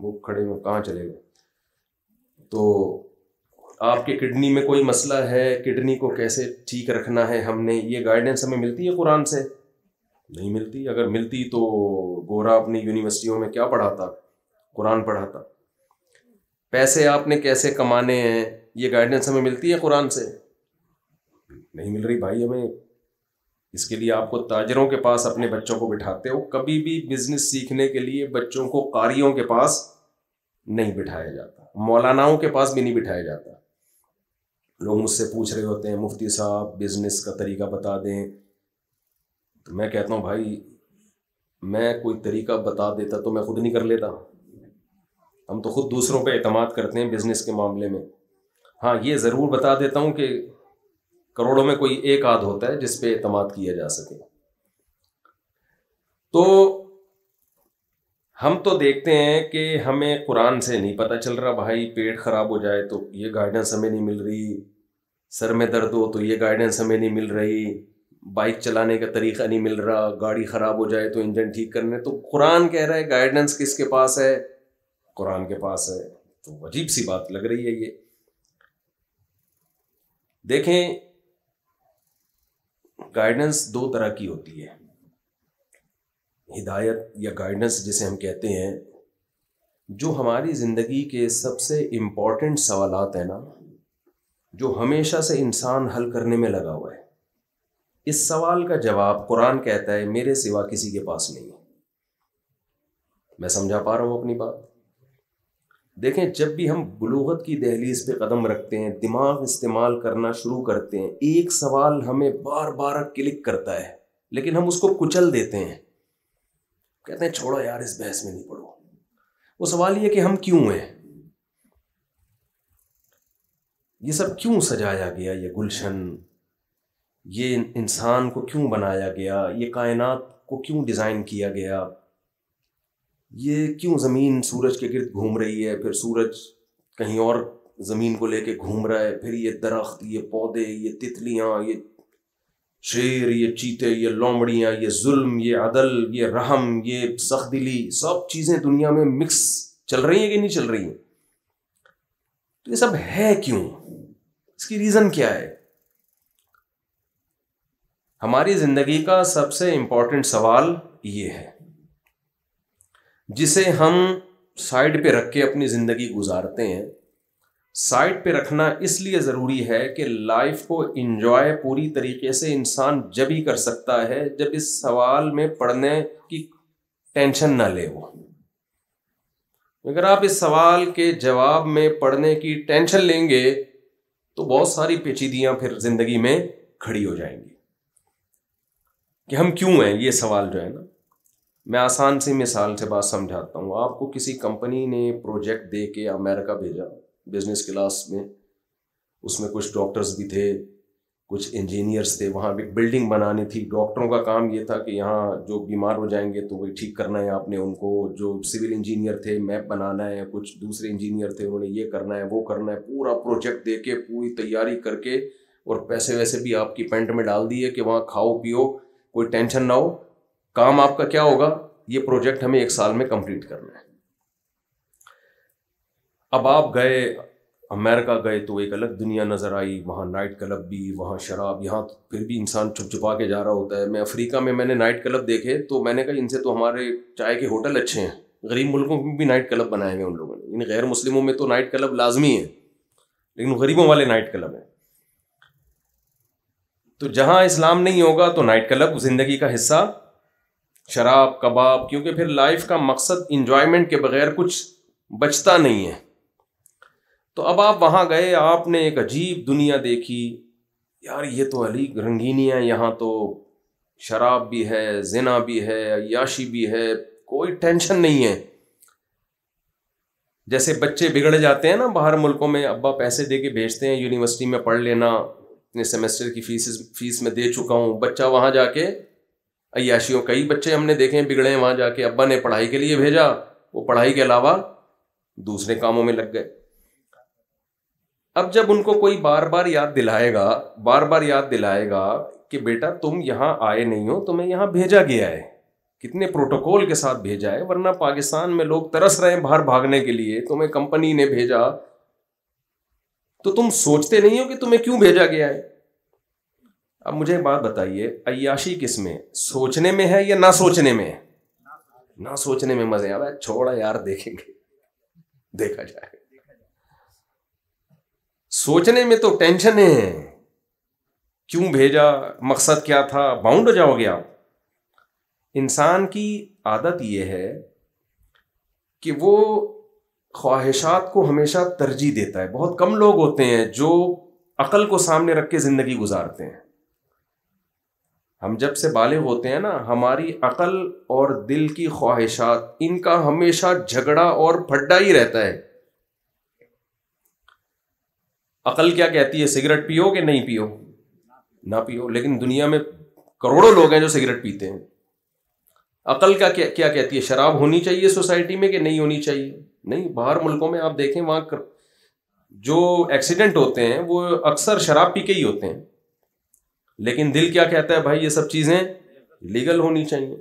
وہ کھڑے میں کہاں چلے گئے. تو آپ کے کڈنی میں کوئی مسئلہ ہے, کڈنی کو کیسے ٹھیک رکھنا ہے, ہم نے یہ گائیڈنس ہمیں ملتی ہے قرآن سے؟ نہیں ملتی. اگر ملتی تو گورا اپنی یونیورسٹیوں میں کیا پڑھاتا؟ قرآن پڑھاتا. پیسے آپ نے کیسے کمانے ہیں, یہ گائیڈنس ہمیں ملتی ہے قرآن سے؟ نہیں مل رہی بھائی ہمیں. اس کے لیے آپ کو تاجروں کے پاس اپنے بچوں کو بٹھاتے ہو. کبھی بھی بزنس سیکھنے کے لیے بچوں کو قاریوں کے پاس نہیں بٹھایا جاتا, مولاناؤں کے پاس بھی نہیں بٹھایا جاتا. لوگ مجھ سے پوچھ رہے ہوتے ہیں مفتی صاحب بزنس کا طریقہ بتا دیں, تو میں کہتا ہوں بھائی میں کوئی طریقہ بتا دیتا تو میں خود نہیں کر لیتا. ہم تو خود دوسروں پہ اعتماد کرتے ہیں بزنس کے معاملے میں. ہاں یہ ضرور بتا دیتا ہوں کہ کروڑوں میں کوئی ایک آدھ ہوتا ہے جس پہ اعتماد کیا جا سکے. تو ہم تو دیکھتے ہیں کہ ہمیں قرآن سے نہیں پتہ چل رہا بھائی. پیٹ خراب ہو جائے تو یہ گائیڈنس ہمیں نہیں مل رہی, سر میں درد ہو تو یہ گائیڈنس ہمیں نہیں مل رہی, بائک چلانے کا طریقہ نہیں مل رہا, گاڑی خراب ہو جائے تو انجن ٹھیک کرنے. تو قرآن کہہ رہا ہے گائیڈنس کس کے پاس ہے؟ قرآن کے پاس ہے. تو عجیب سی بات لگ رہی ہے یہ. دیکھیں گائیڈنس دو طرح کی ہوتی ہے. ہدایت یا گائیڈنس جسے ہم کہتے ہیں, جو ہماری زندگی کے سب سے امپورٹنٹ سوالات ہیں نا, جو ہمیشہ سے انسان حل کرنے میں لگا ہوا ہے, اس سوال کا جواب قرآن کہتا ہے میرے سوا کسی کے پاس نہیں ہے. میں سمجھا پا رہا ہوں اپنی بات؟ دیکھیں جب بھی ہم بلوغت کی دہلیز پہ قدم رکھتے ہیں, دماغ استعمال کرنا شروع کرتے ہیں, ایک سوال ہمیں بار بار کلک کرتا ہے لیکن ہم اس کو کچل دیتے ہیں, کہتے ہیں چھوڑو یار اس بحث میں نہیں پڑو. وہ سوال یہ کہ ہم کیوں ہیں, یہ سب کیوں سجایا گیا, یہ گلشن, یہ انسان کو کیوں بنایا گیا, یہ کائنات کو کیوں ڈیزائن کیا گیا, یہ کیوں زمین سورج کے گرد گھوم رہی ہے, پھر سورج کہیں اور زمین کو لے کے گھوم رہا ہے, پھر یہ درخت, یہ پودے, یہ تتلیاں, یہ شیر, یہ چیتے, یہ لومڑیاں, یہ ظلم, یہ عدل, یہ رحم, یہ سخت دلی, سب چیزیں دنیا میں مکس چل رہی ہیں کہ نہیں چل رہی ہیں. تو یہ سب ہے کیوں, اس کی ریزن کیا ہے؟ ہماری زندگی کا سب سے امپورٹنٹ سوال یہ ہے جسے ہم سائڈ پہ رکھ کے اپنی زندگی گزارتے ہیں. سائڈ پہ رکھنا اس لیے ضروری ہے کہ لائف کو انجوائے پوری طریقے سے انسان جب ہی کر سکتا ہے جب اس سوال میں پڑھنے کی ٹینشن نہ لے. وہ اگر آپ اس سوال کے جواب میں پڑھنے کی ٹینشن لیں گے تو بہت ساری پیچیدگیاں پھر زندگی میں کھڑی ہو جائیں گی کہ ہم کیوں ہیں. یہ سوال جو ہے نا, میں آسان سی مثال سے بات سمجھاتا ہوں. آپ کو کسی کمپنی نے پروجیکٹ دے کے امریکہ بھیجا بزنس کلاس میں, اس میں کچھ ڈاکٹرز بھی تھے, کچھ انجینئرز تھے, وہاں ایک بلڈنگ بنانی تھی. ڈاکٹروں کا کام یہ تھا کہ یہاں جو بیمار ہو جائیں گے تو وہی ٹھیک کرنا ہے آپ نے ان کو. جو سول انجینئر تھے میپ بنانا ہے, کچھ دوسرے انجینئر تھے انہوں نے یہ کرنا ہے وہ کرنا ہے. پورا پروجیکٹ دے کے پوری تیاری کر کے اور پیسے ویسے بھی آپ کی پینٹ میں ڈال دیے کہ وہاں کھاؤ پیو, کوئی ٹینشن نہ ہو. کام آپ کا کیا ہوگا, یہ پروجیکٹ ہمیں 1 سال میں کمپلیٹ کرنا ہے. اب آپ گئے امریکہ گئے تو ایک الگ دنیا نظر آئی, وہاں نائٹ کلب بھی, وہاں شراب, یہاں پھر بھی انسان چھپ چھپا کے جا رہا ہوتا ہے. میں افریقہ میں نے نائٹ کلب دیکھے تو میں نے کہا ان سے تو ہمارے چائے کے ہوٹل اچھے ہیں. غریب ملکوں میں بھی نائٹ کلب بنائے ہوئے ان لوگوں نے, یعنی غیر مسلموں میں تو نائٹ کلب لازمی ہے لیکن غریبوں والے نائٹ کلب ہیں. تو جہاں اسلام نہیں ہوگا تو نائٹ کلب زندگی کا حصہ, شراب کباب, کیونکہ پھر لائف کا مقصد انجوائمنٹ کے بغیر کچھ بچتا نہیں ہے. تو اب آپ وہاں گئے, آپ نے ایک عجیب دنیا دیکھی. یار یہ تو علی رنگینی ہے, یہاں تو شراب بھی ہے, زنا بھی ہے, عیاشی بھی ہے, کوئی ٹینشن نہیں ہے. جیسے بچے بگڑ جاتے ہیں نا باہر ملکوں میں, ابا پیسے دے کے بھیجتے ہیں یونیورسٹی میں پڑھ لینا, اتنے سیمسٹر کی فیس میں دے چکا ہوں. بچہ وہاں جا کے عیاشیوں, کئی بچے ہم نے دیکھے ہیں بگڑے ہیں وہاں جا کے, ابا نے پڑھائی کے لیے بھیجا, وہ پڑھائی کے علاوہ دوسرے کاموں میں لگ گئے. اب جب ان کو کوئی بار بار یاد دلائے گا کہ بیٹا تم یہاں آئے نہیں ہو, تمہیں یہاں بھیجا گیا ہے, کتنے پروٹوکول کے ساتھ بھیجا ہے, ورنہ پاکستان میں لوگ ترس رہے ہیں باہر بھاگنے کے لیے, تمہیں کمپنی نے بھیجا تو تم سوچتے نہیں ہو کہ تمہیں کیوں بھیجا گیا ہے. اب مجھے ایک بات بتائیے, عیاشی کس میں, سوچنے میں ہے یا نہ سوچنے میں؟ نہ سوچنے میں مزے آ, چھوڑا یار دیکھیں گے, دیکھا جائے. سوچنے میں تو ٹینشن ہے, کیوں بھیجا, مقصد کیا تھا, باؤنڈ ہو جاؤ گے آپ. انسان کی عادت یہ ہے کہ وہ خواہشات کو ہمیشہ ترجیح دیتا ہے. بہت کم لوگ ہوتے ہیں جو عقل کو سامنے رکھ کے زندگی گزارتے ہیں. ہم جب سے بالغ ہوتے ہیں نا, ہماری عقل اور دل کی خواہشات, ان کا ہمیشہ جھگڑا اور پھڈا ہی رہتا ہے. عقل کیا کہتی ہے, سگریٹ پیو کہ نہیں پیو, نہ پیو. لیکن دنیا میں کروڑوں لوگ ہیں جو سگریٹ پیتے ہیں. عقل کا کیا کہتی ہے, شراب ہونی چاہیے سوسائٹی میں کہ نہیں ہونی چاہیے. نہیں, باہر ملکوں میں آپ دیکھیں, وہاں جو ایکسیڈنٹ ہوتے ہیں وہ اکثر شراب پی کے ہی ہوتے ہیں. لیکن دل کیا کہتا ہے, بھائی یہ سب چیزیں لیگل ہونی چاہیے.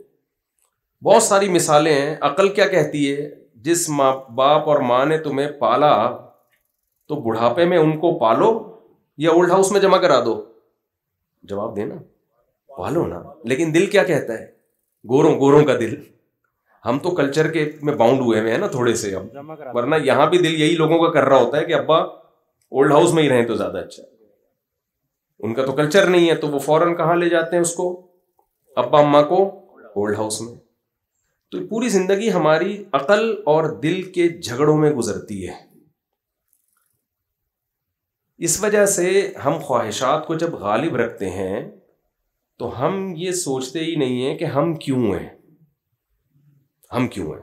بہت ساری مثالیں ہیں. عقل کیا کہتی ہے, جس ماں باپ اور ماں نے تمہیں پالا تو بڑھاپے میں ان کو پالو یا اولڈ ہاؤس میں جمع کرا دو. جواب دینا, پالو نا. لیکن دل کیا کہتا ہے, گوروں کا دل. ہم تو کلچر کے میں باؤنڈ ہوئے ہیں نا تھوڑے سے اب, ورنہ یہاں بھی دل یہی لوگوں کا کر رہا ہوتا ہے کہ ابا اولڈ ہاؤس میں ہی رہیں تو زیادہ اچھا. ان کا تو کلچر نہیں ہے تو وہ فوراً کہاں لے جاتے ہیں اس کو, ابا اماں کو اولڈ ہاؤس میں. تو پوری زندگی ہماری عقل اور دل کے جھگڑوں میں گزرتی ہے. اس وجہ سے ہم خواہشات کو جب غالب رکھتے ہیں تو ہم یہ سوچتے ہی نہیں ہیں کہ ہم کیوں ہیں, ہم کیوں ہیں.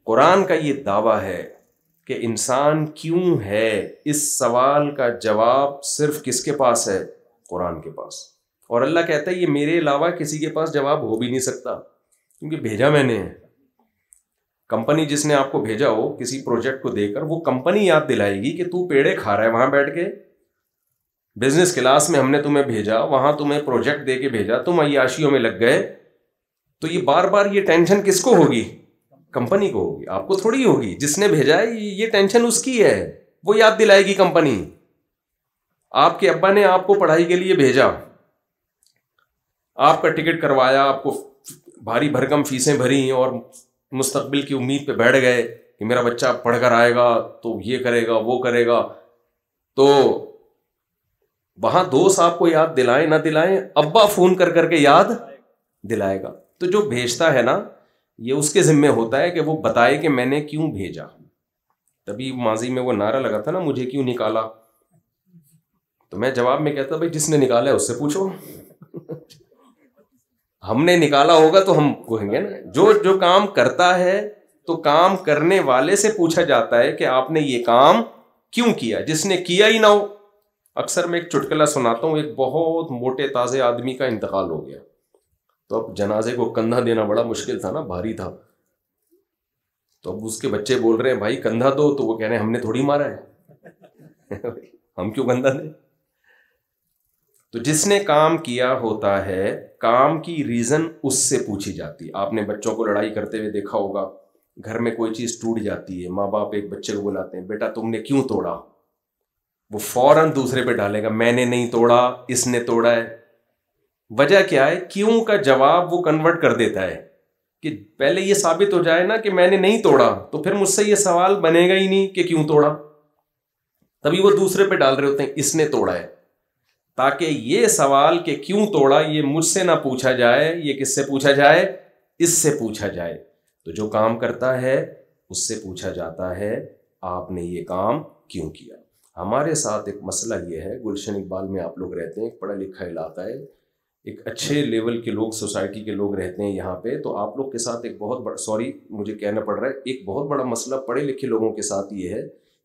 قرآن کا یہ دعویٰ ہے کہ انسان کیوں ہے, اس سوال کا جواب صرف کس کے پاس ہے, قرآن کے پاس. اور اللہ کہتا ہے یہ میرے علاوہ کسی کے پاس جواب ہو بھی نہیں سکتا, کیونکہ بھیجا میں نے ہے. کمپنی جس نے آپ کو بھیجا ہو کسی پروجیکٹ کو دے کر, وہ کمپنی یاد دلائے گی کہ تو پیڑے کھا رہا ہے وہاں بیٹھ کے, بزنس کلاس میں ہم نے تمہیں بھیجا, وہاں تمہیں پروجیکٹ دے کے بھیجا, تم عیاشیوں میں لگ گئے. تو یہ بار بار یہ ٹینشن کس کو ہوگی, کمپنی کو ہوگی, آپ کو تھوڑی ہوگی. جس نے بھیجا ہے یہ ٹینشن اس کی ہے, وہ یاد دلائے گی کمپنی. آپ کے ابا نے آپ کو پڑھائی کے لیے بھیجا, آپ کا ٹکٹ کروایا, آپ کو بھاری بھرکم فیسیں بھری اور مستقبل کی امید پہ بیٹھ گئے کہ میرا بچہ پڑھ کر آئے گا تو یہ کرے گا وہ کرے گا. تو وہاں دوست آپ کو یاد دلائیں نہ دلائیں, ابا فون کر کر کے یاد دلائے گا. تو جو بھیجتا ہے نا, یہ اس کے ذمہ ہوتا ہے کہ وہ بتائے کہ میں نے کیوں بھیجا. تبھی ماضی میں وہ نعرہ لگا تھا نا, مجھے کیوں نکالا. تو میں جواب میں کہتا بھائی جس نے نکالا ہے اس سے پوچھو. ہم نے نکالا ہوگا تو ہم کہیں گے نا. جو کام کرتا ہے تو کام کرنے والے سے پوچھا جاتا ہے کہ آپ نے یہ کام کیوں کیا, جس نے کیا ہی نہ ہو. اکثر میں ایک چٹکلا سناتا ہوں, ایک بہت موٹے تازے آدمی کا انتقال ہو گیا, تو اب جنازے کو کندھا دینا بڑا مشکل تھا نا, بھاری تھا. تو اب اس کے بچے بول رہے ہیں بھائی کندھا دو, تو وہ کہہ رہے ہیں ہم نے تھوڑی مارا ہے, ہم کیوں کندھا دیں. تو جس نے کام کیا ہوتا ہے, کام کی ریزن اس سے پوچھی جاتی. آپ نے بچوں کو لڑائی کرتے ہوئے دیکھا ہوگا, گھر میں کوئی چیز ٹوٹ جاتی ہے, ماں باپ ایک بچے کو بلاتے ہیں, بیٹا تم نے کیوں توڑا. وہ فوراً دوسرے پہ ڈالے گا, میں نے نہیں توڑا, اس نے توڑا ہے. وجہ کیا ہے, کیوں کا جواب وہ کنورٹ کر دیتا ہے کہ پہلے یہ ثابت ہو جائے نا کہ میں نے نہیں توڑا, تو پھر مجھ سے یہ سوال بنے گا ہی نہیں کہ کیوں توڑا. تبھی وہ دوسرے پہ ڈال رہے ہوتے ہیں اس نے توڑا ہے, تاکہ یہ سوال کہ کیوں توڑا یہ مجھ سے نہ پوچھا جائے, یہ کس سے پوچھا جائے, اس سے پوچھا جائے. تو جو کام کرتا ہے اس سے پوچھا جاتا ہے آپ نے یہ کام کیوں کیا. ہمارے ساتھ ایک مسئلہ یہ ہے, گلشن اقبال میں آپ لوگ رہتے ہیں, ایک پڑھا لکھا علاقہ ہے, ایک اچھے لیول کے لوگ سوسائٹی کے لوگ رہتے ہیں یہاں پہ. تو آپ لوگ کے ساتھ ایک بہت بڑا, سوری مجھے کہنا پڑ رہا ہے, ایک بہت بڑا مسئلہ پڑھے لکھے لوگوں کے ساتھ یہ ہے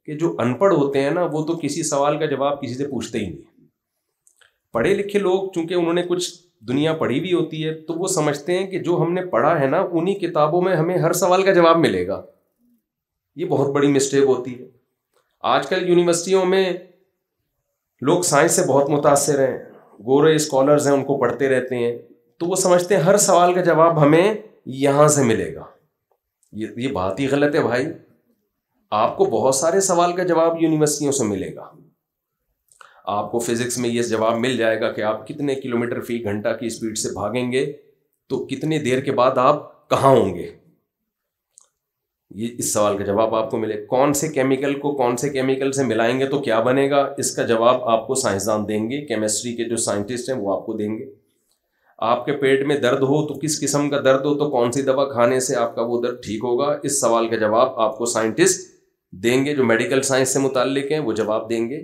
کہ جو ان پڑھ ہوتے ہیں نا, وہ تو کسی سوال کا جواب کسی سے پوچھتے ہی نہیں. پڑھے لکھے لوگ چونکہ انہوں نے کچھ دنیا پڑھی بھی ہوتی ہے, تو وہ سمجھتے ہیں کہ جو ہم نے پڑھا ہے نا انہی کتابوں میں ہمیں ہر سوال کا جواب ملے گا. یہ بہت بڑی مسٹیک ہوتی ہے. آج کل یونیورسٹیوں میں لوگ سائنس سے بہت متاثر ہیں, گورے اسکالرز ہیں, ان کو پڑھتے رہتے ہیں, تو وہ سمجھتے ہیں ہر سوال کا جواب ہمیں یہاں سے ملے گا. یہ بات ہی غلط ہے بھائی. آپ کو بہت سارے سوال کا جواب یونیورسٹیوں سے ملے گا. آپ کو فزکس میں یہ جواب مل جائے گا کہ آپ کتنے کلومیٹر فی گھنٹہ کی اسپیڈ سے بھاگیں گے تو کتنے دیر کے بعد آپ کہاں ہوں گے. یہ اس سوال کا جواب آپ کو ملے. کون سے کیمیکل کو کون سے کیمیکل سے ملائیں گے تو کیا بنے گا, اس کا جواب آپ کو سائنسدان دیں گے. کیمسٹری کے جو سائنٹسٹ ہیں وہ آپ کو دیں گے. آپ کے پیٹ میں درد ہو تو کس قسم کا درد ہو تو کون سی دوا کھانے سے آپ کا وہ درد ٹھیک ہوگا, اس سوال کا جواب آپ کو سائنٹسٹ دیں گے. جو میڈیکل سائنس سے متعلق ہیں وہ جواب دیں گے.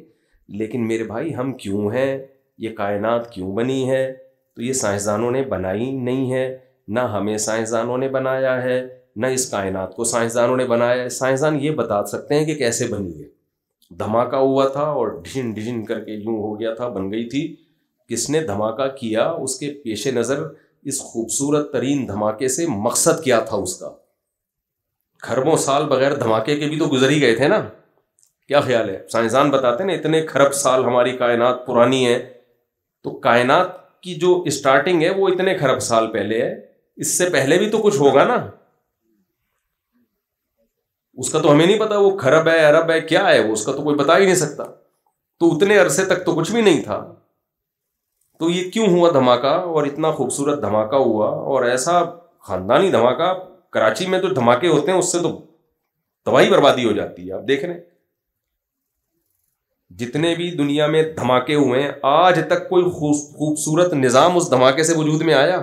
لیکن میرے بھائی ہم کیوں ہیں, یہ کائنات کیوں بنی ہے, تو یہ سائنسدانوں نے بنائی نہیں ہے, نہ ہمیں سائنسدانوں نے بنایا ہے, نہ اس کائنات کو سائنسدانوں نے بنایا ہے. سائنسدان یہ بتا سکتے ہیں کہ کیسے بنی ہے. دھماکہ ہوا تھا اور ڈھن ڈھن کر کے یوں ہو گیا تھا, بن گئی تھی. کس نے دھماکہ کیا, اس کے پیش نظر اس خوبصورت ترین دھماکے سے مقصد کیا تھا اس کا. کھربوں سال بغیر دھماکے کے بھی تو گزر ہی گئے تھے نا. کیا خیال ہے؟ سائنسدان بتاتے ہیں نا اتنے کھرب سال ہماری کائنات پرانی ہے, تو کائنات کی جو اسٹارٹنگ ہے وہ اتنے کھرب سال پہلے ہے. اس سے پہلے بھی تو کچھ ہوگا نا, اس کا تو ہمیں نہیں پتا. وہ کھرب ہے, ارب ہے, کیا ہے وہ, اس کا تو کوئی بتا ہی نہیں سکتا. تو اتنے عرصے تک تو کچھ بھی نہیں تھا. تو یہ کیوں ہوا دھماکہ, اور اتنا خوبصورت دھماکہ ہوا, اور ایسا خاندانی دھماکہ. کراچی میں تو دھماکے ہوتے ہیں اس سے تو تباہی بربادی ہو جاتی ہے. آپ دیکھ رہے ہیں جتنے بھی دنیا میں دھماکے ہوئے ہیں, آج تک کوئی خوبصورت نظام اس دھماکے سے وجود میں آیا؟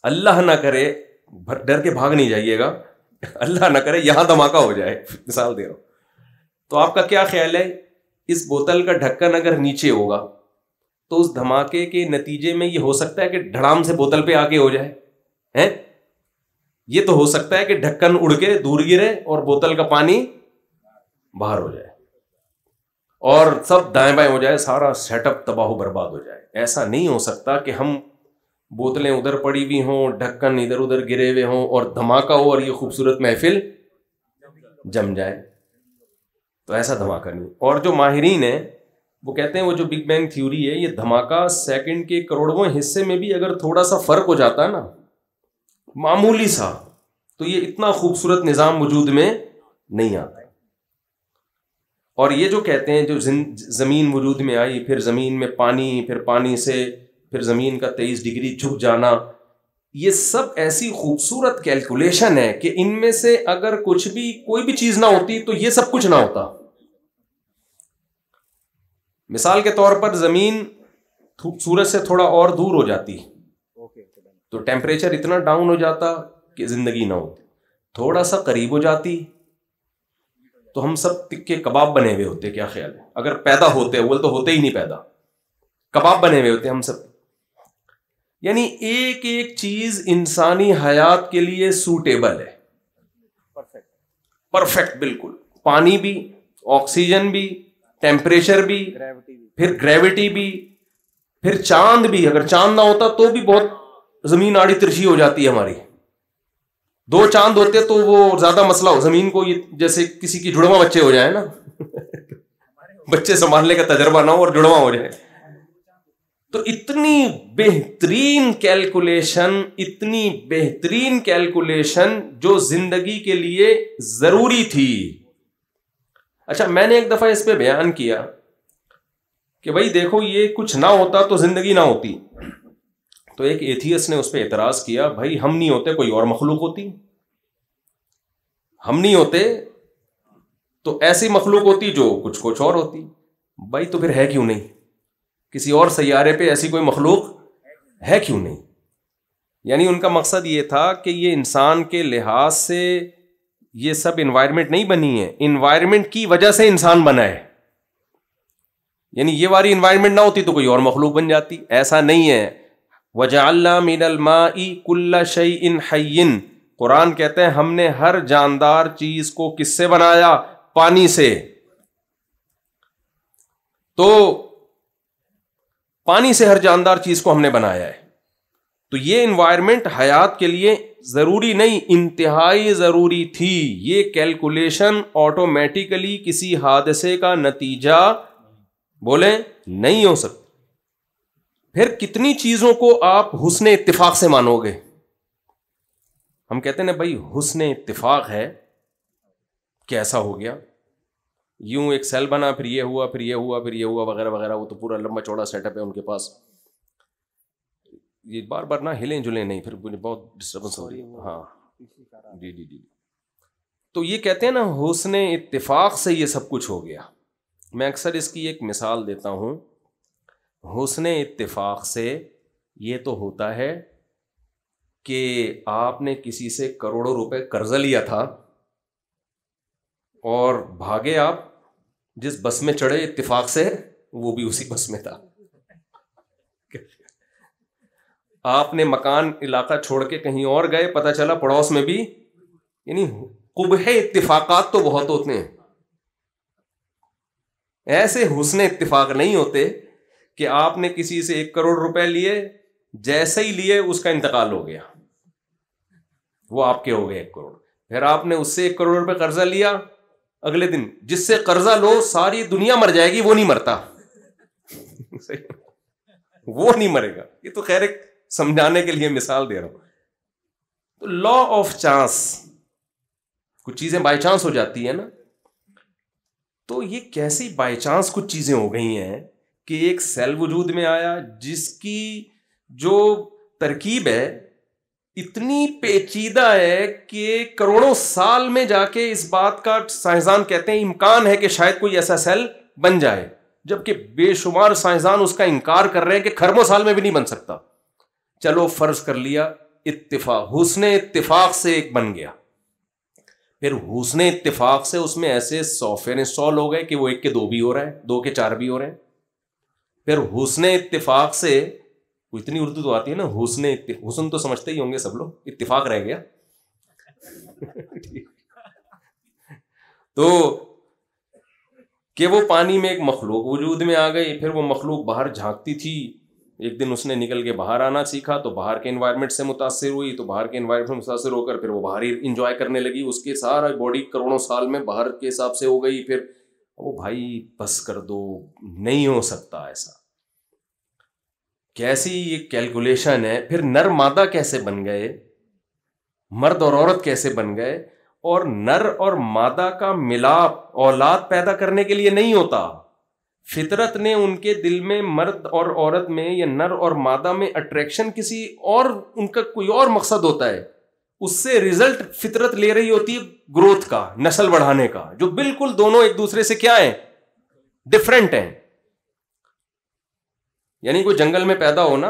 اللہ نہ کرے, ڈر کے بھاگ نہیں جائیے گا, اللہ نہ کرے یہاں دھماکہ ہو جائے, مثال دے رہا ہوں. تو آپ کا کیا خیال ہے, اس بوتل کا ڈھکن اگر نیچے ہوگا تو اس دھماکے کے نتیجے میں یہ ہو سکتا ہے کہ دھڑام سے بوتل پہ آ کے ہو جائے. یہ تو ہو سکتا ہے کہ ڈھکن اڑ کے دور گرے اور بوتل کا پانی باہر ہو جائے اور سب دائیں بائیں ہو جائے, سارا سیٹ اپ تباہ و برباد ہو جائے. ایسا نہیں ہو سکتا کہ ہم بوتلیں ادھر پڑی ہوئی ہوں, ڈھکن ادھر ادھر گرے ہوئے ہوں اور دھماکہ ہو اور یہ خوبصورت محفل جم جائے. تو ایسا دھماکہ نہیں. اور جو ماہرین ہیں وہ کہتے ہیں وہ جو بگ بینگ تھیوری ہے, یہ دھماکہ سیکنڈ کے کروڑواں حصے میں بھی اگر تھوڑا سا فرق ہو جاتا ہے نا, معمولی سا, تو یہ اتنا خوبصورت نظام وجود میں نہیں آتا. اور یہ جو کہتے ہیں جو زمین وجود میں آئی, پھر زمین میں پانی, پھر پانی سے پھر زمین کا 23 ڈگری جھک جانا, یہ سب ایسی خوبصورت کیلکولیشن ہے کہ ان میں سے اگر کچھ بھی کوئی بھی چیز نہ ہوتی تو یہ سب کچھ نہ ہوتا. مثال کے طور پر زمین سورج سے تھوڑا اور دور ہو جاتی تو ٹیمپریچر اتنا ڈاؤن ہو جاتا کہ زندگی نہ ہوتی. تھوڑا سا قریب ہو جاتی تو ہم سب تکے کباب بنے ہوئے ہوتے. کیا خیال ہے؟ اگر پیدا ہوتے, اول تو ہوتے ہی نہیں پیدا, کباب بنے ہوئے ہوتے ہم سب. یعنی ایک ایک چیز انسانی حیات کے لیے سوٹیبل ہے, پرفیکٹ بالکل. پانی بھی, آکسیجن بھی, ٹیمپریچر بھی, پھر گریوٹی بھی, پھر چاند بھی. اگر چاند نہ ہوتا تو بھی بہت زمین آڑی ترچھی ہو جاتی ہے ہماری. 2 چاند ہوتے تو وہ زیادہ مسئلہ ہو زمین کو, یہ جیسے کسی کی جڑواں بچے ہو جائیں نا, بچے سنبھالنے کا تجربہ نہ ہو اور جڑواں ہو جائے. تو اتنی بہترین کیلکولیشن, اتنی بہترین کیلکولیشن جو زندگی کے لیے ضروری تھی. اچھا, میں نے ایک دفعہ اس پہ بیان کیا کہ بھائی دیکھو یہ کچھ نہ ہوتا تو زندگی نہ ہوتی. تو ایک ایتھیسٹ نے اس پہ اعتراض کیا, بھائی ہم نہیں ہوتے کوئی اور مخلوق ہوتی, ہم نہیں ہوتے تو ایسی مخلوق ہوتی جو کچھ اور ہوتی. بھائی تو پھر ہے کیوں نہیں, کسی اور سیارے پہ ایسی کوئی مخلوق ہے کیوں نہیں؟ یعنی ان کا مقصد یہ تھا کہ یہ انسان کے لحاظ سے یہ سب انوائرمنٹ نہیں بنی ہے, انوائرمنٹ کی وجہ سے انسان بنا ہے. یعنی یہ والی انوائرمنٹ نہ ہوتی تو کوئی اور مخلوق بن جاتی. ایسا نہیں ہے. وَجَعَلْنَا مِنَ الْمَاءِ كُلَّ شَيْءٍ حَيٍّ, قرآن کہتے ہیں ہم نے ہر جاندار چیز کو کس سے بنایا؟ پانی سے. تو پانی سے ہر جاندار چیز کو ہم نے بنایا ہے. تو یہ انوائرمنٹ حیات کے لیے ضروری نہیں, انتہائی ضروری تھی. یہ کیلکولیشن آٹومیٹیکلی کسی حادثے کا نتیجہ بولیں نہیں ہو سکتی. پھر کتنی چیزوں کو آپ حسن اتفاق سے مانو گے. ہم کہتے ہیں نا بھائی حسن اتفاق ہے, کیسا ہو گیا, یوں ایک سیل بنا, پھر یہ ہوا, پھر یہ ہوا, پھر یہ ہوا, وغیرہ وغیرہ. وہ تو پورا لمبا چوڑا سیٹ اپ ہے ان کے پاس. یہ بار بار نہ ہلیں جلیں نہیں, پھر مجھے بہت ڈسٹربنس ہو رہی ہے. ہاں جی جی جی. تو یہ کہتے ہیں نا حسن اتفاق سے یہ سب کچھ ہو گیا. میں اکثر اس کی ایک مثال دیتا ہوں. حسن اتفاق سے یہ تو ہوتا ہے کہ آپ نے کسی سے کروڑوں روپے قرضہ لیا تھا اور بھاگے, آپ جس بس میں چڑھے اتفاق سے وہ بھی اسی بس میں تھا. آپ نے مکان علاقہ چھوڑ کے کہیں اور گئے, پتہ چلا پڑوس میں بھی. یعنی قبح اتفاقات تو بہت ہوتے ہیں, ایسے حسن اتفاق نہیں ہوتے کہ آپ نے کسی سے 1 کروڑ روپے لیے, جیسے ہی لیے اس کا انتقال ہو گیا, وہ آپ کے ہو گئے 1 کروڑ. پھر آپ نے اس سے 1 کروڑ روپے قرضہ لیا, اگلے دن جس سے قرضہ لو ساری دنیا مر جائے گی, وہ نہیں مرتا. وہ نہیں مرے گا. یہ تو خیر ایک سمجھانے کے لیے مثال دے رہا ہوں. تو لا آف چانس, کچھ چیزیں بائی چانس ہو جاتی ہیں نا. تو یہ کیسی بائی چانس کچھ چیزیں ہو گئی ہیں کہ ایک سیل وجود میں آیا جس کی جو ترکیب ہے اتنی پیچیدہ ہے کہ کروڑوں سال میں جا کے اس بات کا سائنسدان کہتے ہیں امکان ہے کہ شاید کوئی ایسا سیل بن جائے, جبکہ بے شمار سائنسدان اس کا انکار کر رہے ہیں کہ خربوں سال میں بھی نہیں بن سکتا. چلو فرض کر لیا اتفاق, حسن اتفاق سے ایک بن گیا. پھر حسن اتفاق سے اس میں ایسے 100 انسٹال ہو گئے کہ وہ 1 کے 2 بھی ہو رہا ہے, 2 کے 4 بھی ہو رہے ہیں. پھر حسن اتفاق سے, اتنی اردو تو آتی ہے نا, حسن تو سمجھتے ہی ہوں گے سب لوگ, اتفاق رہ گیا. تو کہ وہ پانی میں ایک مخلوق وجود میں آ گئی. پھر وہ مخلوق باہر جھانکتی تھی, ایک دن اس نے نکل کے باہر آنا سیکھا تو باہر کے انوائرمنٹ سے متاثر ہوئی, تو باہر کے انوائرمنٹ سے متاثر ہو کر پھر وہ باہر ہی انجوائے کرنے لگی. اس کے سارا باڈی کروڑوں سال میں باہر کے حساب سے ہو گئی. پھر وہ بھائی بس کر دو, نہیں ہو سکتا ایسا, کیسی یہ کیلکولیشن ہے. پھر نر مادہ کیسے بن گئے, مرد اور عورت کیسے بن گئے, اور نر اور مادہ کا ملاپ اولاد پیدا کرنے کے لیے نہیں ہوتا. فطرت نے ان کے دل میں مرد اور عورت میں یا نر اور مادہ میں اٹریکشن کسی اور, ان کا کوئی اور مقصد ہوتا ہے, اس سے ریزلٹ فطرت لے رہی ہوتی ہے گروتھ کا, نسل بڑھانے کا, جو بالکل دونوں ایک دوسرے سے کیا ہیں, ڈفرینٹ ہیں. یعنی کوئی جنگل میں پیدا ہونا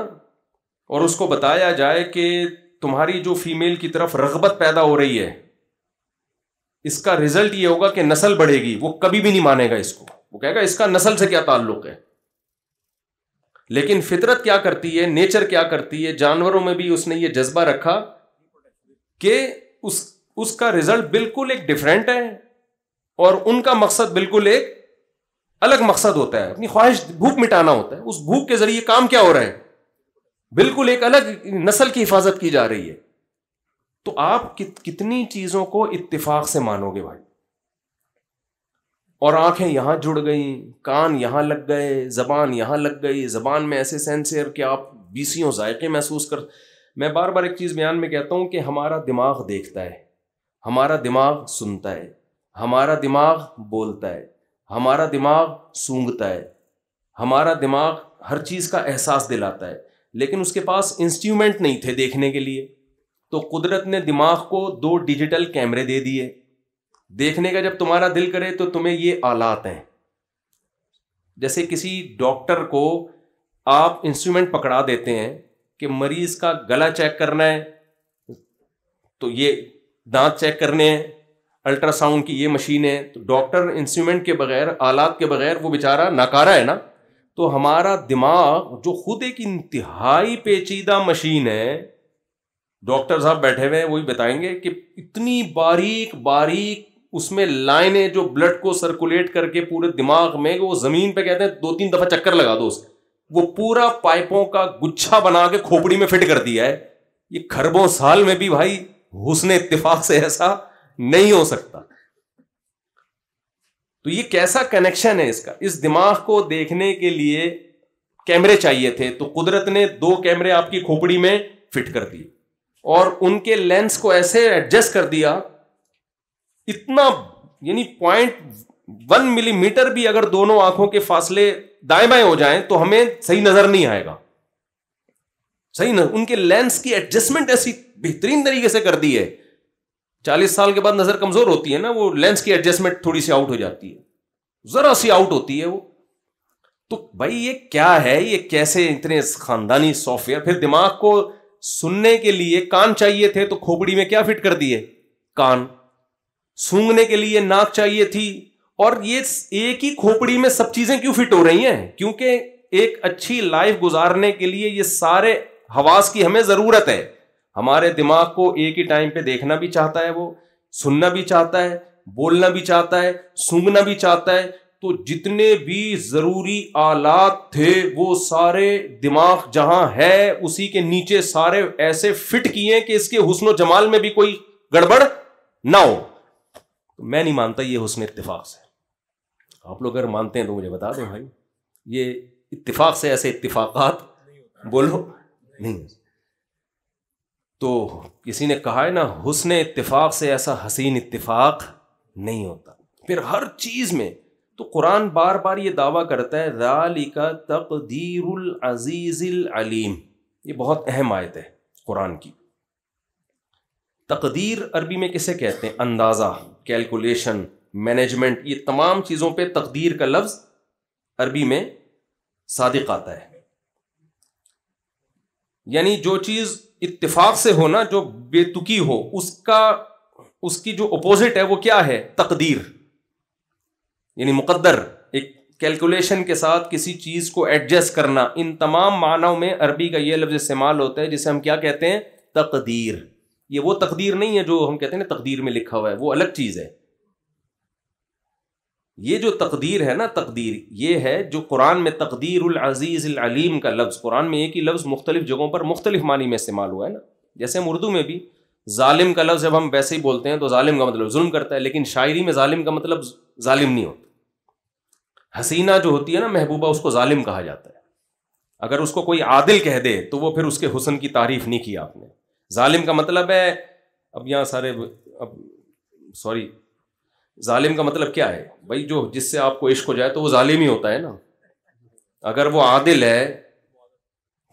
اور اس کو بتایا جائے کہ تمہاری جو فیمیل کی طرف رغبت پیدا ہو رہی ہے اس کا ریزلٹ یہ ہوگا کہ نسل بڑھے گی, وہ کبھی بھی نہیں مانے گا اس کو. وہ کہے گا اس کا نسل سے کیا تعلق ہے. لیکن فطرت کیا کرتی ہے, نیچر کیا کرتی ہے, جانوروں میں بھی اس نے یہ جذبہ رکھا کہ اس کا ریزلٹ بالکل ایک ڈیفرنٹ ہے اور ان کا مقصد بالکل ایک الگ مقصد ہوتا ہے, اپنی خواہش بھوک مٹانا ہوتا ہے. اس بھوک کے ذریعے کام کیا ہو رہا ہے, بالکل ایک الگ نسل کی حفاظت کی جا رہی ہے. تو آپ کتنی چیزوں کو اتفاق سے مانو گے بھائی. اور آنکھیں یہاں جڑ گئیں, کان یہاں لگ گئے, زبان یہاں لگ گئی, زبان میں ایسے سینسر کہ آپ 20 ذائقے محسوس کر. میں بار بار ایک چیز بیان میں کہتا ہوں کہ ہمارا دماغ دیکھتا ہے, ہمارا دماغ سنتا ہے, ہمارا دماغ بولتا ہے, ہمارا دماغ سونگھتا ہے, ہمارا دماغ ہر چیز کا احساس دلاتا ہے, لیکن اس کے پاس انسٹرومنٹ نہیں تھے دیکھنے کے لیے. تو قدرت نے دماغ کو 2 ڈیجیٹل کیمرے دے دیے. دیکھنے کا جب تمہارا دل کرے تو تمہیں یہ آلات ہیں. جیسے کسی ڈاکٹر کو آپ انسٹرومنٹ پکڑا دیتے ہیں کہ مریض کا گلا چیک کرنا ہے تو یہ دانت چیک کرنے ہیں, الٹرا ساؤنڈ کی یہ مشین ہے, تو ڈاکٹر انسٹرومنٹ کے بغیر, آلات کے بغیر وہ بیچارہ ناکارہ ہے نا. تو ہمارا دماغ جو خود ایک انتہائی پیچیدہ مشین ہے, ڈاکٹر صاحب بیٹھے ہوئے ہیں وہی بتائیں گے کہ اتنی باریک باریک اس میں لائنیں جو بلڈ کو سرکولیٹ کر کے پورے دماغ میں, وہ زمین پہ کہتے ہیں 2-3 دفعہ چکر لگا دو اسے, وہ پورا پائپوں کا گچھا بنا کے کھوپڑی میں فٹ کر دیا ہے. یہ خربوں سال میں بھی بھائی حسن اتفاق سے ایسا نہیں ہو سکتا. تو یہ کیسا کنیکشن ہے اس کا. اس دماغ کو دیکھنے کے لیے کیمرے چاہیے تھے تو قدرت نے 2 کیمرے آپ کی کھوپڑی میں فٹ کر دیے اور ان کے لینس کو ایسے ایڈجسٹ کر دیا, اتنا یعنی 0.1 ملی میٹر بھی اگر دونوں آنکھوں کے فاصلے دائیں بائیں ہو جائیں تو ہمیں صحیح نظر نہیں آئے گا. صحیح نہ, ان کے لینس کی ایڈجسٹمنٹ ایسی بہترین طریقے سے کر دی ہے. 40 سال کے بعد نظر کمزور ہوتی ہے نا, وہ لینس کی ایڈجسٹمنٹ تھوڑی سی آؤٹ ہو جاتی ہے, ذرا سی آؤٹ ہوتی ہے وہ. تو بھائی یہ کیا ہے, یہ کیسے اتنے خاندانی سافٹ ویئر. پھر دماغ کو سننے کے لیے کان چاہیے تھے تو کھوپڑی میں کیا فٹ کر دیے, کان. سونگنے کے لیے ناک چاہیے تھی, اور یہ ایک ہی کھوپڑی میں سب چیزیں کیوں فٹ ہو رہی ہیں؟ کیونکہ ایک اچھی لائف گزارنے کے لیے یہ سارے حواس کی ہمیں ضرورت ہے. ہمارے دماغ کو ایک ہی ٹائم پہ دیکھنا بھی چاہتا ہے, وہ سننا بھی چاہتا ہے, بولنا بھی چاہتا ہے, سونگنا بھی چاہتا ہے. تو جتنے بھی ضروری آلات تھے وہ سارے دماغ جہاں ہے اسی کے نیچے سارے ایسے فٹ کیے کہ اس کے حسن و جمال میں بھی کوئی گڑبڑ نہ ہو. میں نہیں مانتا یہ حسن اتفاق سے. آپ لوگ اگر مانتے ہیں تو مجھے بتا دیں بھائی, یہ اتفاق سے ایسے اتفاقات بولو نہیں. تو کسی نے کہا ہے نا, حسن اتفاق سے ایسا حسین اتفاق نہیں ہوتا. پھر ہر چیز میں تو قرآن بار بار یہ دعویٰ کرتا ہے ذالک تقدیر العزیز العلیم. یہ بہت اہم آیت ہے قرآن کی. تقدیر عربی میں کسے کہتے ہیں؟ اندازہ, کیلکولیشن, مینجمنٹ. یہ تمام چیزوں پہ تقدیر کا لفظ عربی میں صادق آتا ہے. یعنی جو چیز اتفاق سے ہونا, جو بے تکی ہو, اس کی جو اپوزٹ ہے وہ کیا ہے؟ تقدیر. یعنی مقدر, ایک کیلکولیشن کے ساتھ کسی چیز کو ایڈجسٹ کرنا. ان تمام معنوں میں عربی کا یہ لفظ استعمال ہوتا ہے جسے ہم کیا کہتے ہیں؟ تقدیر. یہ وہ تقدیر نہیں ہے جو ہم کہتے ہیں نا تقدیر میں لکھا ہوا ہے, وہ الگ چیز ہے. یہ جو تقدیر ہے نا, تقدیر یہ ہے جو قرآن میں تقدیر العزیز العلیم کا لفظ, قرآن میں ایک ہی لفظ مختلف جگہوں پر مختلف معنی میں استعمال ہوا ہے نا. جیسے ہم اردو میں بھی ظالم کا لفظ جب ہم ویسے ہی بولتے ہیں تو ظالم کا مطلب ظلم کرتا ہے, لیکن شاعری میں ظالم کا مطلب ظالم نہیں ہوتا. حسینہ جو ہوتی ہے نا محبوبہ, اس کو ظالم کہا جاتا ہے. اگر اس کو کوئی عادل کہہ دے تو وہ پھر اس کے حسن کی تعریف نہیں کی آپ نے. ظالم کا مطلب ہے, اب یہاں سارے ظالم کا مطلب کیا ہے بھائی؟ جو جس سے آپ کو عشق ہو جائے تو وہ ظالم ہی ہوتا ہے نا. اگر وہ عادل ہے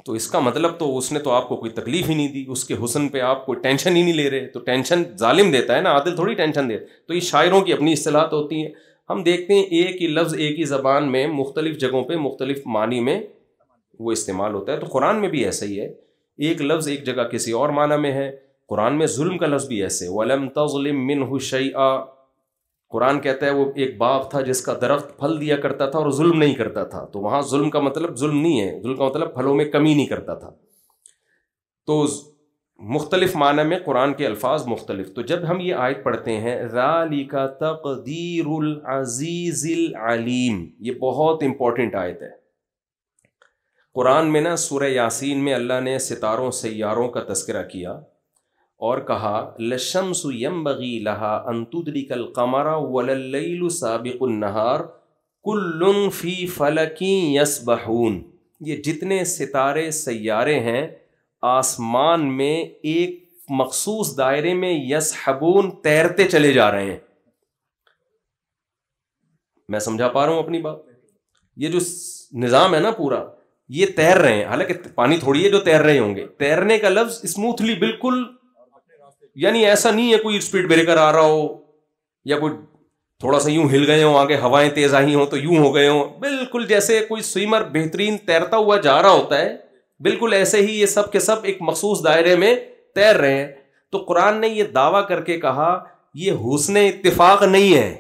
تو اس کا مطلب تو اس نے تو آپ کو کوئی تکلیف ہی نہیں دی, اس کے حسن پہ آپ کوئی ٹینشن ہی نہیں لے رہے. تو ٹینشن ظالم دیتا ہے نا, عادل تھوڑی ٹینشن دیتا. تو یہ شاعروں کی اپنی اصطلاحات ہوتی ہیں. ہم دیکھتے ہیں ایک ہی لفظ ایک ہی زبان میں مختلف جگہوں پہ مختلف معنی میں وہ استعمال ہوتا ہے. تو قرآن میں بھی ایسا ہی ہے, ایک لفظ ایک جگہ کسی اور معنی میں ہے. قرآن میں ظلم کا لفظ بھی ایسے, وَلَمْ تَظْلِمْ مِنْهُ شَيْئًا. قرآن کہتا ہے وہ ایک باغ تھا جس کا درخت پھل دیا کرتا تھا اور ظلم نہیں کرتا تھا. تو وہاں ظلم کا مطلب ظلم نہیں ہے, ظلم کا مطلب پھلوں میں کمی نہیں کرتا تھا. تو مختلف معنی میں قرآن کے الفاظ مختلف. تو جب ہم یہ آیت پڑھتے ہیں ذالک تقدیر العزیز العلیم, یہ بہت امپورٹنٹ آیت ہے. قرآن میں نا سورہ یاسین میں اللہ نے ستاروں سیاروں کا تذکرہ کیا اور کہا للشمس ينبغي لها ان تدرك القمر ولا الليل سابق النهار كل في فلك يسبحون. یہ جتنے ستارے سیارے ہیں آسمان میں ایک مخصوص دائرے میں یسحبون, تیرتے چلے جا رہے ہیں. میں سمجھا پا رہا ہوں اپنی بات؟ یہ جو نظام ہے نا پورا, یہ تیر رہے ہیں. حالانکہ پانی تھوڑی ہے جو تیر رہے ہوں گے. تیرنے کا لفظ اسموتھلی بالکل, یعنی ایسا نہیں ہے کوئی اسپیڈ بریکر آ رہا ہو یا کوئی تھوڑا سا یوں ہل گئے ہوں, آگے ہوائیں تیز آئی ہوں تو یوں ہو گئے ہوں. بالکل جیسے کوئی سوئمر بہترین تیرتا ہوا جا رہا ہوتا ہے, بالکل ایسے ہی یہ سب کے سب ایک مخصوص دائرے میں تیر رہے ہیں. تو قرآن نے یہ دعویٰ کر کے کہا یہ حسن اتفاق نہیں ہے,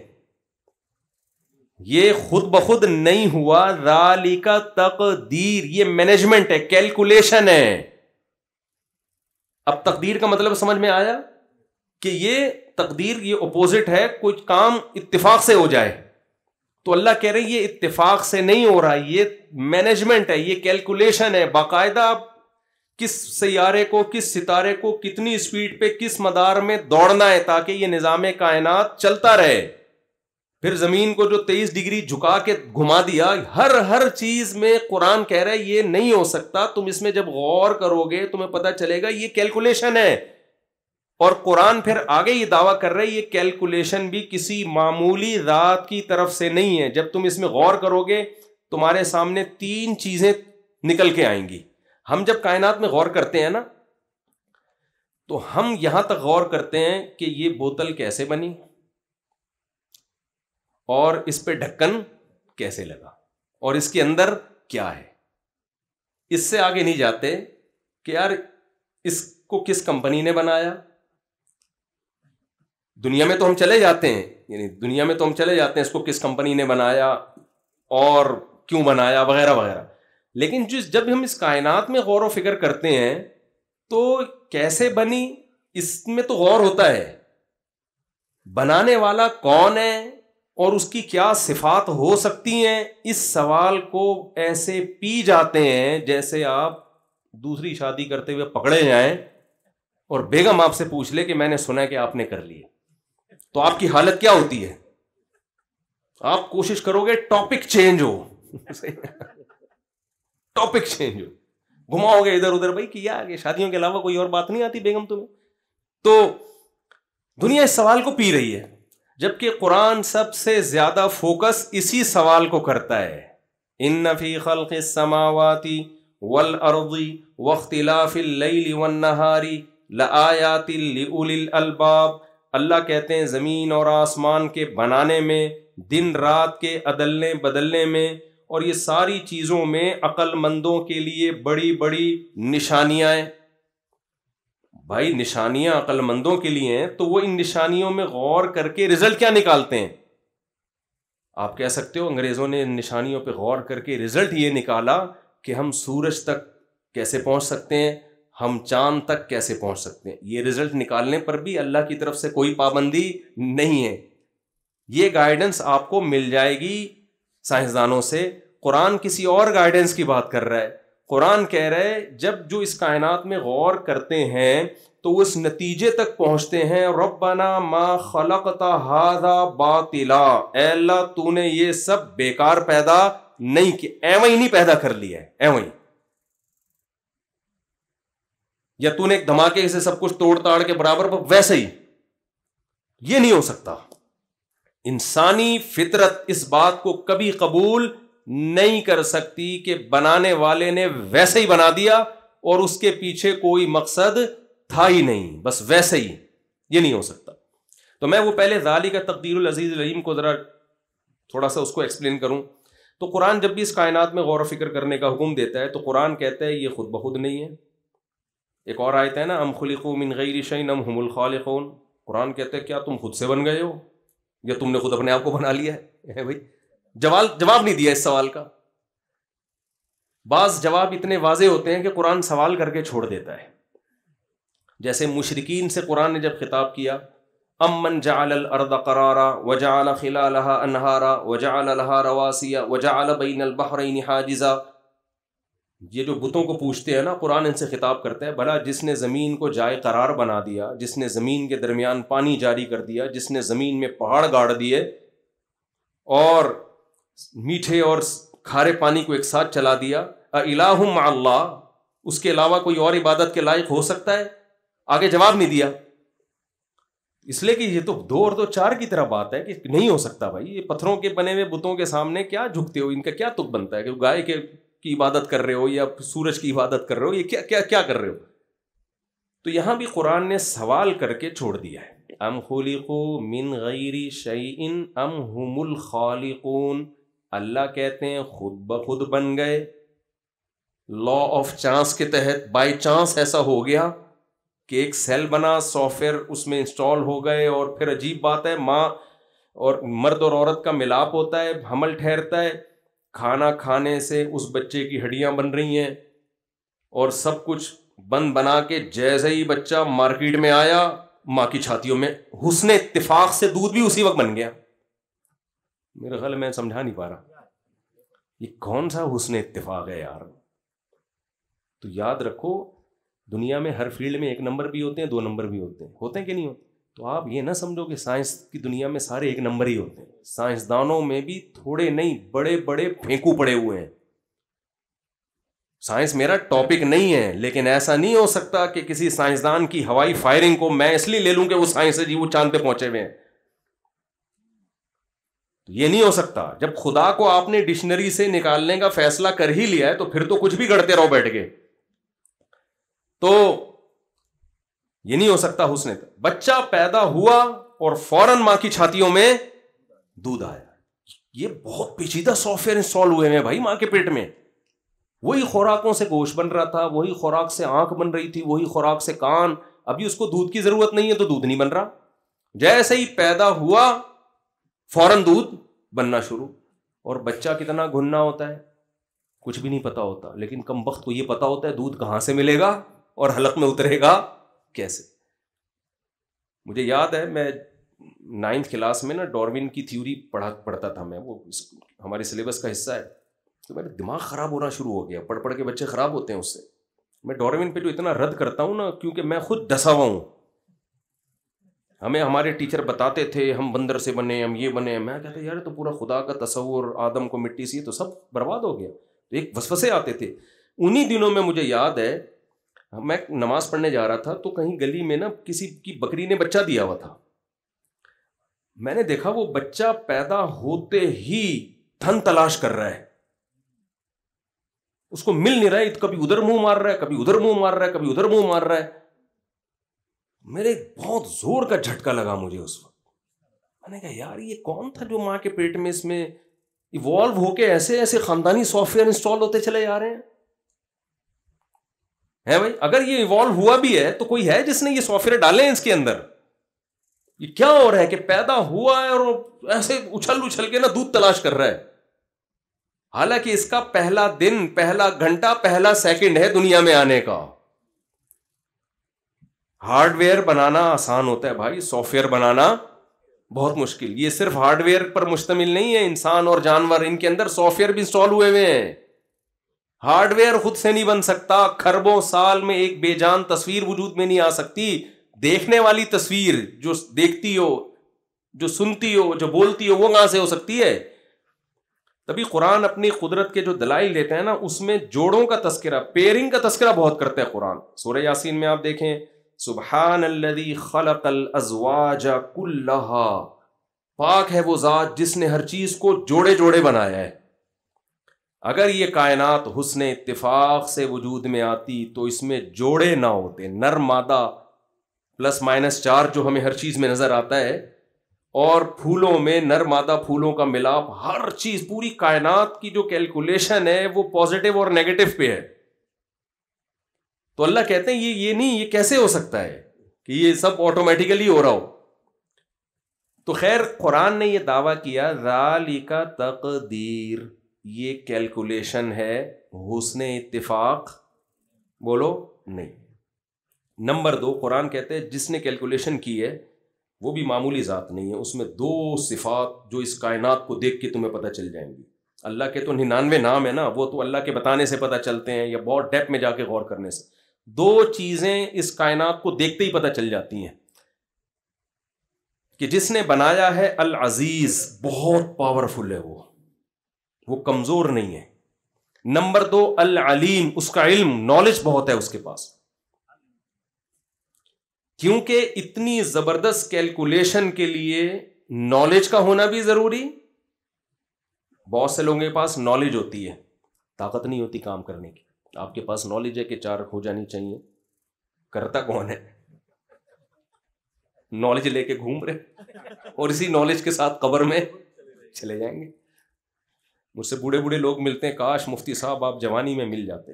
یہ خود بخود نہیں ہوا. ذالک تقدیر, یہ مینجمنٹ ہے, کیلکولیشن ہے. اب تقدیر کا مطلب سمجھ میں آیا کہ یہ تقدیر یہ اپوزٹ ہے, کچھ کام اتفاق سے ہو جائے. تو اللہ کہہ رہے یہ اتفاق سے نہیں ہو رہا, یہ مینجمنٹ ہے, یہ کیلکولیشن ہے. باقاعدہ کس سیارے کو, کس ستارے کو کتنی اسپیڈ پہ کس مدار میں دوڑنا ہے تاکہ یہ نظام کائنات چلتا رہے. پھر زمین کو جو 23 ڈگری جھکا کے گھما دیا، ہر چیز میں قرآن کہہ رہا ہے یہ نہیں ہو سکتا. تم اس میں جب غور کرو گے تمہیں پتہ چلے گا یہ کیلکولیشن ہے. اور قرآن پھر آگے یہ دعویٰ کر رہے یہ کیلکولیشن بھی کسی معمولی ذات کی طرف سے نہیں ہے. جب تم اس میں غور کرو گے تمہارے سامنے 3 چیزیں نکل کے آئیں گی. ہم جب کائنات میں غور کرتے ہیں نا تو ہم یہاں تک غور کرتے ہیں کہ یہ بوتل کیسے بنی اور اس پہ ڈھکن کیسے لگا اور اس کے اندر کیا ہے. اس سے آگے نہیں جاتے کہ یار اس کو کس کمپنی نے بنایا. دنیا میں تو ہم چلے جاتے ہیں، یعنی دنیا میں تو ہم چلے جاتے ہیں اس کو کس کمپنی نے بنایا اور کیوں بنایا وغیرہ وغیرہ. لیکن جب ہم اس کائنات میں غور و فکر کرتے ہیں تو کیسے بنی اس میں تو غور ہوتا ہے. بنانے والا کون ہے اور اس کی کیا صفات ہو سکتی ہیں، اس سوال کو ایسے پی جاتے ہیں جیسے آپ دوسری شادی کرتے ہوئے پکڑے جائیں اور بیگم آپ سے پوچھ لے کہ میں نے سنا ہے کہ آپ نے کر لی، تو آپ کی حالت کیا ہوتی ہے؟ آپ کوشش کرو گے ٹاپک چینج ہو، ٹاپک چینج ہو، گھماؤ گے ادھر ادھر. بھائی کیا کہ شادیوں کے علاوہ کوئی اور بات نہیں آتی بیگم تمہیں؟ تو دنیا اس سوال کو پی رہی ہے، جبکہ قرآن سب سے زیادہ فوکس اسی سوال کو کرتا ہے. ان فی خلق السماوات والارض واختلاف اللیل والنہار لآیات لأولی الالباب. اللہ کہتے ہیں زمین اور آسمان کے بنانے میں، دن رات کے عدلنے بدلنے میں، اور یہ ساری چیزوں میں عقل مندوں کے لیے بڑی بڑی نشانیاں ہیں. بھائی نشانیاں عقل مندوں کے لیے ہیں تو وہ ان نشانیوں میں غور کر کے رزلٹ کیا نکالتے ہیں؟ آپ کہہ سکتے ہو انگریزوں نے ان نشانیوں پہ غور کر کے رزلٹ یہ نکالا کہ ہم سورج تک کیسے پہنچ سکتے ہیں، ہم چاند تک کیسے پہنچ سکتے ہیں. یہ رزلٹ نکالنے پر بھی اللہ کی طرف سے کوئی پابندی نہیں ہے. یہ گائیڈنس آپ کو مل جائے گی سائنسدانوں سے. قرآن کسی اور گائیڈنس کی بات کر رہا ہے. قرآن کہہ رہے جب جو اس کائنات میں غور کرتے ہیں تو وہ اس نتیجے تک پہنچتے ہیں ربنا ما خلقت ھذا باطلا، اے اللہ تو نے یہ سب بیکار پیدا نہیں کیا، ایویں ہی نہیں پیدا کر لیا ہے، ایویں ہی، یا تو نے ایک دھماکے سے سب کچھ توڑ تاڑ کے برابر ویسے ہی. یہ نہیں ہو سکتا. انسانی فطرت اس بات کو کبھی قبول نہیں کر سکتی کہ بنانے والے نے ویسے ہی بنا دیا اور اس کے پیچھے کوئی مقصد تھا ہی نہیں، بس ویسے ہی. یہ نہیں ہو سکتا. تو میں وہ پہلے ذالک تقدیر العزیز العلیم کو ذرا تھوڑا سا اس کو ایکسپلین کروں. تو قرآن جب بھی اس کائنات میں غور و فکر کرنے کا حکم دیتا ہے تو قرآن کہتا ہے یہ خود بخود نہیں ہے. ایک اور آیت ہے نا ام خلقوا من غیر شیء ام هم الخالقون. قرآن کہتا ہے کیا تم خود سے بن گئے ہو یا تم نے خود اپنے آپ کو بنا لیا ہے؟ بھائی جواب نہیں دیا اس سوال کا. بعض جواب اتنے واضح ہوتے ہیں کہ قرآن سوال کر کے چھوڑ دیتا ہے. جیسے مشرکین سے قرآن نے جب خطاب کیا امن جعل الارض قرارا وجعل خلالها انہارا وجعل لها رواسي وجعل بین البحرین حاجزا. یہ جو بتوں کو پوچھتے ہیں نا قرآن ان سے خطاب کرتا ہے بھلا جس نے زمین کو جائے قرار بنا دیا، جس نے زمین کے درمیان پانی جاری کر دیا، جس نے زمین میں پہاڑ گاڑ دیے اور میٹھے اور کھارے پانی کو ایک ساتھ چلا دیا، الہ مع اللہ، اس کے علاوہ کوئی اور عبادت کے لائق ہو سکتا ہے؟ آگے جواب نہیں دیا، اس لیے کہ یہ تو 2 اور 2 4 کی طرح بات ہے کہ نہیں ہو سکتا. بھائی یہ پتھروں کے بنے ہوئے بتوں کے سامنے کیا جھکتے ہو؟ ان کا کیا تک بنتا ہے کہ گائے کی عبادت کر رہے ہو یا سورج کی عبادت کر رہے ہو؟ یہ کیا کر رہے ہو؟ تو یہاں بھی قرآن نے سوال کر کے چھوڑ دیا ہے. ام خلقوا من غیر شیء ام هم الخالقون. اللہ کہتے ہیں خود بخود بن گئے، لا آف چانس کے تحت، بائی چانس ایسا ہو گیا کہ ایک سیل بنا، سافٹ ویئر اس میں انسٹال ہو گئے، اور پھر عجیب بات ہے ماں اور مرد اور عورت کا ملاپ ہوتا ہے، حمل ٹھہرتا ہے، کھانا کھانے سے اس بچے کی ہڈیاں بن رہی ہیں اور سب کچھ بنا کے جیسے ہی بچہ مارکیٹ میں آیا ماں کی چھاتیوں میں حسن اتفاق سے دودھ بھی اسی وقت بن گیا. میرے خیال میں سمجھا نہیں پا رہا یہ کون سا حسن اتفاق ہے یار. تو یاد رکھو دنیا میں ہر فیلڈ میں 1 نمبر بھی ہوتے ہیں، 2 نمبر بھی ہوتے ہیں کہ نہیں ہوتے؟ تو آپ یہ نہ سمجھو کہ سائنس کی دنیا میں سارے ایک نمبر ہی ہوتے ہیں. سائنسدانوں میں بھی تھوڑے نہیں بڑے بڑے پھینکو پڑے ہوئے ہیں. سائنس میرا ٹاپک نہیں ہے, لیکن ایسا نہیں ہو سکتا کہ کسی سائنسدان کی ہوائی فائرنگ کو میں اس لیے لے لوں کہ وہ سائنس ہے جی, وہ چاند پہ پہنچے ہوئے ہیں. یہ نہیں ہو سکتا. جب خدا کو آپ نے ڈکشنری سے نکالنے کا فیصلہ کر ہی لیا ہے تو پھر تو کچھ بھی گڑتے رہو بیٹھ کے. تو یہ نہیں ہو سکتا. حسن بچہ پیدا ہوا اور فوراً ماں کی چھاتیوں میں دودھ آیا. یہ بہت پیچیدہ سافٹ ویئر انسٹال ہوئے ہیں بھائی ماں کے پیٹ میں. وہی خوراکوں سے گوشت بن رہا تھا, وہی خوراک سے آنکھ بن رہی تھی, وہی خوراک سے کان. ابھی اس کو دودھ کی ضرورت نہیں ہے تو دودھ نہیں بن رہا. جیسے ہی پیدا ہوا فوراً دودھ بننا شروع. اور بچہ کتنا گھننا ہوتا ہے کچھ بھی نہیں پتا ہوتا, لیکن کم وقت کو یہ پتا ہوتا ہے دودھ کہاں سے ملے گا اور حلق میں اترے گا کیسے. مجھے یاد ہے میں 9th کلاس میں نا ڈاروین کی تھیوری پڑھتا تھا میں, وہ ہمارے سلیبس کا حصہ ہے. تو میرا دماغ خراب ہونا شروع ہو گیا, پڑھ کے بچے خراب ہوتے ہیں اس سے. میں ڈاروین پہ جو اتنا رد کرتا ہوں نا, کیونکہ میں خود ڈسا ہوا ہوں. ہمیں ہمارے ٹیچر بتاتے تھے ہم بندر سے بنے, ہم یہ بنے. میں کہتا یار تو پورا خدا کا تصور, آدم کو مٹی سے, تو سب برباد ہو گیا. تو ایک وسوسے آتے تھے. انہی دنوں میں مجھے یاد ہے میں نماز پڑھنے جا رہا تھا تو کہیں گلی میں نا کسی کی بکری نے بچہ دیا ہوا تھا. میں نے دیکھا وہ بچہ پیدا ہوتے ہی دھن تلاش کر رہا ہے, اس کو مل نہیں رہا ہے. کبھی ادھر منہ مار رہا ہے, کبھی ادھر منہ مار رہا ہے, کبھی ادھر منہ مار رہا ہے. میرے بہت زور کا جھٹکا لگا مجھے اس وقت. میں نے کہا یار یہ کون تھا جو ماں کے پیٹ میں اس میں ایوالو ہو کے ایسے ایسے خاندانی سافٹ ویئر انسٹال ہوتے چلے جا رہے ہیں بھائی. اگر یہ ایوالو ہوا بھی ہے تو کوئی ہے جس نے یہ سافٹ ویئر ڈالے ہیں اس کے اندر. یہ کیا ہو رہا ہے کہ پیدا ہوا ہے اور ایسے اچھل کے نا دودھ تلاش کر رہا ہے, حالانکہ اس کا پہلا دن, پہلا گھنٹہ, پہلا سیکنڈ ہے دنیا میں آنے کا. ہارڈ ویئر بنانا آسان ہوتا ہے بھائی, سافٹ ویئر بنانا بہت مشکل. یہ صرف ہارڈ ویئر پر مشتمل نہیں ہے, انسان اور جانور ان کے اندر سافٹ ویئر بھی انسٹال ہوئے ہوئے ہیں. ہارڈ ویئر خود سے نہیں بن سکتا. کھربوں سال میں ایک بے جان تصویر وجود میں نہیں آ سکتی. دیکھنے والی تصویر جو دیکھتی ہو, جو سنتی ہو, جو بولتی ہو, وہ کہاں سے ہو سکتی ہے. تبھی قرآن اپنی قدرت کے جو دلائل دیتے ہیں نا اس میں جوڑوں کا تذکرہ, پیئرنگ کا تذکرہ بہت کرتا ہے قرآن. سورہ یاسین میں آپ دیکھیں سبحان الذی خلق الازواج کلھا, پاک ہے وہ ذات جس نے ہر چیز کو جوڑے جوڑے بنایا ہے. اگر یہ کائنات حسن اتفاق سے وجود میں آتی تو اس میں جوڑے نہ ہوتے. نر مادہ پلس مائنس 4 جو ہمیں ہر چیز میں نظر آتا ہے, اور پھولوں میں نر مادہ پھولوں کا ملاپ, ہر چیز پوری کائنات کی جو کیلکولیشن ہے وہ پازیٹیو اور نیگیٹو پہ ہے. تو اللہ کہتے ہیں یہ نہیں, یہ کیسے ہو سکتا ہے کہ یہ سب آٹومیٹیکلی ہو رہا ہو. تو خیر قرآن نے یہ دعویٰ کیا ذالک تقدیر, یہ کیلکولیشن ہے, حسن اتفاق بولو نہیں. نمبر 2 قرآن کہتے ہیں جس نے کیلکولیشن کی ہے وہ بھی معمولی ذات نہیں ہے. اس میں 2 صفات جو اس کائنات کو دیکھ کے تمہیں پتہ چل جائیں گی. اللہ کے تو 99 نام ہے نا, وہ تو اللہ کے بتانے سے پتہ چلتے ہیں یا بہت ڈیپ میں جا کے غور کرنے سے. 2 چیزیں اس کائنات کو دیکھتے ہی پتہ چل جاتی ہیں کہ جس نے بنایا ہے العزیز, بہت پاورفل ہے, وہ کمزور نہیں ہے. نمبر 2 العلیم, اس کا علم, نالج بہت ہے اس کے پاس. کیونکہ اتنی زبردست کیلکولیشن کے لیے نالج کا ہونا بھی ضروری. بہت سے لوگوں کے پاس نالج ہوتی ہے, طاقت نہیں ہوتی کام کرنے کی. آپ کے پاس نالج ہے کہ 4 ہو جانی چاہیے, کرتا کون ہے؟ نالج لے کے گھوم رہے اور اسی نالج کے ساتھ قبر میں چلے جائیں گے. مجھ سے بوڑھے بوڑھے لوگ ملتے ہیں, کاش مفتی صاحب آپ جوانی میں مل جاتے.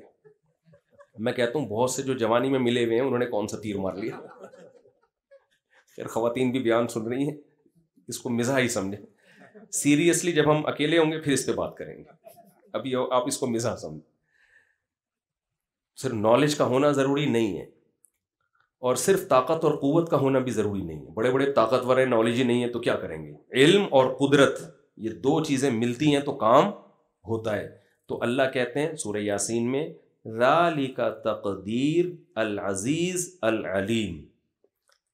میں کہتا ہوں بہت سے جو جوانی میں ملے ہوئے ہیں انہوں نے کون سا تیر مار لیا. پھر خواتین بھی بیان سن رہی ہیں, اس کو مزاح ہی سمجھیں. سیریسلی جب ہم اکیلے ہوں گے پھر اس پہ بات کریں گے, ابھی آپ اس کو مزاح سمجھیں. صرف نالج کا ہونا ضروری نہیں ہے, اور صرف طاقت اور قوت کا ہونا بھی ضروری نہیں ہے. بڑے بڑے طاقتور ہیں, نالج ہی نہیں ہے تو کیا کریں گے. علم اور قدرت, یہ 2 چیزیں ملتی ہیں تو کام ہوتا ہے. تو اللہ کہتے ہیں سورہ یاسین میں ذالک تقدیر العزیز العلیم,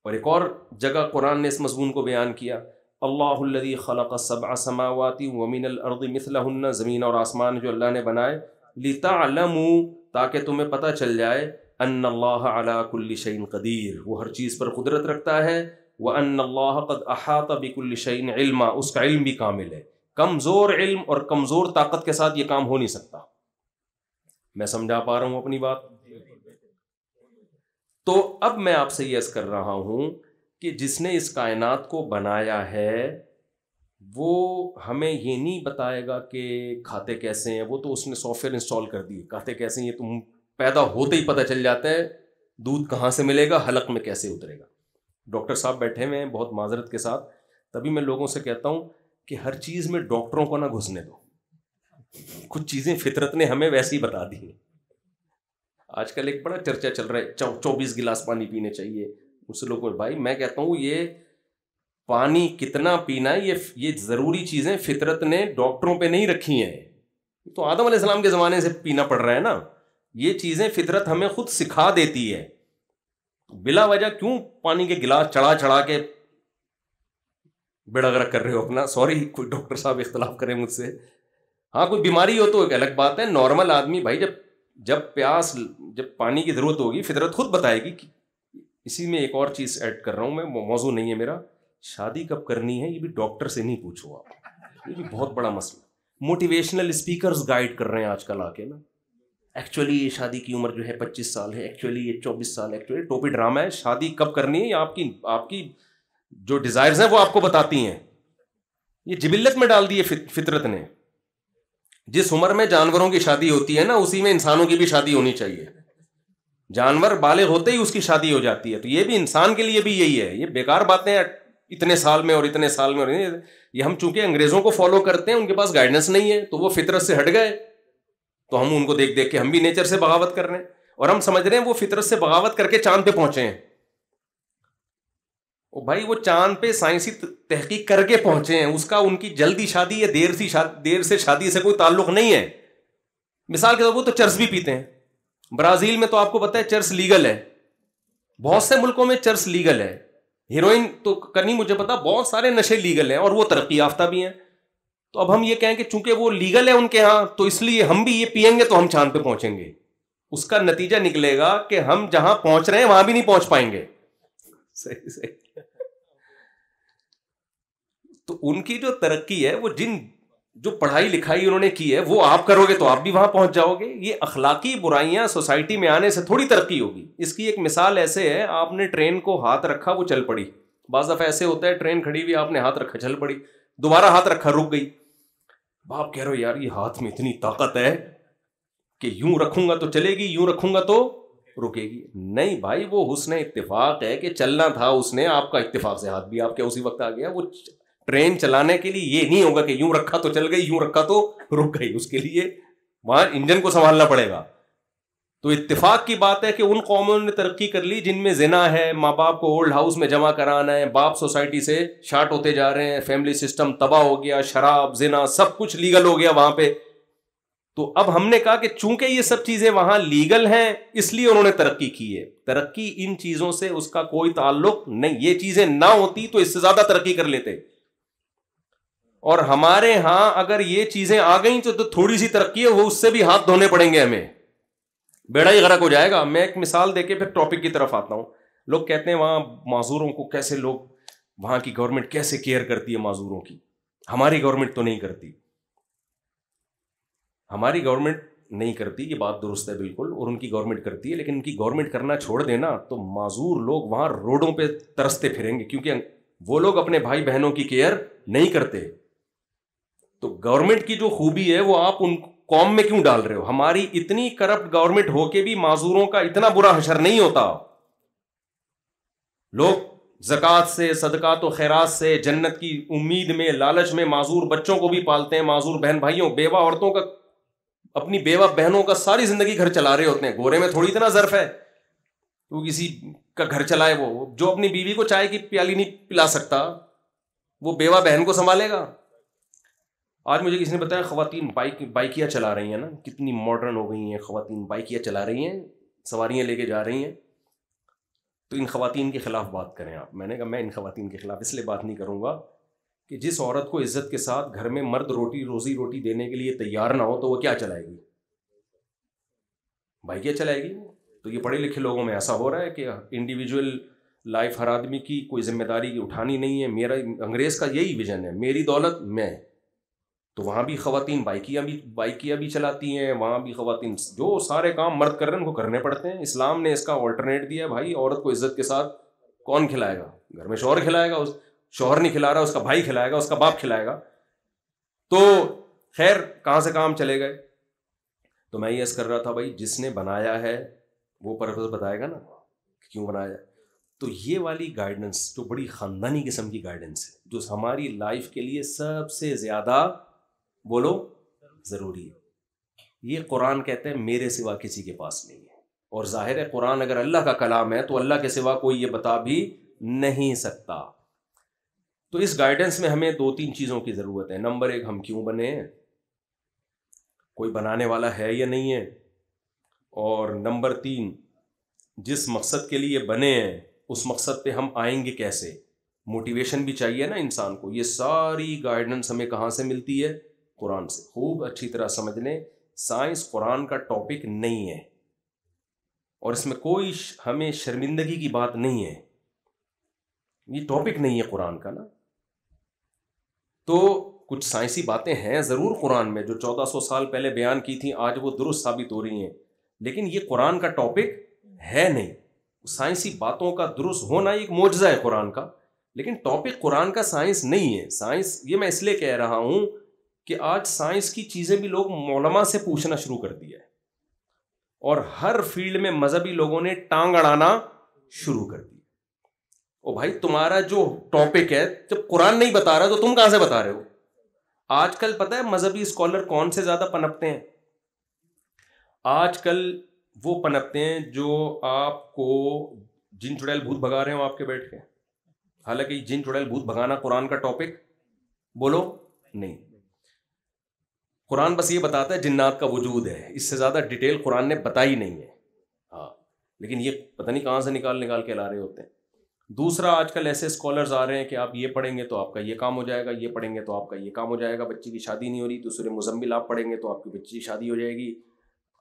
اور ایک اور جگہ قرآن نے اس مضمون کو بیان کیا، اللہ الذی خلق سبع سماوات ومن الارض مثلہن، زمین اور آسمان جو اللہ نے بنائے، لتعلموا، تاکہ تمہیں پتہ چل جائے، ان اللہ علی کل شیء قدیر، وہ ہر چیز پر قدرت رکھتا ہے، وان اللہ قد احاط بکل شیء علما، اس کا علم بھی کامل ہے۔ کمزور علم اور کمزور طاقت کے ساتھ یہ کام ہو نہیں سکتا۔ میں سمجھا پا رہا ہوں اپنی بات؟ تو اب میں آپ سے یہ عرض کر رہا ہوں کہ جس نے اس کائنات کو بنایا ہے وہ ہمیں یہ نہیں بتائے گا کہ کھاتے کیسے ہیں، وہ تو اس نے سافٹ ویئر انسٹال کر دی، کھاتے کیسے ہیں یہ تم پیدا ہوتے ہی پتہ چل جاتا ہے، دودھ کہاں سے ملے گا، حلق میں کیسے اترے گا۔ ڈاکٹر صاحب بیٹھے ہوئے ہیں بہت معذرت کے ساتھ، تبھی میں لوگوں سے کہتا ہوں کہ ہر چیز میں ڈاکٹروں کو نہ گھسنے دو، کچھ چیزیں فطرت نے ہمیں ویسے ہی بتا دی ہیں۔ آج کل ایک بڑا چرچا چل رہا ہے 24 گلاس پانی پینے چاہیے، اس لوگوں کو بھائی میں کہتا ہوں یہ پانی کتنا پینا ہے یہ ضروری چیزیں فطرت نے ڈاکٹروں پہ نہیں رکھی ہیں، تو آدم علیہ السلام کے زمانے سے پینا پڑ رہا ہے نا، یہ چیزیں فطرت ہمیں خود سکھا دیتی ہے، بلا وجہ کیوں پانی کے گلاس چڑھا کے بیڑا غرق کر رہے ہو اپنا؟ سوری کوئی ڈاکٹر صاحب اختلاف کریں مجھ سے، ہاں کوئی بیماری ہو تو ایک الگ بات ہے، نارمل آدمی بھائی جب پانی کی ضرورت ہوگی فطرت خود بتائے گی۔ اسی میں ایک اور چیز ایڈ کر رہا ہوں میں، موضوع نہیں ہے میرا، شادی کب کرنی ہے یہ بھی ڈاکٹر سے نہیں پوچھو آپ، یہ بھی بہت بڑا مسئلہ۔ موٹیویشنل اسپیکرز گائیڈ کر رہے ہیں آج کل آ کے نا، ایکچولی یہ شادی کی عمر جو ہے 25 سال ہے، ایکچولی یہ 24 سال، ایکچولی ٹوپی ڈرامہ ہے، شادی کب کرنی ہے یہ آپ کی جو ڈیزائرز ہیں وہ آپ کو بتاتی ہیں، یہ جبلت میں ڈال دی ہے فطرت نے۔ جس عمر میں جانوروں کی شادی ہوتی ہے نا اسی میں انسانوں کی بھی شادی ہونی چاہیے، جانور بالغ ہوتے ہی اس کی شادی ہو جاتی ہے، تو یہ بھی انسان کے لیے بھی یہی ہے۔ یہ بیکار باتیں اتنے سال میں اور اتنے سال میں، اور یہ ہم چونکہ انگریزوں کو فالو کرتے ہیں، ان کے پاس گائیڈنس نہیں ہے تو وہ فطرت سے ہٹ گئے، تو ہم ان کو دیکھ کے ہم بھی نیچر سے بغاوت کر رہے ہیں، اور ہم سمجھ رہے ہیں وہ فطرت سے بغاوت کر کے چاند پہ پہنچے ہیں۔ او بھائی وہ چاند پہ سائنسی تحقیق کر کے پہنچے ہیں، اس کا ان کی جلدی شادی یا دیر سے شادی سے کوئی تعلق نہیں ہے۔ مثال کے طور پر وہ تو چرس بھی پیتے ہیں، برازیل میں تو آپ کو پتہ ہے چرس لیگل ہے، بہت سے ملکوں میں چرس لیگل ہے، ہیروئن تو کرنی مجھے پتا، بہت سارے نشے لیگل ہیں اور وہ ترقی یافتہ بھی ہیں، تو اب ہم یہ کہیں کہ چونکہ وہ لیگل ہے ان کے ہاں تو اس لیے ہم بھی یہ پئیں گے تو ہم چاند پہ پہنچیں گے، اس کا نتیجہ نکلے گا کہ ہم جہاں پہنچ رہے ہیں وہاں بھی نہیں پہنچ پائیں گے۔ صحیح تو ان کی جو ترقی ہے وہ جو پڑھائی لکھائی انہوں نے کی ہے وہ آپ کرو گے تو آپ بھی وہاں پہنچ جاؤ گے۔ یہ اخلاقی برائیاں سوسائٹی میں آنے سے تھوڑی ترقی ہوگی۔ اس کی ایک مثال ایسے ہے، آپ نے ٹرین کو ہاتھ رکھا وہ چل پڑی، بعض دفعہ ایسے ہوتا ہے ٹرین کھڑی ہوئی آپ نے ہاتھ رکھا چل پڑی، دوبارہ ہاتھ رکھا رک گئی، آپ کہہ رہے ہو یار یہ ہاتھ میں اتنی طاقت ہے کہ یوں رکھوں گا تو چلے گی، یوں رکھوں گا تو رکے گی۔ نہیں بھائی وہ حسن اتفاق ہے کہ چلنا تھا اس نے، آپ کا اتفاق سے ہاتھ بھی آپ کے اسی وقت آ گیا۔ وہ ٹرین چلانے کے لیے یہ نہیں ہوگا کہ یوں رکھا تو چل گئی، یوں رکھا تو رک گئی، اس کے لیے وہاں انجن کو سنبھالنا پڑے گا۔ تو اتفاق کی بات ہے کہ ان قوموں نے ترقی کر لی جن میں زنا ہے، ماں باپ کو اولڈ ہاؤس میں جمع کرانا ہے، باپ سوسائٹی سے شارٹ ہوتے جا رہے ہیں، فیملی سسٹم تباہ ہو گیا، شراب زنا سب کچھ لیگل ہو گیا وہاں پہ۔ تو اب ہم نے کہا کہ چونکہ یہ سب چیزیں وہاں لیگل ہیں اس لیے انہوں نے ترقی کی ہے، ترقی ان چیزوں سے اس کا کوئی تعلق نہیں، یہ چیزیں نہ ہوتی تو اس سے زیادہ ترقی کر لیتے۔ اور ہمارے ہاں اگر یہ چیزیں آ گئیں تو تھوڑی سی ترقی ہے وہ اس سے بھی ہاتھ دھونے پڑیں گے ہمیں، بیڑا ہی غرق ہو جائے گا۔ میں ایک مثال دے کے پھر ٹاپک کی طرف آتا ہوں۔ لوگ کہتے ہیں وہاں معذوروں کو کیسے لوگ، وہاں کی گورنمنٹ کیسے کیئر کرتی ہے معذوروں کی، ہماری گورنمنٹ تو نہیں کرتی۔ ہماری گورنمنٹ نہیں کرتی، یہ بات درست ہے بالکل، اور ان کی گورنمنٹ کرتی ہے، لیکن ان کی گورنمنٹ کرنا چھوڑ دینا تو معذور لوگ وہاں روڈوں پہ ترستے پھریں گے، کیونکہ وہ لوگ اپنے بھائی بہنوں کی کیئر نہیں کرتے۔ تو گورنمنٹ کی جو خوبی ہے وہ آپ ان قوم میں کیوں ڈال رہے ہو؟ ہماری اتنی کرپٹ گورنمنٹ ہو کے بھی معذوروں کا اتنا برا حشر نہیں ہوتا۔ لوگ زکوٰۃ سے، صدقات و خیرات سے، جنت کی امید میں، لالچ میں معذور بچوں کو بھی پالتے ہیں، معذور بہن بھائیوں، بیوہ عورتوں کا، اپنی بیوہ بہنوں کا ساری زندگی گھر چلا رہے ہوتے ہیں۔ گورے میں تھوڑی اتنا ظرف ہے وہ کسی کا گھر چلائے، وہ جو اپنی بیوی کو چائے کی پیالی نہیں پلا سکتا وہ بیوہ بہن کو سنبھالے گا۔ آج مجھے کسی نے بتایا خواتین بائکیاں چلا رہی ہیں نا، کتنی ماڈرن ہو گئی ہیں خواتین، بائکیاں چلا رہی ہیں، سواریاں لے کے جا رہی ہیں۔ تو ان خواتین کے خلاف بات کریں آپ. میں نے کہا میں ان خواتین کے خلاف اس لیے بات نہیں کروں گا کہ جس عورت کو عزت کے ساتھ گھر میں مرد روزی روٹی دینے کے لیے تیار نہ ہو تو وہ کیا چلائے گی بھائی, کیا چلائے گی؟ تو یہ پڑھے لکھے لوگوں میں ایسا ہو رہا ہے کہ انڈیویجول لائف ہر آدمی کی کوئی ذمہ داری اٹھانی نہیں ہے. میرا انگریز کا یہی ویژن ہے, میری دولت میں. تو وہاں بھی خواتین بائکیاں بھی چلاتی ہیں, وہاں بھی خواتین جو سارے کام مرد کر رہے ہیں ان کو کرنے پڑتے ہیں. اسلام نے اس کا آلٹرنیٹ دیا ہے, بھائی عورت کو عزت کے ساتھ کون کھلائے گا؟ گھر میں شوہر کھلائے گا, شوہر نہیں کھلا رہا اس کا بھائی کھلائے گا, اس کا باپ کھلائے گا. تو خیر کہاں سے کام چلے گئے. تو میں یہ عرض کر رہا تھا بھائی جس نے بنایا ہے وہ پرپز بتائے گا نا کیوں بنایا. تو یہ والی گائیڈنس جو بڑی خاندانی قسم کی گائیڈنس ہے, جو ہماری لائف کے لیے سب سے زیادہ بولو ضروری ہے, یہ قرآن کہتے ہیں میرے سوا کسی کے پاس نہیں ہے. اور ظاہر ہے قرآن اگر اللہ کا کلام ہے تو اللہ کے سوا کوئی یہ بتا بھی نہیں سکتا. تو اس گائیڈنس میں ہمیں 2-3 چیزوں کی ضرورت ہے. نمبر 1, ہم کیوں بنے ہیں, کوئی بنانے والا ہے یا نہیں ہے. اور نمبر 3, جس مقصد کے لیے بنے ہیں اس مقصد پہ ہم آئیں گے کیسے. موٹیویشن بھی چاہیے نا انسان کو. یہ ساری گائیڈنس ہمیں کہاں سے ملتی ہے؟ قرآن سے. خوب اچھی طرح سمجھ لیں, سائنس قرآن کا ٹاپک نہیں ہے اور اس میں کوئی ہمیں شرمندگی کی بات نہیں ہے. یہ ٹاپک نہیں ہے قرآن کا نا. تو کچھ سائنسی باتیں ہیں ضرور قرآن میں جو 1400 سال پہلے بیان کی تھیں, آج وہ درست ثابت ہو رہی ہیں, لیکن یہ قرآن کا ٹاپک ہے نہیں. سائنسی باتوں کا درست ہونا ایک معجزہ ہے قرآن کا, لیکن ٹاپک قرآن کا سائنس نہیں ہے. سائنس, یہ میں اس لیے کہہ رہا ہوں کہ آج سائنس کی چیزیں بھی لوگ علماء سے پوچھنا شروع کر دیا ہے, اور ہر فیلڈ میں مذہبی لوگوں نے ٹانگ اڑانا شروع کر دی. او بھائی تمہارا جو ٹاپک ہے جب قرآن نہیں بتا رہا تو تم کہاں سے بتا رہے ہو؟ آج کل پتہ ہے مذہبی اسکالر کون سے زیادہ پنپتے ہیں؟ آج کل وہ پنپتے ہیں جو آپ کو جن چڑیل بھوت بھگا رہے ہو آپ کے بیٹھ کے. حالانکہ جن چڑیل بھوت بھگانا قرآن کا ٹاپک بولو نہیں. قرآن بس یہ بتاتا ہے جنات کا وجود ہے, اس سے زیادہ ڈیٹیل قرآن نے بتائی نہیں ہے. ہاں لیکن یہ پتہ نہیں کہاں سے نکال کے لا رہے ہوتے ہیں. دوسرا, آج کل ایسے اسکالرز آ رہے ہیں کہ آپ یہ پڑھیں گے تو آپ کا یہ کام ہو جائے گا, یہ پڑھیں گے تو آپ کا یہ کام ہو جائے گا. بچی کی شادی نہیں ہو رہی تو سورہ مزمل آپ پڑھیں گے تو آپ کی بچی کی شادی ہو جائے گی.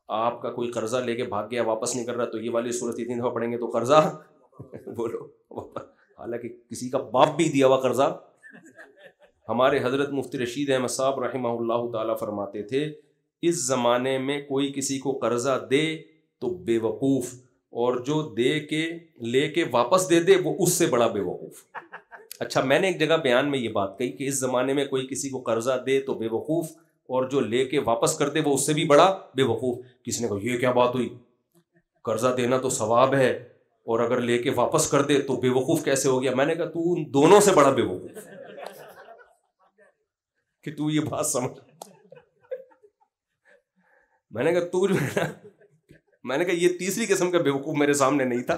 آپ کا کوئی قرضہ لے کے بھاگ گیا واپس نہیں کر رہا تو یہ والی صورت 3 دفعہ پڑھیں گے تو قرضہ بولو. حالانکہ کسی کا باپ بھی دیا ہوا قرضہ. ہمارے حضرت مفتی رشید احمد صاحب رحمہ اللہ تعالیٰ فرماتے تھے اس زمانے میں کوئی کسی کو قرضہ دے تو بے وقوف, اور جو دے کے لے کے واپس دے دے وہ اس سے بڑا بے وقوف. اچھا, میں نے ایک جگہ بیان میں یہ بات کہی کہ اس زمانے میں کوئی کسی کو قرضہ دے تو بے وقوف, اور جو لے کے واپس کر دے وہ اس سے بھی بڑا بے وقوف. کسی نے کہا یہ کیا بات ہوئی, قرضہ دینا تو ثواب ہے اور اگر لے کے واپس کر دے تو بے وقوف کیسے ہو گیا؟ میں نے کہا تو ان دونوں سے بڑا بے وقوف کہ تو یہ بات سمجھ. میں نے کہا تو جو ہے نا, میں نے کہا یہ تیسری قسم کا بے وقوف میرے سامنے نہیں تھا,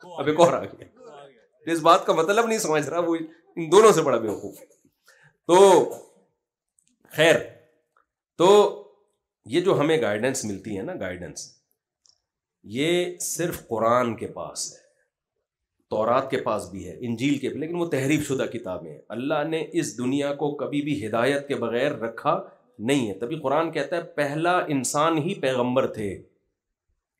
اب ایک اور آ گیا. اس بات کا مطلب نہیں سمجھ رہا, وہ ان دونوں سے بڑا بے وقوف. تو خیر, تو یہ جو ہمیں گائیڈنس ملتی ہے نا, گائیڈنس یہ صرف قرآن کے پاس ہے, تورات کے پاس بھی ہے, انجیل کے بھی, لیکن وہ تحریف شدہ کتابیں ہیں. اللہ نے اس دنیا کو کبھی بھی ہدایت کے بغیر رکھا نہیں ہے. تبھی قرآن کہتا ہے پہلا انسان ہی پیغمبر تھے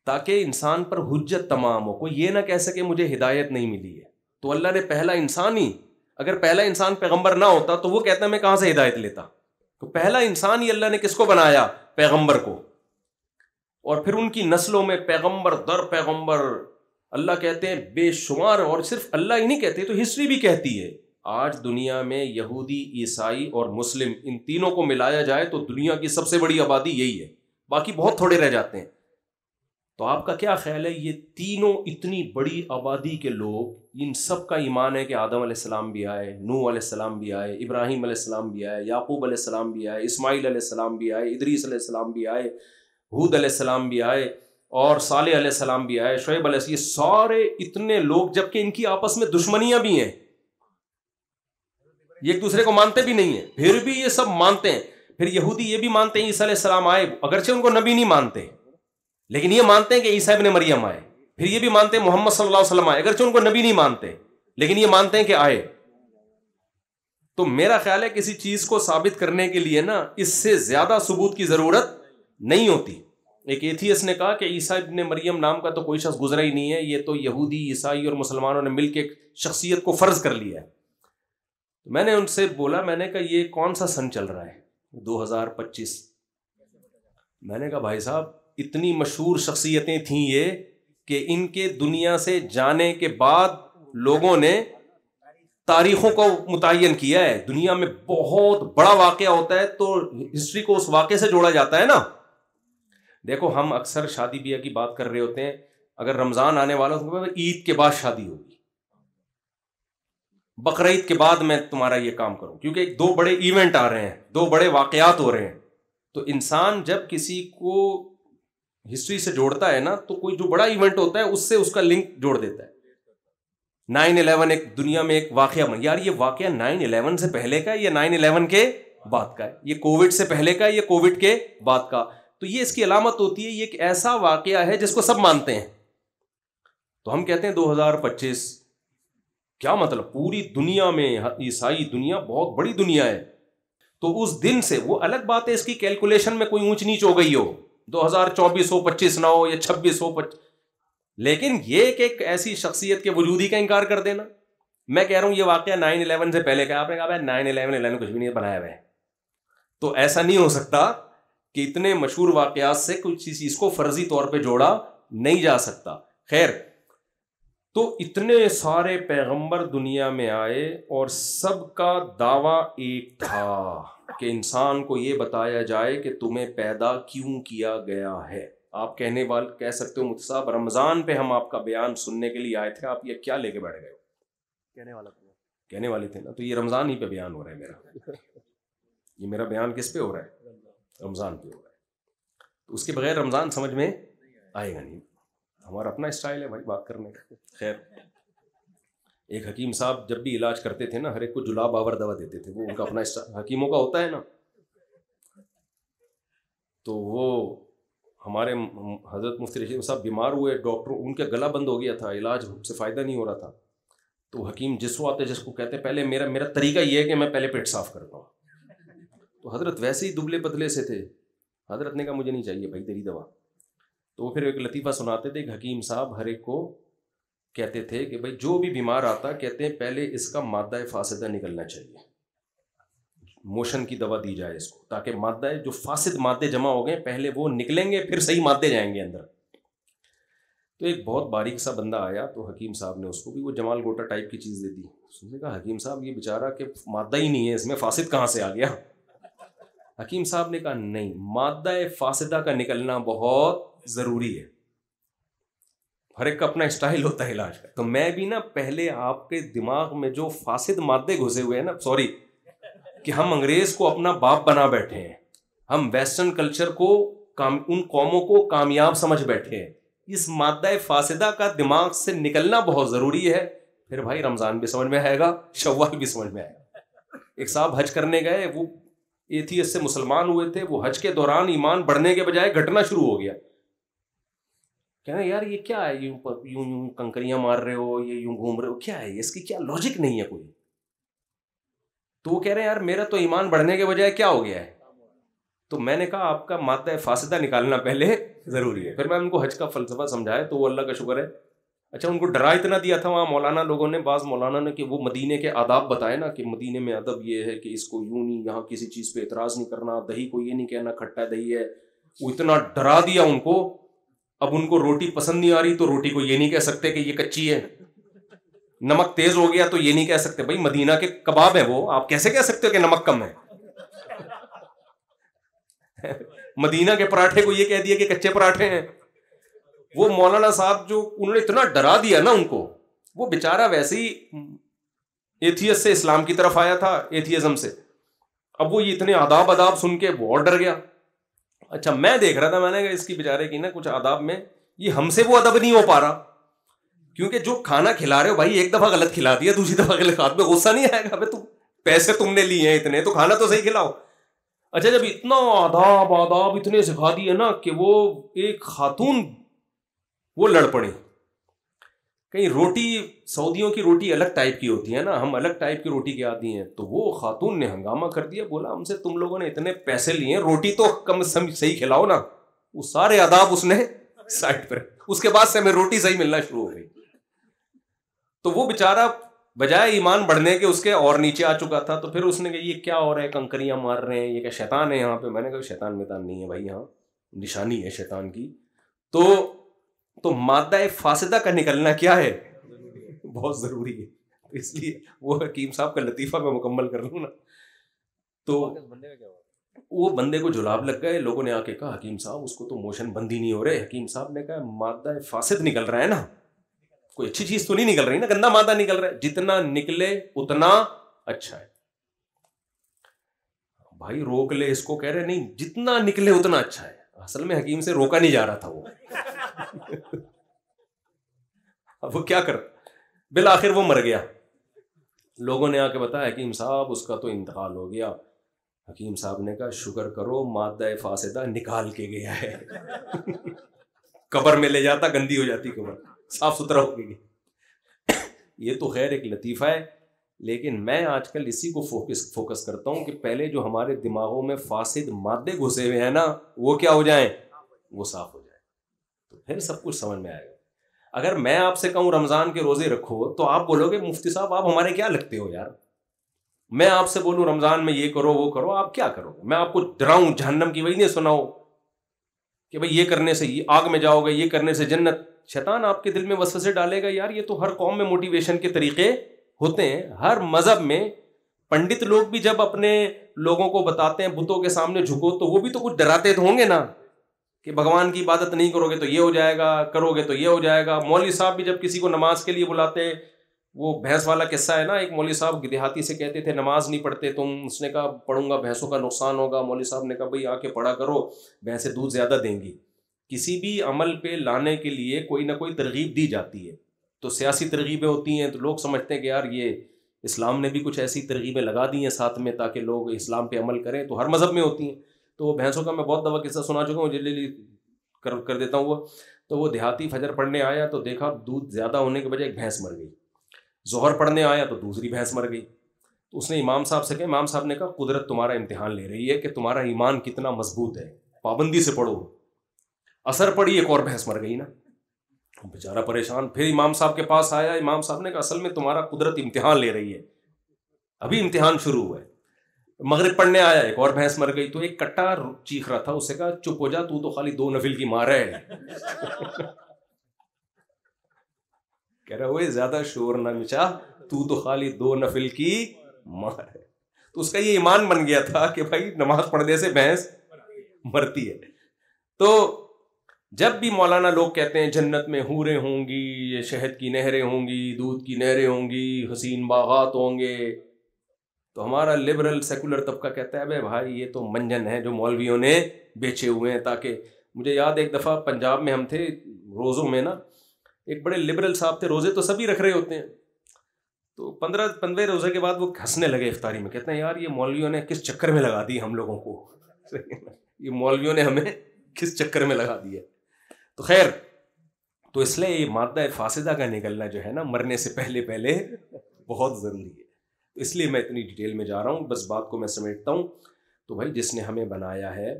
تاکہ انسان پر حجت تمام ہو. کوئی یہ نہ کہہ سکے مجھے ہدایت نہیں ملی ہے. تو اللہ نے پہلا انسان ہی, اگر پہلا انسان پیغمبر نہ ہوتا تو وہ کہتا میں کہاں سے ہدایت لیتا. تو پہلا انسان ہی اللہ نے کس کو بنایا؟ پیغمبر کو. اور پھر ان کی نسلوں میں پیغمبر در پیغمبر اللہ کہتے ہیں بے شمار. اور صرف اللہ ہی نہیں کہتے, تو ہسٹری بھی کہتی ہے. آج دنیا میں یہودی, عیسائی اور مسلم ان تینوں کو ملایا جائے تو دنیا کی سب سے بڑی آبادی یہی ہے, باقی بہت تھوڑے رہ جاتے ہیں. تو آپ کا کیا خیال ہے یہ تینوں اتنی بڑی آبادی کے لوگ, ان سب کا ایمان ہے کہ آدم علیہ السلام بھی آئے, نوح علیہ السلام بھی آئے, ابراہیم علیہ السلام بھی آئے, یعقوب علیہ السلام بھی آئے, اسماعیل علیہ السلام بھی آئے, ادریس علیہ السلام بھی آئے, ہود علیہ السلام بھی آئے, اور صالح علیہ السلام بھی آئے, شعیب علیہ السلام, یہ سارے اتنے لوگ, جبکہ ان کی آپس میں دشمنیاں بھی ہیں, یہ ایک دوسرے کو مانتے بھی نہیں ہیں, پھر بھی یہ سب مانتے ہیں. پھر یہودی یہ بھی مانتے ہیں عیسیٰ علیہ السلام آئے, اگرچہ ان کو نبی نہیں مانتے, لیکن یہ مانتے ہیں کہ عیسیٰ ابن مریم آئے. پھر یہ بھی مانتے ہیں محمد صلی اللہ علیہ وسلم آئے، اگرچہ ان کو نبی نہیں مانتے لیکن یہ مانتے ہیں کہ آئے. تو میرا خیال ہے کسی چیز کو ثابت کرنے کے لیے نا اس سے زیادہ ثبوت کی ضرورت نہیں ہوتی. ایک ایتھیسٹ نے کہا کہ عیسیٰ ابن مریم نام کا تو کوئی شخص گزرا ہی نہیں ہے، یہ تو یہودی، عیسائی اور مسلمانوں نے مل کے ایک شخصیت کو فرض کر لیا ہے. میں نے ان سے بولا، میں نے کہا یہ کون سا سن چل رہا ہے؟ 2025. میں نے کہا بھائی صاحب اتنی مشہور شخصیتیں تھیں یہ کہ ان کے دنیا سے جانے کے بعد لوگوں نے تاریخوں کو متعین کیا ہے. دنیا میں بہت بڑا واقعہ ہوتا ہے تو ہسٹری کو اس واقعے سے جوڑا جاتا ہے نا. دیکھو ہم اکثر شادی بیاہ کی بات کر رہے ہوتے ہیں، اگر رمضان آنے والا تو عید کے بعد شادی ہوگی، بقرعید کے بعد میں تمہارا یہ کام کروں، کیونکہ 2 بڑے ایونٹ آ رہے ہیں، 2 بڑے واقعات ہو رہے ہیں. تو انسان جب کسی کو ہسٹری سے جوڑتا ہے نا تو کوئی جو بڑا ایونٹ ہوتا ہے اس سے اس کا لنک جوڑ دیتا ہے. 9/11 ایک دنیا میں ایک واقعہ بن، یار یہ واقعہ 9/11 سے پہلے کا ہے یا 9/11 کے بعد کا ہے؟ یہ کووڈ سے پہلے کا ہے یا کووڈ کے بعد کا؟ تو یہ اس کی علامت ہوتی ہے یہ ایک ایسا واقعہ ہے جس کو سب مانتے ہیں. تو ہم کہتے ہیں 2025، کیا مطلب؟ پوری دنیا میں عیسائی دنیا بہت بڑی دنیا ہے. تو اس دن سے وہ الگ بات ہے اس کی کیلکولیشن میں کوئی اونچ نیچ ہو گئی ہو، 2024 ہو 25 نہ ہو یا 26 ہو 25، لیکن یہ کہ ایک ایسی شخصیت کے وجود ہی کا انکار کر دینا. میں کہہ رہا ہوں یہ واقعہ 9/11 سے پہلے کا. آپ نے کہا 9/11 کچھ بھی نہیں بنایا ہوا ہے. تو ایسا نہیں ہو سکتا کہ اتنے مشہور واقعات سے کچھ چیز کو فرضی طور پہ جوڑا نہیں جا سکتا. خیر، تو اتنے سارے پیغمبر دنیا میں آئے اور سب کا دعویٰ ایک تھا کہ انسان کو یہ بتایا جائے کہ تمہیں پیدا کیوں کیا گیا ہے. آپ کہنے والے کہہ سکتے ہو مفتی صاحب رمضان پہ ہم آپ کا بیان سننے کے لیے آئے تھے، آپ یہ کیا لے کے بیٹھ گئے ہو؟ کہنے والے تھے نا. تو یہ رمضان ہی پہ بیان ہو رہا ہے میرا. یہ میرا بیان کس پہ ہو رہا ہے؟ رمضان پہ ہو رہا ہے. تو اس کے بغیر رمضان سمجھ میں آئے گا نہیں. ہمارا اپنا اسٹائل ہے بھائی بات کرنے کا. خیر، ایک حکیم صاحب جب بھی علاج کرتے تھے نا ہر ایک کو جلاب آور دوا دیتے تھے. وہ ان کا اپنا حکیموں کا ہوتا ہے نا. تو وہ ہمارے حضرت مفتی رشید صاحب بیمار ہوئے، ڈاکٹر ان کا گلا بند ہو گیا تھا، علاج سے فائدہ نہیں ہو رہا تھا. تو حکیم جس کو آتے جس کو کہتے پہلے میرا طریقہ یہ ہے کہ میں پہلے پیٹ صاف کرتا ہوں. تو حضرت ویسے ہی دبلے پتلے سے تھے. حضرت نے کہا مجھے نہیں چاہیے بھائی تیری دوا. تو وہ پھر ایک لطیفہ سناتے تھے کہ حکیم صاحب ہر ایک کو کہتے تھے کہ بھائی جو بھی بیمار آتا کہتے ہیں پہلے اس کا مادہ فاسدہ نکلنا چاہیے، موشن کی دوا دی جائے اس کو، تاکہ مادہ جو فاسد مادے جمع ہو گئے پہلے وہ نکلیں گے پھر صحیح مادے جائیں گے اندر. تو ایک بہت باریک سا بندہ آیا تو حکیم صاحب نے اس کو بھی وہ جمال گوٹا ٹائپ کی چیز دے دی. اس نے کہا حکیم صاحب یہ بیچارہ کہ مادہ ہی نہیں ہے اس میں، فاسد کہاں سے آ گیا؟ حکیم صاحب نے کہا نہیں، مادہ فاسدہ کا نکلنا بہت ضروری ہے. ہر ایک کا اپنا اسٹائل ہوتا ہے علاج کا. تو میں بھی نا پہلے آپ کے دماغ میں جو فاسد مادے گھسے ہوئے ہیں نا، سوری کہ ہم انگریز کو اپنا باپ بنا بیٹھے ہیں، ہم ویسٹرن کلچر کو ان قوموں کو کامیاب سمجھ بیٹھے ہیں، اس مادہ فاسدہ کا دماغ سے نکلنا بہت ضروری ہے. پھر بھائی رمضان بھی سمجھ میں آئے گا، شوال بھی سمجھ میں آئے گا. ایک صاحب حج کرنے گئے، وہ ایتھیسٹ سے مسلمان ہوئے تھے. وہ حج کے دوران ایمان بڑھنے کے بجائے گھٹنا شروع ہو گیا. کہنا یار یہ کیا ہے، یوں کنکریاں مار رہے ہو، یہ یوں گھوم رہے ہو، کیا ہے اس کی کیا لاجک نہیں ہے کوئی. تو وہ کہہ رہے ہیں یار میرا تو ایمان بڑھنے کے بجائے کیا ہو گیا ہے. تو میں نے کہا آپ کا مادہ فاسدہ نکالنا پہلے ضروری ہے. پھر میں ان کو حج کا فلسفہ سمجھایا تو وہ اللہ کا شکر ہے. اچھا ان کو ڈرا اتنا دیا تھا وہاں مولانا لوگوں نے، بعض مولانا نے، کہ وہ مدینے کے آداب بتائے نا کہ مدینے میں ادب یہ ہے کہ اس کو یوں نہیں، یہاں کسی چیز پہ اعتراض نہیں کرنا، دہی کو یہ نہیں کہنا کھٹا دہی ہے. وہ اتنا ڈرا دیا ان کو. اب ان کو روٹی پسند نہیں آ رہی تو روٹی کو یہ نہیں کہہ سکتے کہ یہ کچی ہے. نمک تیز ہو گیا تو یہ نہیں کہہ سکتے بھائی مدینہ کے کباب ہیں وہ، آپ کیسے کہہ سکتے ہو کہ نمک کم ہے. مدینہ کے پراٹھے کو یہ کہہ دیا کہ کچے پراٹھے ہیں. وہ مولانا صاحب جو انہوں نے اتنا ڈرا دیا نا ان کو، وہ بیچارہ ویسے ہی ایتھیسٹ سے اسلام کی طرف آیا تھا، ایتھیزم سے. اب وہ یہ اتنے آداب سن کے بہت ڈر گیا. اچھا میں دیکھ رہا تھا، میں نے کہا اس کی بیچارے کی نا کچھ آداب میں یہ ہم سے وہ ادب نہیں ہو پا رہا، کیونکہ جو کھانا کھلا رہے ہو بھائی ایک دفعہ غلط کھلا دیا، دوسری دفعہ غلط کھا دیا، غصہ نہیں آئے گا؟ بھائی پیسے تم نے لیے ہیں اتنے تو کھانا تو صحیح کھلاؤ. اچھا جب اتنا آداب اتنے سکھا دیے نا کہ وہ ایک خاتون وہ لڑ پڑی کہیں روٹی سعودیوں کی روٹی الگ ٹائپ کی ہوتی ہے نا, ہم الگ ٹائپ کی روٹی کے عادی ہیں. تو وہ خاتون نے ہنگامہ کر دیا, بولا ہم سے تم لوگوں نے اتنے پیسے لیے ہیں, روٹی تو کم صحیح کھلاؤ نا. وہ سارے آداب اس نے سائڈ پر, اس کے بعد سے ہمیں روٹی صحیح ملنا شروع ہو گئی. تو وہ بیچارہ بجائے ایمان بڑھنے کے اس کے اور نیچے آ چکا تھا. تو پھر اس نے کہا یہ کیا ہو رہا ہے, کنکریاں مار رہے ہیں, یہ کیا شیطان ہے یہاں پہ؟ میں نے کہا شیطان میطان نہیں ہے بھائی, یہاں نشانی ہے شیطان کی. تو مادہ فاسدہ کا نکلنا کیا ہے, بہت ضروری ہے. اس لیے وہ حکیم صاحب کا لطیفہ میں مکمل کر لوں نا. تو وہ بندے کو جلاب لگ گئے, لوگوں نے آ کے کہا حکیم صاحب اس کو تو موشن بندی نہیں ہو رہے. حکیم صاحب نے کہا مادہ فاسد نکل رہا ہے نا, کوئی اچھی چیز تو نہیں نکل رہی نا, گندا مادہ نکل رہا ہے, جتنا نکلے اتنا اچھا ہے. بھائی روک لے اس کو, کہہ رہے نہیں جتنا نکلے اتنا اچھا ہے. اصل میں حکیم سے روکا نہیں جا رہا تھا وہ. اب وہ کیا کر, بالآخر وہ مر گیا. لوگوں نے آ کے بتایا حکیم صاحب اس کا تو انتقال ہو گیا. حکیم صاحب نے کہا شکر کرو مادہ فاسدہ نکال کے گیا ہے. قبر میں لے جاتا گندی ہو جاتی قبر, صاف ستھرا ہو گئی. یہ تو خیر ایک لطیفہ ہے, لیکن میں آج کل اسی کو فوکس کرتا ہوں کہ پہلے جو ہمارے دماغوں میں فاسد مادے گھسے ہوئے ہیں نا, وہ کیا ہو جائیں, وہ صاف ہو جائیں, تو پھر سب کچھ سمجھ میں آئے گا. اگر میں آپ سے کہوں رمضان کے روزے رکھو تو آپ بولو گے مفتی صاحب آپ ہمارے کیا لگتے ہو یار. میں آپ سے بولوں رمضان میں یہ کرو وہ کرو, آپ کیا کرو گے؟ میں آپ کو ڈراؤں جہنم کی وہی نہیں سناؤ کہ بھئی یہ کرنے سے یہ آگ میں جاؤ گے, یہ کرنے سے جنت. شیطان آپ کے دل میں وسوسے ڈالے گا, یار یہ تو ہر قوم میں موٹیویشن کے طریقے ہوتے ہیں. ہر مذہب میں پنڈت لوگ بھی جب اپنے لوگوں کو بتاتے ہیں بتوں کے سامنے جھکو, تو وہ بھی تو کچھ ڈراتے تو ہوں گے نا کہ بھگوان کی عبادت نہیں کرو گے تو یہ ہو جائے گا, کرو گے تو یہ ہو جائے گا. مولوی صاحب بھی جب کسی کو نماز کے لیے بلاتے, وہ بھینس والا قصہ ہے نا, ایک مولوی صاحب دیہاتی سے کہتے تھے نماز نہیں پڑھتے تم, اس نے کہا پڑھوں گا بھینسوں کا نقصان ہوگا. مولوی صاحب نے کہا بھئی آ کے پڑھا کرو, بھینسیں دودھ زیادہ دیں گی. کسی بھی عمل پہ لانے کے لیے کوئی نہ کوئی ترغیب دی جاتی ہے. تو سیاسی ترغیبیں ہوتی ہیں تو لوگ سمجھتے ہیں کہ یار یہ اسلام نے بھی کچھ ایسی ترغیبیں لگا دی ہیں ساتھ میں تاکہ لوگ اسلام پہ عمل کریں, تو ہر مذہب میں ہوتی ہیں. تو وہ بھینسوں کا میں بہت دفعہ قصہ سنا چکا ہوں, جلدی کر دیتا ہوں. وہ تو وہ دیہاتی فجر پڑھنے آیا تو دیکھا دودھ زیادہ ہونے کے بجائے ایک بھینس مر گئی. ظہر پڑھنے آیا تو دوسری بھینس مر گئی. تو اس نے امام صاحب سے کہا, امام صاحب نے کہا قدرت تمہارا امتحان لے رہی ہے کہ تمہارا ایمان کتنا مضبوط ہے, پابندی سے پڑھو. اثر پڑی, ایک اور بھینس مر گئی نا, بیچارہ پریشان. پھر امام صاحب کے پاس آیا, امام صاحب نے کہا اصل میں تمہارا قدرت امتحان لے رہی ہے, ابھی امتحان شروع ہوا ہے. مغرب پڑھنے آیا, ایک اور بھینس مر گئی. تو ایک کٹا چیخ رہا تھا, اس سے کہا چپ ہو جا, تو خالی 2 نفل کی مار ہے. کہہ رہا ہوئے زیادہ شور نہ مچا, تو خالی 2 نفل کی مار ہے. تو اس کا یہ ایمان بن گیا تھا کہ بھائی نماز پڑھنے سے بھینس مرتی ہے. تو جب بھی مولانا لوگ کہتے ہیں جنت میں حوریں ہوں گی, یہ شہد کی نہریں ہوں گی, دودھ کی نہریں ہوں گی, حسین باغات ہوں گے, تو ہمارا لبرل سیکولر طبقہ کہتا ہے بھائی یہ تو منجن ہے جو مولویوں نے بیچے ہوئے ہیں. تاکہ مجھے یاد ایک دفعہ پنجاب میں ہم تھے روزوں میں نا, ایک بڑے لبرل صاحب تھے, روزے تو سبھی رکھ رہے ہوتے ہیں. تو 15 روزے کے بعد وہ ہنسنے لگے افطاری میں, کہتے ہیں یار یہ مولویوں نے کس چکر میں لگا دی ہم لوگوں کو, یہ مولویوں نے ہمیں کس چکر میں لگا دیا. تو خیر, تو اس لیے یہ مادہ فاسدہ کا نکلنا جو ہے نا مرنے سے پہلے بہت ضروری ہے. تو اس لیے میں اتنی ڈیٹیل میں جا رہا ہوں, بس بات کو میں سمیٹتا ہوں. تو بھائی جس نے ہمیں بنایا ہے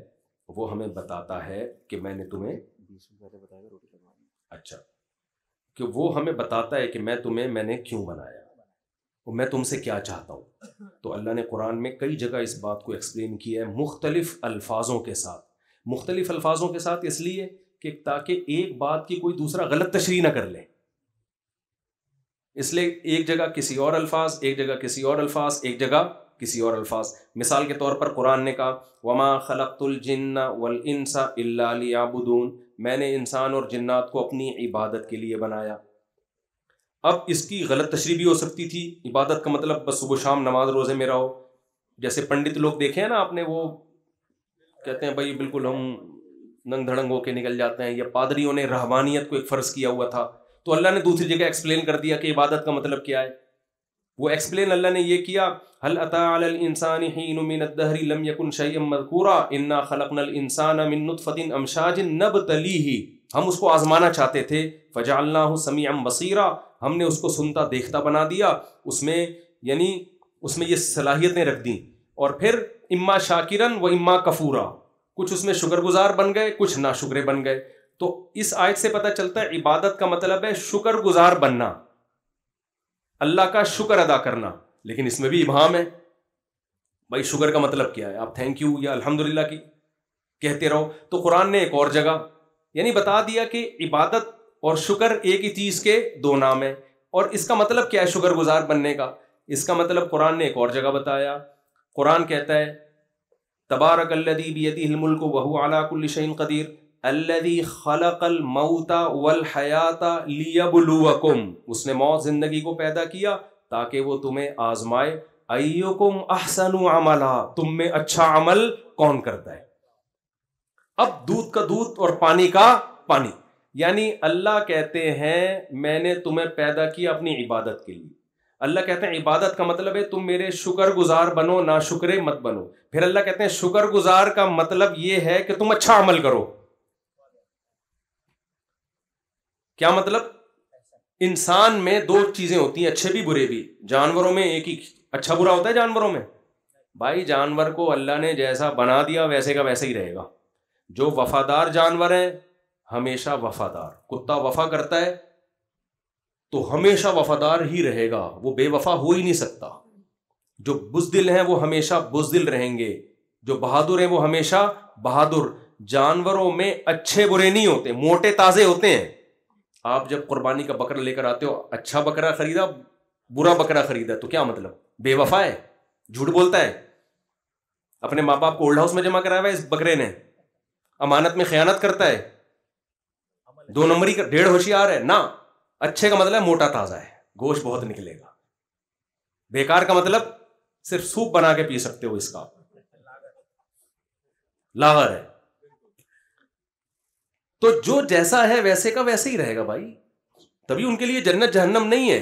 وہ ہمیں بتاتا ہے کہ میں نے تمہیں اچھا کہ وہ ہمیں بتاتا ہے کہ میں نے کیوں بنایا, میں تم سے کیا چاہتا ہوں. تو اللہ نے قرآن میں کئی جگہ اس بات کو ایکسپلین کیا ہے مختلف الفاظوں کے ساتھ, اس لیے کہ تاکہ ایک بات کی کوئی دوسرا غلط تشریح نہ کر لے. اس لیے ایک جگہ کسی اور الفاظ, ایک جگہ کسی اور الفاظ, ایک جگہ کسی اور الفاظ. مثال کے طور پر قرآن نے کہا وما خلقت الجن والانس الا لیعبدون, میں نے انسان اور جنات کو اپنی عبادت کے لیے بنایا. اب اس کی غلط تشریح بھی ہو سکتی تھی, عبادت کا مطلب بس صبح شام نماز روزے میں رہو. جیسے پنڈت لوگ دیکھے ہیں نا آپ نے, وہ کہتے ہیں بھائی بالکل ہم ننگ دھڑنگ ہو کے نکل جاتے ہیں. یا پادریوں نے رہبانیت کو ایک فرض کیا ہوا تھا, تو اللہ نے دوسری جگہ ایکسپلین کر دیا کہ عبادت کا مطلب کیا ہے. وہ ایکسپلین اللہ نے یہ کیا هل اتى على الانسان حين من الدهر لم يكن شيئا مذكورا انا خلقنا الانسان من نطفة امشاج نبتليه ہم اس کو آزمانا چاہتے تھے. فجعلناہ سمیعا بصیرا, ہم نے اس کو سنتا دیکھتا بنا دیا, اس میں یعنی اس میں یہ صلاحیتیں رکھ دیں. اور پھر اما شاکرن و اما کفورا, کچھ اس میں شکر گزار بن گئے, کچھ ناشکرے بن گئے. تو اس آیت سے پتہ چلتا ہے عبادت کا مطلب ہے شکر گزار بننا, اللہ کا شکر ادا کرنا. لیکن اس میں بھی ابہام ہے. بھائی شکر کا مطلب کیا ہے؟ آپ تھینک یو یا الحمدللہ کی کہتے رہو. تو قرآن نے ایک اور جگہ یعنی بتا دیا کہ عبادت اور شکر ایک ہی چیز کے دو نام ہیں. اور اس کا مطلب کیا ہے شکر گزار بننے کا؟ اس کا مطلب قرآن نے ایک اور جگہ بتایا. قرآن کہتا ہے تبارک الذی بیدہ الملک وہو علی کل شیء قدیر الذی خلق الموت والحیات لیبلوکم, اس نے موت زندگی کو پیدا کیا تاکہ وہ تمہیں آزمائے. ایکم احسن عملا, تم میں اچھا عمل کون کرتا ہے. اب دودھ کا دودھ اور پانی کا پانی, یعنی اللہ کہتے ہیں میں نے تمہیں پیدا کیا اپنی عبادت کے لیے. اللہ کہتے ہیں عبادت کا مطلب ہے تم میرے شکر گزار بنو, نہ شکرے مت بنو. پھر اللہ کہتے ہیں شکر گزار کا مطلب یہ ہے کہ تم اچھا عمل کرو. کیا مطلب؟ انسان میں دو چیزیں ہوتی ہیں, اچھے بھی برے بھی. جانوروں میں ایک ہی اچھا برا ہوتا ہے. جانوروں میں بھائی جانور کو اللہ نے جیسا بنا دیا ویسے کا ویسے ہی رہے گا. جو وفادار جانور ہیں ہمیشہ وفادار. کتا وفا کرتا ہے تو ہمیشہ وفادار ہی رہے گا, وہ بے وفا ہو ہی نہیں سکتا. جو بزدل ہیں وہ ہمیشہ بزدل رہیں گے, جو بہادر ہیں وہ ہمیشہ بہادر. جانوروں میں اچھے برے نہیں ہوتے, موٹے تازے ہوتے ہیں. آپ جب قربانی کا بکرا لے کر آتے ہو, اچھا بکرا خریدا برا بکرا خریدا تو کیا مطلب؟ بے وفا ہے, جھوٹ بولتا ہے. اپنے ماں باپ کو اولڈ ہاؤس میں جمع کرایا ہوا ہے اس بکرے نے, امانت میں خیانت کرتا ہے, 2 نمبری کا, 1.5 ہوشیار ہے نا. اچھے کا مطلب موٹا تازہ ہے, گوشت بہت نکلے گا. بیکار کا مطلب صرف سوپ بنا کے پی سکتے ہو, اس کا لاغر ہے. تو جو جیسا ہے ویسے کا ویسے ہی رہے گا بھائی. تبھی ان کے لیے جنت جہنم نہیں ہے.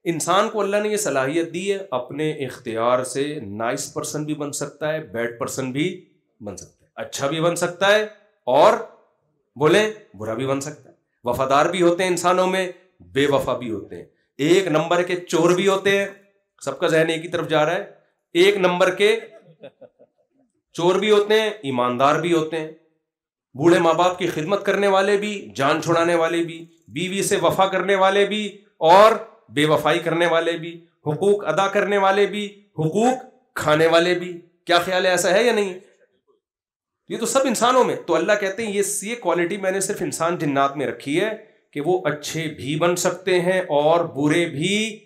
انسان کو اللہ نے یہ صلاحیت دی ہے, اپنے اختیار سے نائس پرسن بھی بن سکتا ہے, بیڈ پرسن بھی بن سکتا ہے, اچھا بھی بن سکتا ہے اور بولیں برا بھی بن سکتا ہے. وفادار بھی ہوتے ہیں انسانوں میں, بے وفا بھی ہوتے ہیں. 1 نمبر کے چور بھی ہوتے ہیں, سب کا ذہن ایک ہی طرف جا رہا ہے. 1 نمبر کے چور بھی ہوتے ہیں, ایماندار بھی ہوتے ہیں. بوڑھے ماں باپ کی خدمت کرنے والے بھی, جان چھڑانے والے بھی, بیوی سے وفا کرنے والے بھی اور بے وفائی کرنے والے بھی, حقوق ادا کرنے والے بھی, حقوق کھانے والے بھی. کیا خیال ہے, ایسا ہے یا نہیں؟ یہ تو سب انسانوں میں. تو اللہ کہتے ہیں یہ کوالٹی میں نے صرف انسان جنات میں رکھی ہے کہ وہ اچھے بھی بن سکتے ہیں اور برے بھی.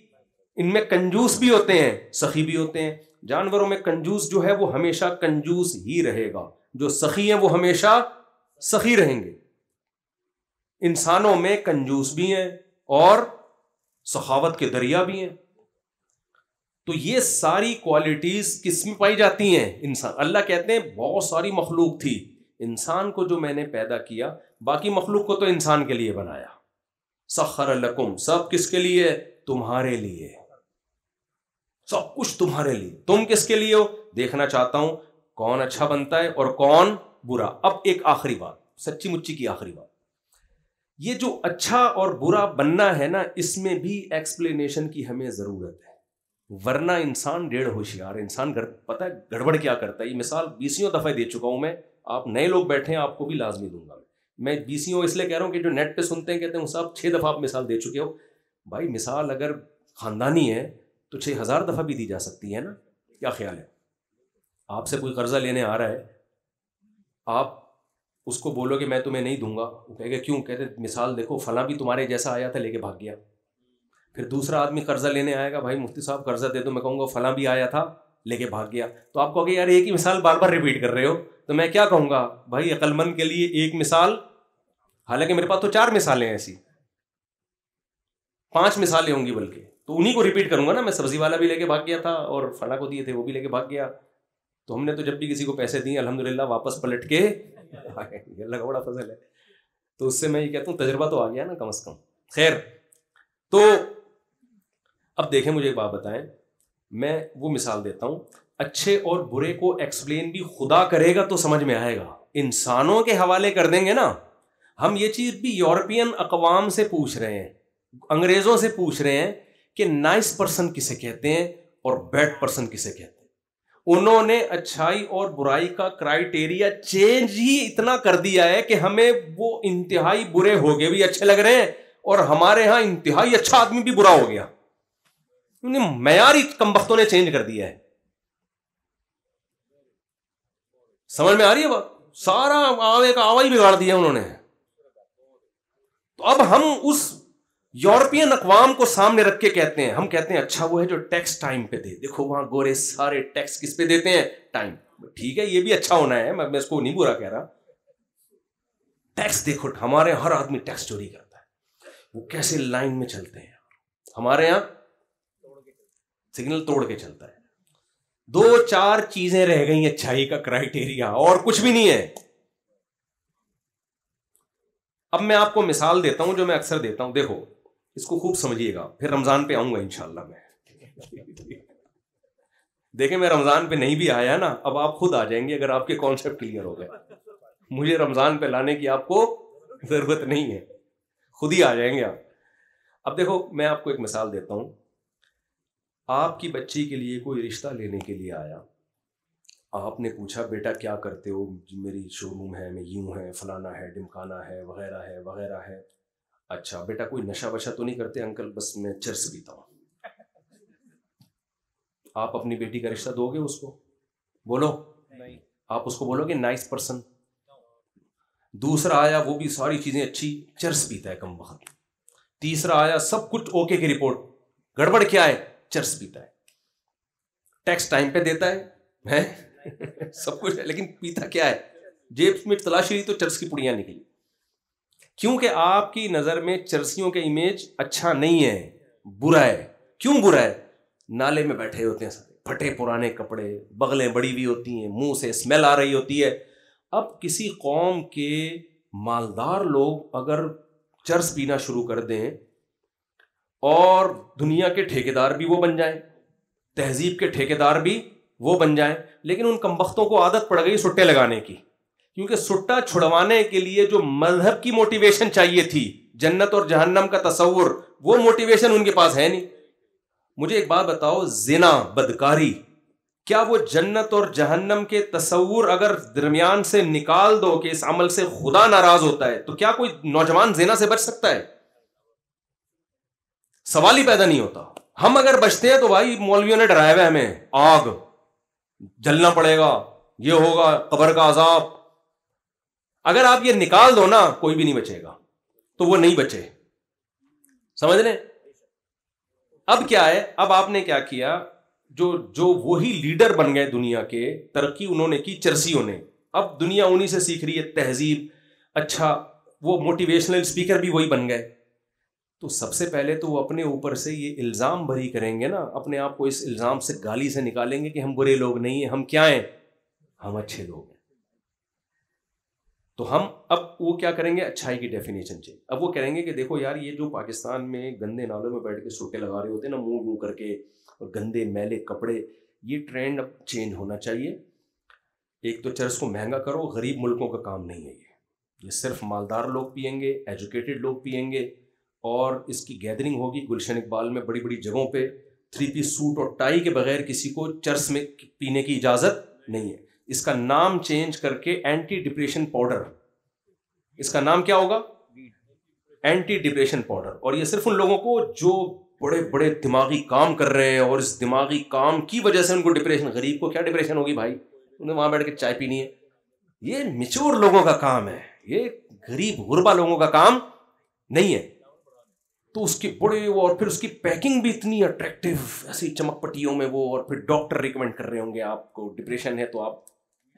ان میں کنجوس بھی ہوتے ہیں, سخی بھی ہوتے ہیں. جانوروں میں کنجوس جو ہے وہ ہمیشہ کنجوس ہی رہے گا, جو سخی ہیں وہ ہمیشہ سخی رہیں گے. انسانوں میں کنجوس بھی ہیں اور سخاوت کے دریا بھی ہیں. تو یہ ساری کوالٹیز کس میں پائی جاتی ہیں؟ انسان. اللہ کہتے ہیں بہت ساری مخلوق تھی, انسان کو جو میں نے پیدا کیا, باقی مخلوق کو تو انسان کے لیے بنایا. سخر لکم, سب کس کے لیے؟ تمہارے لیے. سب کچھ تمہارے لیے. تم کس کے لیے ہو؟ دیکھنا چاہتا ہوں کون اچھا بنتا ہے اور کون برا. اب ایک آخری بات, سچی مچی کی آخری بات, یہ جو اچھا اور برا بننا ہے نا, اس میں بھی ایکسپلینیشن کی ہمیں ضرورت ہے. ورنہ انسان 1.5 ہوشیار انسان پتہ ہے گڑبڑ کیا کرتا ہے. یہ مثال 20 دفعہ دے چکا ہوں میں, آپ نئے لوگ بیٹھے ہیں آپ کو بھی لازمی دوں گا. میں 20 اس لیے کہہ رہا ہوں کہ جو نیٹ پہ سنتے ہیں کہتے ہیں صاحب 6 دفعہ آپ مثال دے چکے ہو. بھائی مثال اگر خاندانی ہے تو 6000 دفعہ بھی دی جا سکتی ہے نا. کیا خیال ہے؟ آپ سے کوئی قرضہ لینے آ رہا ہے, آپ اس کو بولو کہ میں تمہیں نہیں دوں گا, وہ کہے گا کیوں؟ کہتے مثال دیکھو فلاں بھی تمہارے جیسا آیا تھا لے کے بھاگ گیا. پھر دوسرا آدمی قرضہ لینے آئے گا, بھائی مفتی صاحب قرضہ دے دو, میں کہوں گا فلاں بھی آیا تھا لے کے بھاگ گیا. تو آپ کہو گے یار ایک ہی مثال بار بار ریپیٹ کر رہے ہو. تو میں کیا کہوں گا, بھائی عقل مند کے لیے ایک مثال, حالانکہ میرے پاس تو 4 مثالیں ہیں, ایسی 5 مثالیں ہوں گی بلکہ, تو انہیں کو ریپیٹ کروں گا نا. میں سبزی والا بھی لے کے بھاگ گیا تھا اور فلاں کو دیے تھے وہ بھی لے کے بھاگ گیا. تو ہم نے تو جب بھی کسی کو پیسے دیے الحمدللہ واپس پلٹ کے اللہ کا بڑا فضل ہے. تو اس سے میں یہ کہتا ہوں تجربہ تو آ گیا نا کم از کم. خیر, تو اب دیکھیں مجھے ایک بات بتائیں, میں وہ مثال دیتا ہوں. اچھے اور برے کو ایکسپلین بھی خدا کرے گا تو سمجھ میں آئے گا. انسانوں کے حوالے کر دیں گے نا, ہم یہ چیز بھی یورپین اقوام سے پوچھ رہے ہیں, انگریزوں سے پوچھ رہے ہیں کہ نائس پرسن کسے کہتے ہیں اور بیڈ پرسن کسے کہتے ہیں. انہوں نے اچھائی اور برائی کا کرائیٹیریا چینج ہی اتنا کر دیا ہے کہ ہمیں وہ انتہائی برے ہو گئے بھی اچھے لگ رہے ہیں, اور ہمارے ہاں انتہائی اچھا آدمی بھی برا ہو گیا. معیار ہی کمبختوں نے چینج کر دیا ہے. سمجھ میں آ رہی ہے بات؟ سارا آوے کا آوا ہی بگاڑ دیا انہوں نے. تو اب ہم اس یورپین اقوام کو سامنے رکھ کے کہتے ہیں, ہم کہتے ہیں اچھا وہ ہے جو ٹیکس ٹائم پہ دے. دیکھو وہاں گورے سارے ٹیکس کس پہ دیتے ہیں؟ ٹائم. ٹھیک ہے, یہ بھی اچھا ہونا ہے, میں اس کو نہیں برا کہہ رہا. ٹیکس دیکھو, ہمارے ہر آدمی ٹیکس چوری کرتا ہے. وہ کیسے لائن میں چلتے ہیں, ہمارے یہاں سگنل توڑ کے چلتا ہے. 2-4 چیزیں رہ گئی اچھائی کا کرائیٹیریا, اور کچھ بھی نہیں ہے. اب میں آپ کو مثال دیتا ہوں جو میں اکثر دیتا ہوں, دیکھو اس کو خوب سمجھیے گا, پھر رمضان پہ آؤں گا انشاءاللہ میں. دیکھیں میں رمضان پہ نہیں بھی آیا نا, اب آپ خود آ جائیں گے اگر آپ کے کانسیپٹ کلیئر ہو گئے. مجھے رمضان پہ لانے کی آپ کو ضرورت نہیں ہے, خود ہی آ جائیں گے آپ. اب دیکھو میں آپ کو ایک مثال دیتا ہوں. آپ کی بچی کے لیے کوئی رشتہ لینے کے لیے آیا, آپ نے پوچھا بیٹا کیا کرتے ہو؟ میری شو روم ہے, میں یوں ہے, فلانا ہے, ڈمکانا ہے, وغیرہ ہے وغیرہ ہے. اچھا بیٹا کوئی نشہ وشہ تو نہیں کرتے؟ انکل بس میں چرس پیتا ہوں. آپ اپنی بیٹی کا رشتہ دو گے اس کو؟ بولو نہیں. آپ اس کو بولو گے نائس پرسن؟ دوسرا آیا وہ بھی ساری چیزیں اچھی, چرس پیتا ہے کم وقت. تیسرا آیا سب کچھ اوکے کی رپورٹ, گڑبڑ کیا ہے؟ چرس پیتا ہے. ٹیکس ٹائم پہ دیتا ہے سب کچھ ہے, لیکن پیتا کیا ہے؟ جیب میں تلاشی لی تو چرس کی پڑیاں نکلی. کیونکہ آپ کی نظر میں چرسیوں کے امیج اچھا نہیں ہے, برا ہے. کیوں برا ہے؟ نالے میں بیٹھے ہوتے ہیں سارے, پھٹے پرانے کپڑے, بغلیں بڑی ہوئی ہوتی ہیں, منہ سے اسمیل آ رہی ہوتی ہے. اب کسی قوم کے مالدار لوگ اگر چرس پینا شروع کر دیں اور دنیا کے ٹھیکیدار بھی وہ بن جائیں, تہذیب کے ٹھیکیدار بھی وہ بن جائیں, لیکن ان کمبختوں کو عادت پڑ گئی سٹے لگانے کی. کیونکہ سٹا چھڑوانے کے لیے جو مذہب کی موٹیویشن چاہیے تھی, جنت اور جہنم کا تصور, وہ موٹیویشن ان کے پاس ہے نہیں. مجھے ایک بات بتاؤ, زنا, بدکاری, کیا وہ جنت اور جہنم کے تصور اگر درمیان سے نکال دو کہ اس عمل سے خدا ناراض ہوتا ہے, تو کیا کوئی نوجوان زنا سے بچ سکتا ہے؟ سوال ہی پیدا نہیں ہوتا. ہم اگر بچتے ہیں تو بھائی مولویوں نے ڈرایا ہوا ہمیں, آگ, جلنا پڑے گا, یہ ہوگا, قبر کا عذاب. اگر آپ یہ نکال دو نا کوئی بھی نہیں بچے گا, تو وہ نہیں بچے. سمجھ لیں؟ اب کیا ہے, اب آپ نے کیا کیا, جو وہی لیڈر بن گئے دنیا کے, ترقی انہوں نے کی چرسیوں نے. اب دنیا انہی سے سیکھ رہی ہے تہذیب. اچھا وہ موٹیویشنل اسپیکر بھی وہی بن گئے. تو سب سے پہلے تو وہ اپنے اوپر سے یہ الزام بری کریں گے نا, اپنے آپ کو اس الزام سے گالی سے نکالیں گے کہ ہم برے لوگ نہیں ہیں, ہم کیا ہیں؟ ہم اچھے لوگ ہیں. تو ہم اب وہ کیا کریں گے, اچھائی کی ڈیفینیشن چاہیے. اب وہ کہیں گے کہ دیکھو یار, یہ جو پاکستان میں گندے نالوں میں بیٹھ کے سوٹے لگا رہے ہوتے ہیں نا, منہ کر کے, اور گندے میلے کپڑے, یہ ٹرینڈ اب چینج ہونا چاہیے. ایک تو چرس کو مہنگا کرو, غریب ملکوں کا کام نہیں ہے یہ صرف مالدار لوگ پئیں گے, ایجوکیٹڈ لوگ پئیں گے, اور اس کی گیدرنگ ہوگی گلشن اقبال میں بڑی بڑی جگہوں پہ. 3 پیس سوٹ اور ٹائی کے بغیر کسی کو چرس میں پینے کی اجازت نہیں ہے. اس کا نام چینج کر کے اینٹی ڈپریشن پاؤڈر, اس کا نام کیا ہوگا؟ Anti depression powder. اور یہ صرف ان لوگوں کو جو بڑے بڑے دماغی کام کر رہے ہیں, اور اس دماغی کام کی وجہ سے ان کو ڈپریشن. غریب کو کیا ڈپریشن ہوگی بھائی, انہیں وہاں بیٹھ کے چائے پینی ہے. یہ میچور لوگوں کا کام ہے, یہ غریب غربا لوگوں کا کام نہیں ہے. تو اس کے بڑے وہ, اور پھر اس کی پیکنگ بھی اتنی اٹریکٹیو, ایسی چمک پٹیوں میں وہ, اور پھر ڈاکٹر ریکمینڈ کر رہے ہوں گے آپ کو ڈپریشن ہے تو آپ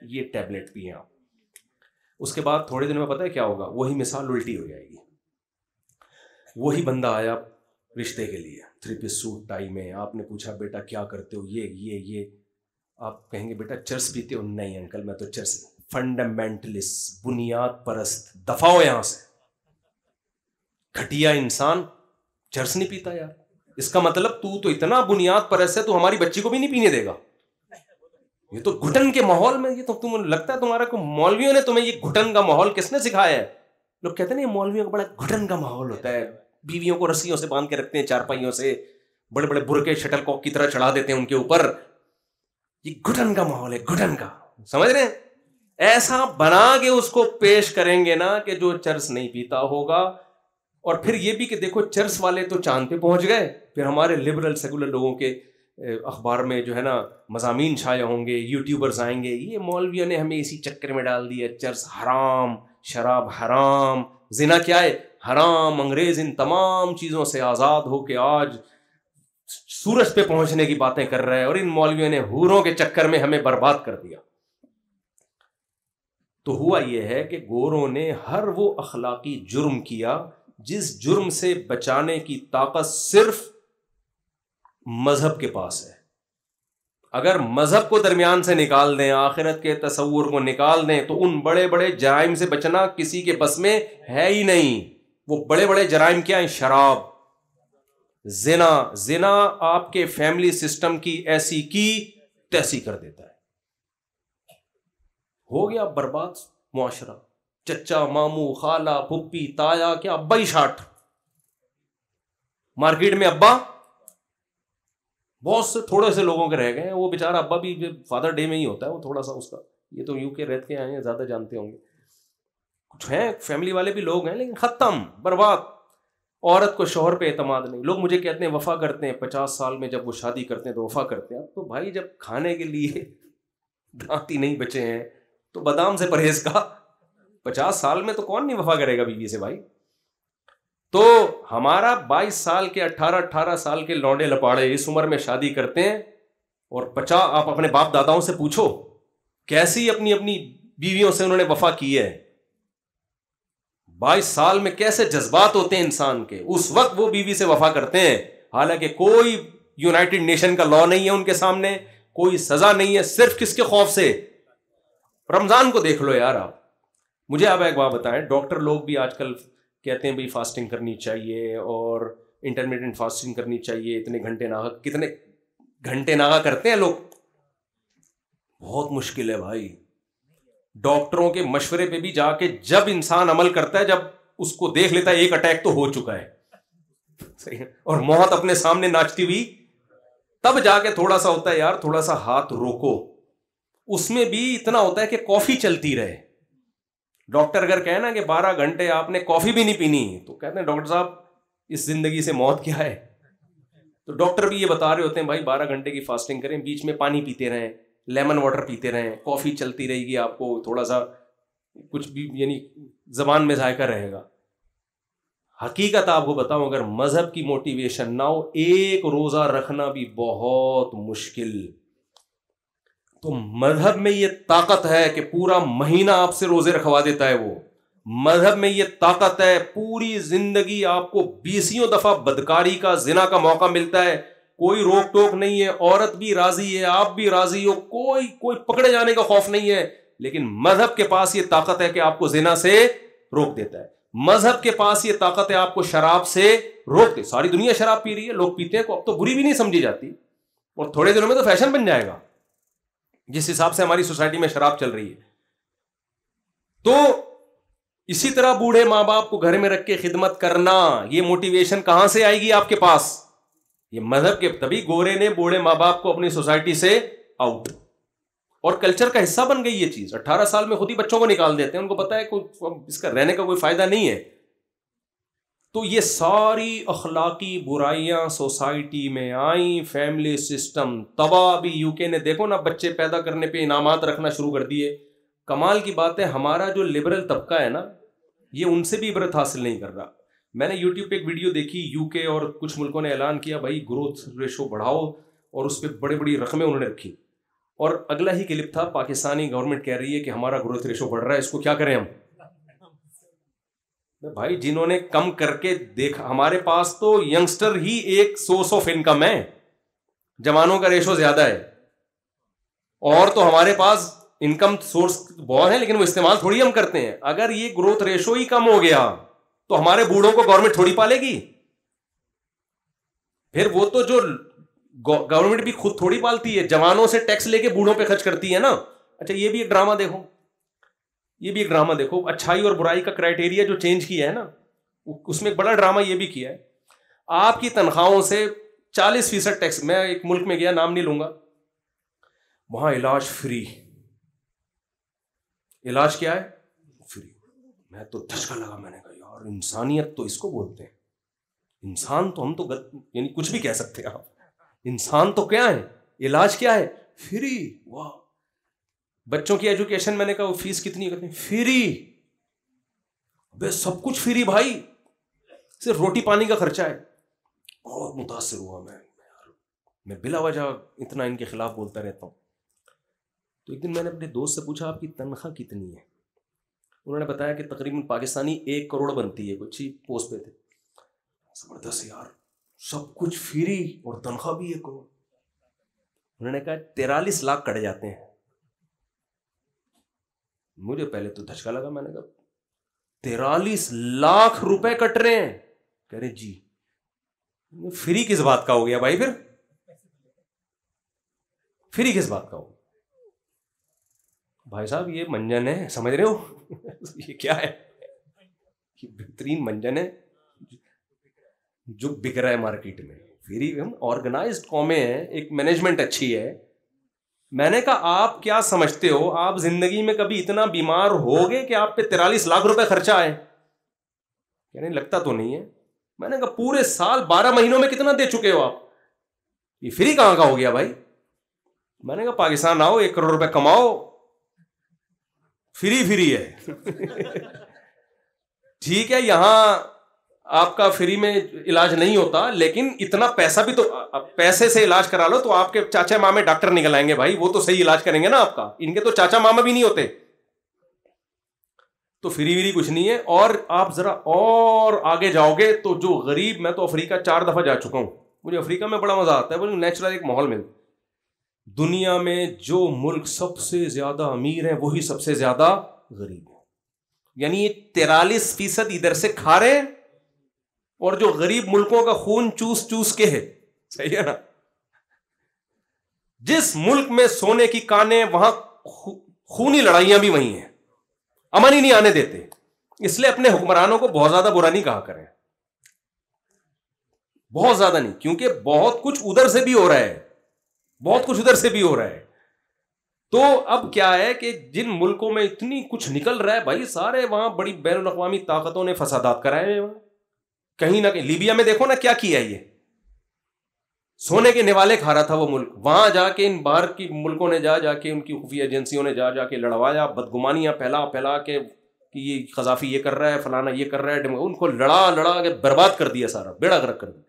یہ ٹیبلٹ پئیں. آپ اس کے بعد تھوڑے دن میں پتہ ہے کیا ہوگا, وہی مثال الٹی ہو جائے گی. وہی بندہ آیا رشتے کے لیے 3 پیس سوٹ ٹائی میں, آپ نے پوچھا بیٹا کیا کرتے ہو, یہ آپ کہیں گے بیٹا چرس پیتے ہو؟ نہیں انکل میں تو چرس. فنڈامنٹلسٹ, بنیاد پرست, دفاع ہو یہاں سے. گھٹیا انسان چرس نہیں پیتا یار. اس کا مطلب تو اتنا بنیاد پرست ہے, تو ہماری بچی کو بھی نہیں پینے دے گا. یہ تو گھٹن کے ماحول میں, یہ تو تم لگتا ہے تمہارا کو مولویوں نے تمہیں یہ گھٹن کا ماحول کس نے سکھایا ہے؟ لوگ کہتے ہیں نا یہ مولویوں کا بڑا گھٹن کا ماحول ہوتا ہے, بیویوں کو رسیوں سے باندھ کے رکھتے ہیں, چارپائیوں سے, بڑے بڑے برقے شٹل کاک کی طرح چڑھا دیتے ہیں ان کے اوپر. یہ گھٹن کا ماحول ہے, گھٹن کا, سمجھ رہے ہیں؟ ایسا بنا کے اس کو پیش کریں گے نا کہ جو چرس نہیں پیتا ہوگا. اور پھر یہ بھی کہ دیکھو چرس والے تو چاند پہ پہنچ گئے, پھر ہمارے لبرل سیکولر لوگوں کے اخبار میں جو ہے نا مضامین چھائے ہوں گے, یوٹیوبرز آئیں گے, یہ مولویوں نے ہمیں اسی چکر میں ڈال دیا, چرس حرام, شراب حرام, زنا کیا ہے حرام, انگریز ان تمام چیزوں سے آزاد ہو کے آج سورج پہ پہنچنے کی باتیں کر رہے ہیں, اور ان مولویوں نے حوروں کے چکر میں ہمیں برباد کر دیا. تو ہوا یہ ہے کہ گوروں نے ہر وہ اخلاقی جرم کیا جس جرم سے بچانے کی طاقت صرف مذہب کے پاس ہے. اگر مذہب کو درمیان سے نکال دیں, آخرت کے تصور کو نکال دیں, تو ان بڑے بڑے جرائم سے بچنا کسی کے بس میں ہے ہی نہیں. وہ بڑے بڑے جرائم کیا ہیں؟ شراب, زنا. زنا آپ کے فیملی سسٹم کی ایسی کی تیسی کر دیتا ہے, ہو گیا برباد معاشرہ. چچا, ماموں, خالہ, پھپھی, تایا, کیا ابا ہی شاٹ. مارکیٹ میں ابا بہت سے تھوڑے سے لوگوں کے رہ گئے ہیں, وہ بیچارہ ابا بھی فادر ڈے میں ہی ہوتا ہے, وہ تھوڑا سا اس کا, یہ تو یو کے رہتے کے آئے ہیں, زیادہ جانتے ہوں گے. کچھ ہیں فیملی والے بھی لوگ ہیں, لیکن ختم, برباد. عورت کو شوہر پہ اعتماد نہیں. لوگ مجھے کہتے ہیں وفا کرتے ہیں 50 سال میں, جب وہ شادی کرتے ہیں تو وفا کرتے ہیں. تو بھائی جب کھانے کے لیے دانت ہی نہیں بچے ہیں تو بادام سے پرہیز کا. 50 سال میں تو کون نہیں وفا کرے گا بیوی سے بھائی. تو ہمارا 22 سال کے 18 سال کے لونڈے لپاڑے اس عمر میں شادی کرتے ہیں, اور 50 آپ اپنے باپ داداؤں سے پوچھو کیسی اپنی بیویوں سے انہوں نے وفا کی ہے. 22 سال میں کیسے جذبات ہوتے ہیں انسان کے, اس وقت وہ بیوی سے وفا کرتے ہیں. حالانکہ کوئی یونائٹڈ نیشن کا لا نہیں ہے ان کے سامنے, کوئی سزا نہیں ہے, صرف کس کے خوف سے؟ رمضان کو دیکھ لو یار. آپ مجھے آپ ایک بات بتائیں, ڈاکٹر لوگ بھی آج کل کہتے ہیں بھائی فاسٹنگ کرنی چاہیے اور انٹرمیڈینٹ فاسٹنگ کرنی چاہیے, اتنے گھنٹے ناغا. کتنے گھنٹے ناغا کرتے ہیں لوگ؟ بہت مشکل ہے بھائی. ڈاکٹروں کے مشورے پہ بھی جا کے جب انسان عمل کرتا ہے, جب اس کو دیکھ لیتا ہے ایک اٹیک تو ہو چکا ہے اور موت اپنے سامنے ناچتی ہوئی, تب جا کے تھوڑا سا ہوتا ہے یار تھوڑا سا ہاتھ روکو. اس میں بھی اتنا ہوتا ہے کہ کافی چلتی رہے. ڈاکٹر اگر کہنا کہ 12 گھنٹے آپ نے کافی بھی نہیں پینی, تو کہتے ہیں ڈاکٹر صاحب اس زندگی سے موت کیا ہے. تو ڈاکٹر بھی یہ بتا رہے ہوتے ہیں بھائی 12 گھنٹے کی فاسٹنگ کریں, بیچ میں پانی پیتے رہیں, لیمن واٹر پیتے رہیں, کافی چلتی رہے گی, آپ کو تھوڑا سا کچھ بھی یعنی زبان میں ذائقہ رہے گا. حقیقت آپ کو بتاؤں, اگر مذہب کی موٹیویشن نہ ہو, ایک روزہ رکھنا بھی بہت مشکل. تو مذہب میں یہ طاقت ہے کہ پورا مہینہ آپ سے روزے رکھوا دیتا ہے. وہ مذہب میں یہ طاقت ہے, پوری زندگی آپ کو 20 دفعہ بدکاری کا, زنا کا موقع ملتا ہے, کوئی روک ٹوک نہیں ہے, عورت بھی راضی ہے, آپ بھی راضی ہو, کوئی پکڑے جانے کا خوف نہیں ہے. لیکن مذہب کے پاس یہ طاقت ہے کہ آپ کو زنا سے روک دیتا ہے. مذہب کے پاس یہ طاقت ہے آپ کو شراب سے روک دے. ساری دنیا شراب پی رہی ہے, لوگ پیتے ہیں, اب تو بری بھی نہیں سمجھی جاتی, اور تھوڑے دنوں میں تو فیشن بن جائے گا جس حساب سے ہماری سوسائٹی میں شراب چل رہی ہے. تو اسی طرح بوڑھے ماں باپ کو گھر میں رکھ کے خدمت کرنا, یہ موٹیویشن کہاں سے آئے گی آپ کے پاس؟ یہ مذہب کے. تبھی گورے نے بوڑھے ماں باپ کو اپنی سوسائٹی سے آؤٹ, اور کلچر کا حصہ بن گئی یہ چیز. 18 سال میں خود ہی بچوں کو نکال دیتے ہیں, ان کو پتا ہے کوئی اس کا رہنے کا کوئی فائدہ نہیں ہے. تو یہ ساری اخلاقی برائیاں سوسائٹی میں آئیں, فیملی سسٹم تباہ. بھی یو کے نے دیکھو نا, بچے پیدا کرنے پہ انعامات رکھنا شروع کر دیے. کمال کی بات ہے, ہمارا جو لبرل طبقہ ہے نا, یہ ان سے بھی عبرت حاصل نہیں کر رہا. میں نے یوٹیوب پہ ایک ویڈیو دیکھی, یو کے اور کچھ ملکوں نے اعلان کیا بھائی گروتھ ریشو بڑھاؤ, اور اس پہ بڑی بڑی رقمیں انہوں نے رکھی. اور اگلا ہی کلپ تھا, پاکستانی گورنمنٹ کہہ رہی ہے کہ ہمارا گروتھ ریشو بڑھ رہا ہے, اس کو کیا کریں ہم. بھائی جنہوں نے کم کر کے دیکھا, ہمارے پاس تو ینگسٹر ہی ایک سورس آف انکم ہے, جوانوں کا ریشو زیادہ ہے, اور تو ہمارے پاس انکم سورس بہت ہے, لیکن وہ استعمال تھوڑی ہم کرتے ہیں. اگر یہ گروتھ ریشو ہی کم ہو گیا تو ہمارے بوڑھوں کو گورنمنٹ تھوڑی پالے گی. پھر وہ تو جو گورنمنٹ بھی خود تھوڑی پالتی ہے, جوانوں سے ٹیکس لے کے بوڑھوں پہ خرچ کرتی ہے نا. اچھا یہ بھی ایک ڈرامہ دیکھو, یہ بھی ایک ڈرامہ دیکھو، اچھائی اور برائی کا کرائٹیریا جو چینج کیا ہے نا، اس میں ایک بڑا ڈرامہ یہ بھی کیا ہے. آپ کی تنخواہوں سے 40% ٹیکس. میں ایک ملک میں گیا، نام نہیں لوں گا، وہاں علاج فری. علاج کیا ہے؟ فری. میں تو دھچکا لگا، میں نے کہا یار انسانیت تو اس کو بولتے ہیں. انسان تو ہم تو یعنی کچھ بھی کہہ سکتے ہیں آپ، انسان تو کیا ہے؟ علاج کیا ہے؟ فری. واہ. بچوں کی ایجوکیشن میں نے کہا وہ فیس کتنی ہے؟ فری. بے سب کچھ فری بھائی، صرف روٹی پانی کا خرچہ ہے. بہت متاثر ہوا میں بلا وجہ اتنا ان کے خلاف بولتا رہتا ہوں. تو ایک دن میں نے اپنے دوست سے پوچھا آپ کی تنخواہ کتنی ہے؟ انہوں نے بتایا کہ تقریباً پاکستانی 1 کروڑ بنتی ہے. کچھ ہی پوسٹ پہ تھے. زبردست یار، سب کچھ فری اور تنخواہ بھی 1 کروڑ. انہوں نے کہا 43 لاکھ کٹ جاتے ہیں. مجھے پہلے تو دھچکا لگا، میں نے کہا 43 لاکھ روپے کٹ رہے ہیں؟ کہہ رہے جی. فری کس بات کا ہو گیا بھائی؟ پھر فری کس بات کا ہو؟ بھائی صاحب یہ منجن ہے، سمجھ رہے ہو؟ یہ کیا ہے؟ یہ بہترین منجن ہے جو بک رہا ہے مارکیٹ میں. فری. ہم آرگنائزڈ قومیں ہیں، ایک مینجمنٹ اچھی ہے. میں نے کہا آپ کیا سمجھتے ہو، آپ زندگی میں کبھی اتنا بیمار ہوگے کہ آپ پہ 43 لاکھ روپے خرچہ آئے؟ یعنی لگتا تو نہیں ہے. میں نے کہا پورے سال 12 مہینوں میں کتنا دے چکے ہو آپ؟ یہ فری کہاں کا ہو گیا بھائی؟ میں نے کہا پاکستان آؤ، 1 کروڑ روپے کماؤ، فری ہے. ٹھیک ہے یہاں آپ کا فری میں علاج نہیں ہوتا، لیکن اتنا پیسہ بھی تو، پیسے سے علاج کرا لو تو آپ کے چاچا مامے ڈاکٹر نکل آئیں گے بھائی، وہ تو صحیح علاج کریں گے نا آپ کا. ان کے تو چاچا ماما بھی نہیں ہوتے. تو فری کچھ نہیں ہے. اور آپ ذرا اور آگے جاؤ گے تو جو غریب، میں تو افریقہ 4 دفعہ جا چکا ہوں، مجھے افریقہ میں بڑا مزہ آتا ہے. وہ نیچرل ایک ماحول ملتا. دنیا میں جو ملک سب سے زیادہ امیر ہیں وہی سب سے زیادہ غریب ہیں. یعنی یہ 43% ادھر سے کھا رہے ہیں، اور جو غریب ملکوں کا خون چوس کے ہے. صحیح ہے نا؟ جس ملک میں سونے کی کانیں، وہاں خونی لڑائیاں بھی وہی ہیں. امن ہی نہیں آنے دیتے. اس لیے اپنے حکمرانوں کو بہت زیادہ برا نہیں کہا کریں، بہت زیادہ نہیں، کیونکہ بہت کچھ ادھر سے بھی ہو رہا ہے، بہت کچھ ادھر سے بھی ہو رہا ہے. تو اب کیا ہے کہ جن ملکوں میں اتنی کچھ نکل رہا ہے بھائی، سارے وہاں بڑی بین الاقوامی طاقتوں نے فسادات کرائے ہیں. کہیں نہ کہیں لیبیا میں دیکھو نا کیا کیا ہے، یہ سونے کے نوالے کھا رہا تھا وہ ملک. وہاں جا کے ان باہر کی ملکوں نے جا کے ان کی خفیہ ایجنسیوں نے جا کے لڑوایا، بدگمانیاں پھیلا کے کہ یہ قذافی یہ کر رہا ہے، فلانا یہ کر رہا ہے. ان کو لڑا کے برباد کر دیا، سارا بیڑا غرق کر دیا.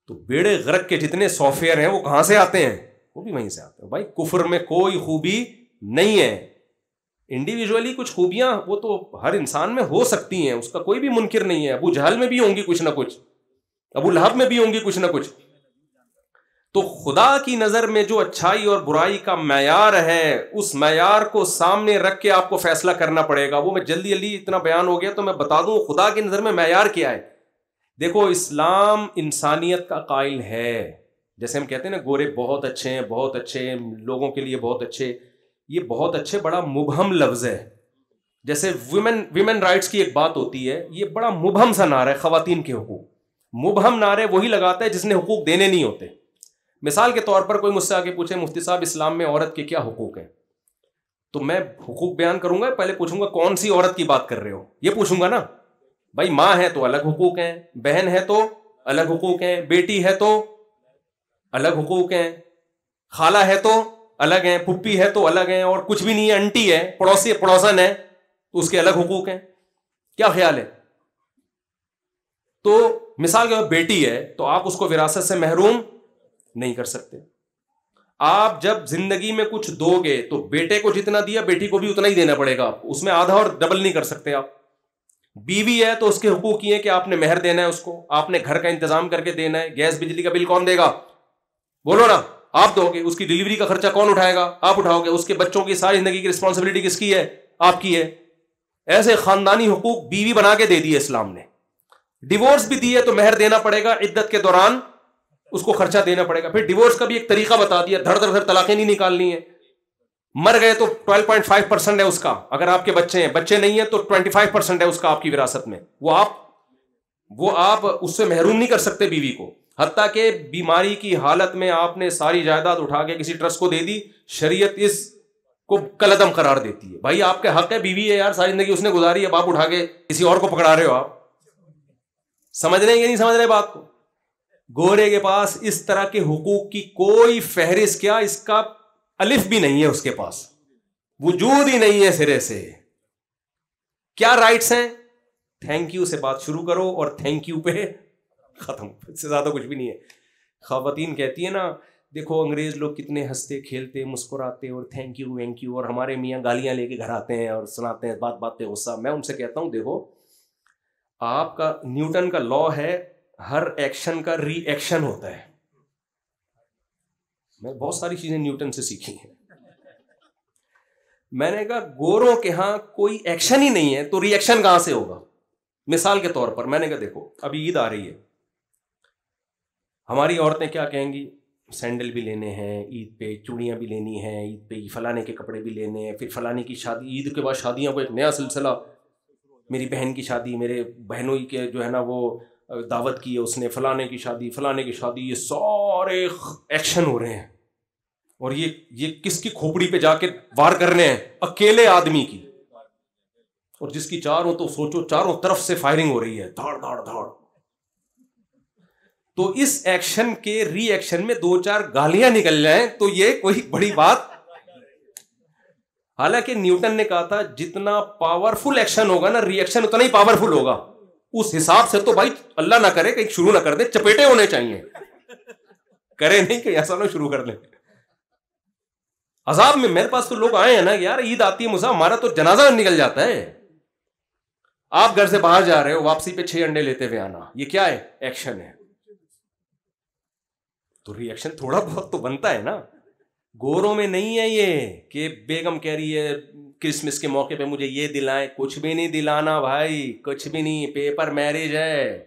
تو بیڑے غرق کے جتنے سافٹ ویئر ہیں وہ کہاں سے آتے ہیں؟ وہ بھی وہیں سے آتے ہیں. بھائی کفر میں کوئی خوبی نہیں ہے. انڈیویجولی کچھ خوبیاں وہ تو ہر انسان میں ہو سکتی ہیں، اس کا کوئی بھی منکر نہیں ہے. ابو جہل میں بھی ہوں گی کچھ نہ کچھ، ابو لہب میں بھی ہوں گی کچھ نہ کچھ. تو خدا کی نظر میں جو اچھائی اور برائی کا معیار ہے، اس معیار کو سامنے رکھ کے آپ کو فیصلہ کرنا پڑے گا. وہ میں جلدی اتنا بیان ہو گیا تو میں بتا دوں خدا کی نظر میں معیار کیا ہے. دیکھو اسلام انسانیت کا قائل ہے. جیسے ہم کہتے ہیں نا گورے بہت اچھے ہیں، بہت اچھے ہیں، لوگوں کے لیے بہت اچھے. یہ بہت اچھے بڑا مبہم لفظ ہے. جیسے ویمن رائٹس کی ایک بات ہوتی ہے، یہ بڑا مبہم سا نعرہ ہے. خواتین کے حقوق، مبہم نعرے وہی لگاتا ہے جس نے حقوق دینے نہیں ہوتے. مثال کے طور پر کوئی مجھ سے آگے پوچھے مفتی صاحب اسلام میں عورت کے کیا حقوق ہیں، تو میں حقوق بیان کروں گا، پہلے پوچھوں گا کون سی عورت کی بات کر رہے ہو، یہ پوچھوں گا نا. بھائی ماں ہے تو الگ حقوق ہیں، بہن ہے تو الگ حقوق ہیں، بیٹی ہے تو الگ حقوق ہیں، خالہ ہے تو الگ ہیں، پھپھی ہے تو الگ ہیں، اور کچھ بھی نہیں ہے انٹی ہے، پڑوسن ہے تو اس کے الگ حقوق ہیں. کیا خیال ہے؟ تو مثال کے طور پر بیٹی ہے تو آپ اس کو وراثت سے محروم نہیں کر سکتے. آپ جب زندگی میں کچھ دو گے تو بیٹے کو جتنا دیا بیٹی کو بھی اتنا ہی دینا پڑے گا، اس میں آدھا اور ڈبل نہیں کر سکتے آپ. بیوی ہے تو اس کے حقوق یہ ہے کہ آپ نے مہر دینا ہے، اس کو آپ نے گھر کا انتظام کر کے دینا ہے. گیس بجلی کا بل کون دے گا؟ بولو نا، آپ دو گے. اس کی ڈلیوری کا خرچہ کون اٹھائے گا؟ آپ اٹھاؤ گے. اس کے بچوں کی ساری زندگی کی رسپانسبلٹی کس کی ہے؟ آپ کی ہے. ایسے خاندانی حقوق بیوی بنا کے دے دیے اسلام نے. ڈیورس بھی دیے تو مہر دینا پڑے گا، عدت کے دوران اس کو خرچہ دینا پڑے گا. پھر ڈیورس کا بھی ایک طریقہ بتا دیا، دھڑ طلاقیں نہیں نکالنی ہے. مر گئے تو 12.5% ہے اس کا، اگر آپ کے بچے ہیں، بچے نہیں ہیں تو 25% ہے اس کا آپ کی وراثت میں، وہ آپ اس سے محروم نہیں کر سکتے بیوی کو. حتیٰ کہ بیماری کی حالت میں آپ نے ساری جائیداد اٹھا کے کسی ٹرسٹ کو دے دی، شریعت اس کو کالعدم قرار دیتی ہے. بھائی آپ کے حق ہے، بیوی ہے یار، ساری زندگی اس نے گزاری ہے، آپ اٹھا کے کسی اور کو پکڑا رہے ہو. آپ سمجھ رہے ہیں کہ نہیں سمجھ رہے بات کو؟ گورے کے پاس اس طرح کے حقوق کی کوئی فہرست، کیا اس کا الف بھی نہیں ہے اس کے پاس، وجود ہی نہیں ہے سرے سے. کیا رائٹس ہیں؟ تھینک یو سے بات شروع کرو اور تھینک یو پہ ختم، اس سے زیادہ کچھ بھی نہیں ہے. خواتین کہتی ہیں نا، دیکھو انگریز لوگ کتنے ہنستے کھیلتے مسکراتے اور تھینک یو وینک یو، اور ہمارے میاں گالیاں لے کے گھر آتے ہیں اور سناتے ہیں بات بات پہ غصہ. میں ان سے کہتا ہوں دیکھو، آپ کا نیوٹن کا لا ہے ہر ایکشن کا ری ایکشن ہوتا ہے. میں بہت ساری چیزیں نیوٹن سے سیکھی ہیں. میں نے کہا گوروں کے ہاں کوئی ایکشن ہی نہیں ہے تو ری ایکشن کہاں سے ہوگا؟ مثال کے طور پر میں نے کہا دیکھو ابھی عید آ رہی ہے، ہماری عورتیں کیا کہیں گی، سینڈل بھی لینے ہیں عید پہ، چوڑیاں بھی لینی ہیں عید پہ، فلانے کے کپڑے بھی لینے ہیں، پھر فلانے کی شادی، عید کے بعد شادیوں کو ایک نیا سلسلہ، میری بہن کی شادی، میرے بہنوئی کے جو ہے نا وہ دعوت کی ہے اس نے، فلانے کی شادی، فلانے کی شادی، یہ سارے ایکشن ہو رہے ہیں. اور یہ کس کی کھوپڑی پہ جا کے وار کرنے ہیں؟ اکیلے آدمی کی. اور جس کی چار ہو تو سوچو چاروں طرف سے فائرنگ ہو رہی ہے، دھاڑ دھاڑ دھاڑ. تو اس ایکشن کے ری ایکشن میں دو چار گالیاں نکل جائیں تو یہ کوئی بڑی بات. حالانکہ نیوٹن نے کہا تھا جتنا پاورفل ایکشن ہوگا نا ری ایکشن اتنا ہی پاورفل ہوگا. اس حساب سے تو بھائی اللہ نہ کرے کہیں شروع نہ کر دیں، چپیٹے ہونے چاہیے، کرے نہیں کہ ایسا نہ شروع کر لیں. عذاب میں میرے پاس تو لوگ آئے ہیں نا یار، عید آتی ہے مصعب ہمارا تو جنازہ نکل جاتا ہے. آپ گھر سے باہر جا رہے ہو، واپسی پہ 6 انڈے لیتے ہوئے آنا، یہ کیا ہے؟ ایکشن ہے. تو ری ایکشن تھوڑا بہت تو بنتا ہے نا. گوروں میں نہیں ہے یہ کہ بیگم کہہ رہی ہے کرسمس کے موقع پہ مجھے یہ دلائیں، کچھ بھی نہیں دلانا بھائی، کچھ بھی نہیں. پیپر میرج ہے،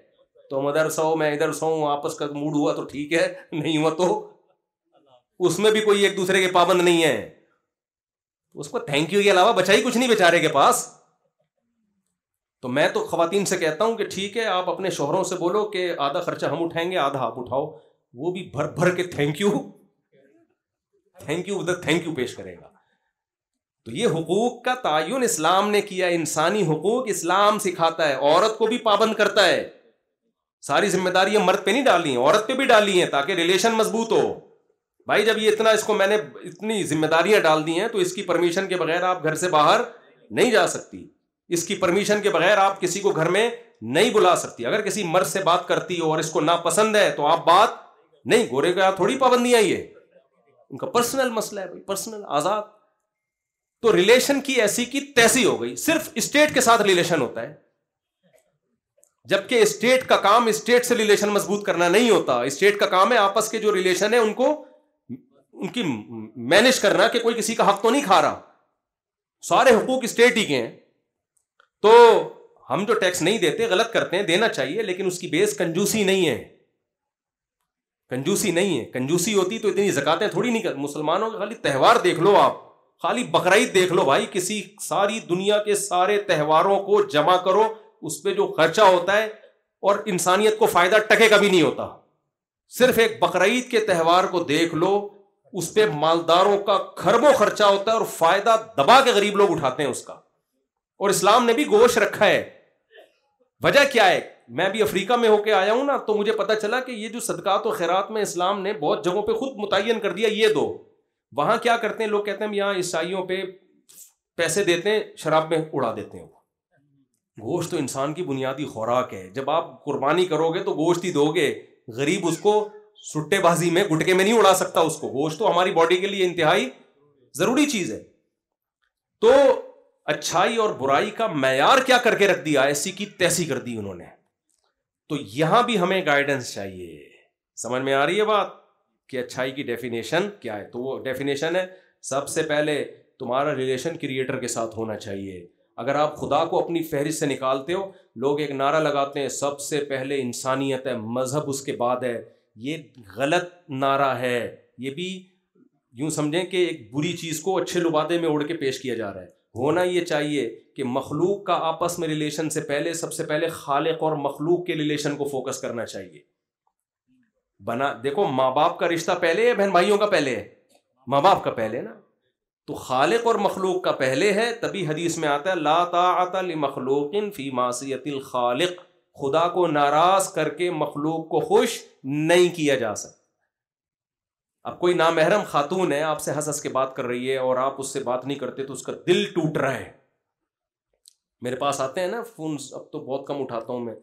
تم ادھر سو میں ادھر سو، آپس کا موڈ ہوا تو ٹھیک ہے، نہیں ہوا تو اس میں بھی کوئی ایک دوسرے کے پابند نہیں ہے. اس کو تھینک یو کے علاوہ بچا ہی کچھ نہیں بیچارے کے پاس. تو میں تو خواتین سے کہتا ہوں کہ ٹھیک ہے آپ اپنے شوہروں سے بولو کہ آدھا خرچہ ہم اٹھائیں گے آدھا آپ اٹھاؤ، وہ بھی بھر بھر کے تھینک یو ادھر تھینک یو پیش کرے گا. تو یہ حقوق کا تعین اسلام نے کیا. انسانی حقوق اسلام سکھاتا ہے، عورت کو بھی پابند کرتا ہے. ساری ذمہ داریاں مرد پہ نہیں ڈالی ہیں، عورت پہ بھی ڈالی ہیں تاکہ ریلیشن مضبوط ہو. بھائی جب یہ اتنا اس کو میں نے اتنی ذمہ داریاں ڈال دی ہیں تو اس کی پرمیشن کے بغیر آپ گھر سے باہر نہیں جا سکتی، اس کی پرمیشن کے بغیر آپ کسی کو گھر میں نہیں بلا سکتی. اگر کسی مرد سے بات کرتی ہو اور اس کو ناپسند ہے تو آپ بات نہیں. گورے کا تھوڑی پابندیاں، یہ ان کا پرسنل مسئلہ ہے بھائی، پرسنل آزاد. تو ریلیشن کی ایسی کی تیسی ہو گئی، صرف اسٹیٹ کے ساتھ ریلیشن ہوتا ہے، جبکہ اسٹیٹ کا کام اسٹیٹ سے ریلیشن مضبوط کرنا نہیں ہوتا. اسٹیٹ کا کام ہے آپس کے جو ریلیشن ہے ان کو ان کی مینج کرنا کہ کوئی کسی کا حق تو نہیں کھا رہا. سارے حقوق اسٹیٹ ہی کے ہیں. تو ہم جو ٹیکس نہیں دیتے غلط کرتے ہیں، دینا چاہیے، لیکن اس کی بیس کنجوسی نہیں ہے. کنجوسی نہیں ہے. کنجوسی ہوتی تو اتنی زکاتیں تھوڑی نہیں کر. مسلمانوں کے خالی تہوار دیکھ لو آپ، خالی بقرعید دیکھ لو بھائی، کسی ساری دنیا کے سارے تہواروں کو جمع کرو، اس پہ جو خرچہ ہوتا ہے اور انسانیت کو فائدہ ٹکے کا بھی نہیں ہوتا. صرف ایک بقرعید کے تہوار کو دیکھ لو، اس پہ مالداروں کا کھربوں خرچہ ہوتا ہے اور فائدہ دبا کے غریب لوگ اٹھاتے ہیں اس کا. اور اسلام نے بھی گوشت رکھا ہے. وجہ کیا ہے؟ میں بھی افریقہ میں ہو کے آیا ہوں نا، تو مجھے پتا چلا کہ یہ جو صدقات و خیرات میں اسلام نے بہت جگہوں پہ خود متعین کر دیا یہ دو. وہاں کیا کرتے ہیں لوگ، کہتے ہیں یہاں عیسائیوں پہ پیسے دیتے ہیں، شراب میں اڑا دیتے ہیں. گوشت تو انسان کی بنیادی خوراک ہے. جب آپ قربانی کرو گے تو گوشت ہی دو گے. غریب اس کو سٹے بازی میں گٹکے میں نہیں اڑا سکتا اس کو. گوشت تو ہماری باڈی کے لیے انتہائی ضروری چیز ہے. تو اچھائی اور برائی کا معیار کیا کر کے رکھ دیا، ایسی کی تیسی کر دی انہوں نے. تو یہاں بھی ہمیں گائیڈنس چاہیے. سمجھ میں آ رہی ہے بات کہ اچھائی کی ڈیفینیشن کیا ہے؟ تو وہ ڈیفینیشن ہے سب سے پہلے تمہارا ریلیشن کریٹر کے ساتھ ہونا چاہیے. اگر آپ خدا کو اپنی فہرست سے نکالتے ہو، لوگ ایک نعرہ لگاتے ہیں سب سے پہلے انسانیت ہے، مذہب اس کے بعد ہے. یہ غلط نعرہ ہے. یہ بھی یوں سمجھیں کہ ایک بری چیز کو اچھے لبادے میں اڑ کے پیش کیا جا رہا ہے. ہونا یہ چاہیے کہ مخلوق کا آپس میں ریلیشن سے پہلے سب سے پہلے خالق اور مخلوق کے ریلیشن کو فوکس کرنا چاہیے. دیکھو ماں باپ کا رشتہ پہلے ہے, بہن بھائیوں کا پہلے ہے؟ ماں باپ کا پہلے نا. تو خالق اور مخلوق کا پہلے ہے, تبھی حدیث میں آتا ہے لا طاعت لمخلوق فی معصیت الخالق, خدا کو ناراض کر کے مخلوق کو خوش نہیں کیا جا سکتا. اب کوئی نامحرم خاتون ہے, آپ سے ہنس ہنس کے بات کر رہی ہے اور آپ اس سے بات نہیں کرتے تو اس کا دل ٹوٹ رہا ہے. میرے پاس آتے ہیں نا فونز, اب تو بہت کم اٹھاتا ہوں میں,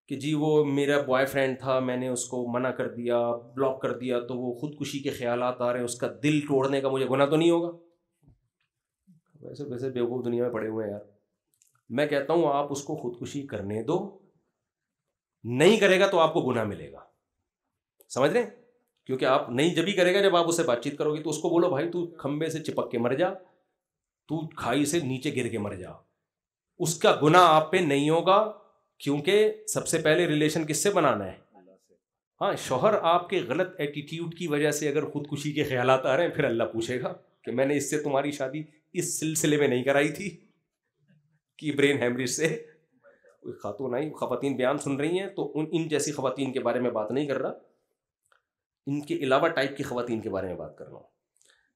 کہ جی وہ میرا بوائے فرینڈ تھا, میں نے اس کو منع کر دیا, بلاک کر دیا, تو وہ خودکشی کے خیالات آ رہے ہیں, اس کا دل توڑنے کا مجھے گناہ تو نہیں ہوگا؟ ویسے بیوقوف دنیا میں پڑے ہوئے ہیں یار. میں کہتا ہوں آپ اس کو خودکشی کرنے دو, نہیں کرے گا تو آپ کو گناہ ملے گا. سمجھ رہے ہیں؟ کیونکہ آپ نہیں جبھی کرے گا جب آپ اس سے بات چیت کرو گے. تو اس کو بولو بھائی تو کھمبے سے چپک کے مر جا, تو کھائی سے نیچے گر کے مر جا, اس کا گناہ آپ پہ نہیں ہوگا. کیونکہ سب سے پہلے ریلیشن کس سے بنانا ہے؟ ہاں, شوہر آپ کے غلط ایٹیٹیوڈ کی وجہ سے اگر خودکشی کے خیالات آ رہے ہیں, پھر اللہ پوچھے گا کہ میں نے اس سے تمہاری شادی اس سلسلے میں نہیں کرائی تھی کہ برین ہیمریج سے. کوئی خاتون آئی, خواتین بیان سن رہی ہیں, تو ان جیسی خواتین کے بارے میں بات نہیں کر رہا, ان کے علاوہ ٹائپ کی خواتین کے بارے میں بات کر رہا ہوں.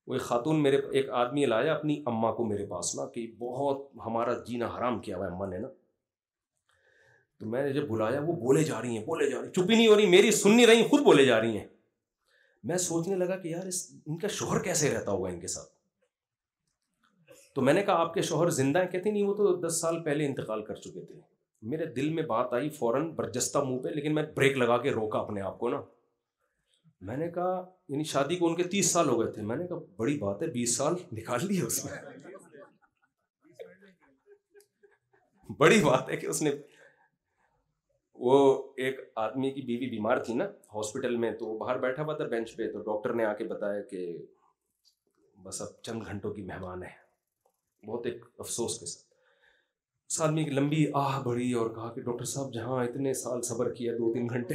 وہ ایک خاتون, میرے ایک آدمی لایا اپنی اماں کو میرے پاس نا, کہ بہت ہمارا جینا حرام کیا ہوا ہے اماں نے نا. تو میں نے جب بلایا, وہ بولے جا رہی ہیں, چپ ہی نہیں ہو رہی, میری سن نہیں رہی, خود بولے جا رہی ہیں. میں سوچنے لگا کہ یار ان کا شوہر کیسے رہتا ہوگا ان کے ساتھ. تو میں نے کہا آپ کے شوہر زندہ ہیں؟ کہتے نہیں, وہ تو 10 سال پہلے انتقال کر چکے تھے. میرے دل میں بات آئی فوراً, برجستہ منہ پہ, لیکن میں بریک لگا کے روکا اپنے آپ کو نا. میں نے کہا یعنی شادی کو ان کے 30 سال ہو گئے تھے. میں نے کہا بڑی بات ہے, 20 سال نکال لیے اس میں. بڑی بات ہے کہ اس نے, وہ ایک آدمی کی بیوی بیمار تھی نا ہاسپٹل میں, تو وہ باہر بیٹھا ہوا تھا بینچ پہ, تو ڈاکٹر نے آ کے بتایا کہ بس اب چند گھنٹوں کی مہمان ہے. بہت ایک افسوس کے ساتھ اس آدمی کی لمبی آہ بڑھی اور کہا کہ ڈاکٹر صاحب جہاں اتنے سال صبر کیا 2-3 گھنٹے.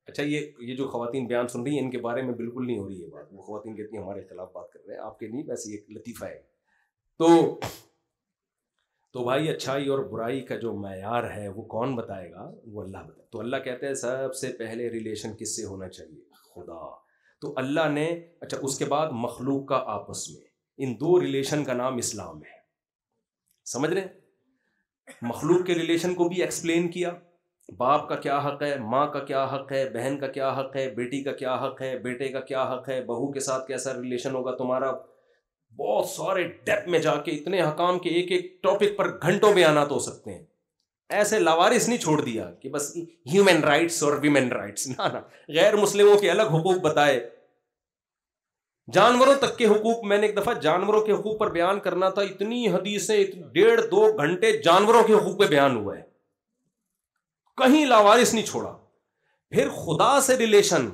اچھا یہ جو خواتین بیان سن رہی ہیں ان کے بارے میں بالکل نہیں ہو رہی ہے بات. وہ خواتین کہتی ہیں ہمارے خلاف بات کر رہے ہیں, آپ کے نہیں, ویسے ایک لطیفہ ہے. تو بھائی اچھائی اور برائی کا جو معیار ہے وہ کون بتائے گا؟ وہ اللہ بتائے. تو اللہ کہتے ہیں سب سے پہلے ریلیشن کس سے ہونا چاہیے؟ خدا. تو اللہ نے, اچھا اس کے بعد مخلوق کا آپس میں, ان 2 ریلیشن کا نام اسلام ہے. سمجھ رہے ہیں؟ مخلوق کے ریلیشن کو بھی ایکسپلین کیا, باپ کا کیا حق ہے, ماں کا کیا حق ہے, بہن کا کیا حق ہے, بیٹی کا کیا حق ہے, بیٹے کا کیا حق ہے, بہو کے ساتھ کیسا ریلیشن ہوگا تمہارا. بہت سارے ڈیپتھ میں جا کے اتنے حکام کے ایک ایک ٹاپک پر گھنٹوں بیانات ہو سکتے ہیں. ایسے لاوارث نہیں چھوڑ دیا کہ بس ہیومن رائٹس اور ویمن رائٹس, نہ غیر مسلموں کے الگ حقوق بتائے, جانوروں تک کے حقوق. میں نے ایک دفعہ جانوروں کے حقوق پر بیان کرنا تھا, اتنی حدیثیں 1.5-2 گھنٹے جانوروں کے حقوق پہ بیان ہوا ہے, کہیں لاوارث نہیں چھوڑا. پھر خدا سے ریلیشن,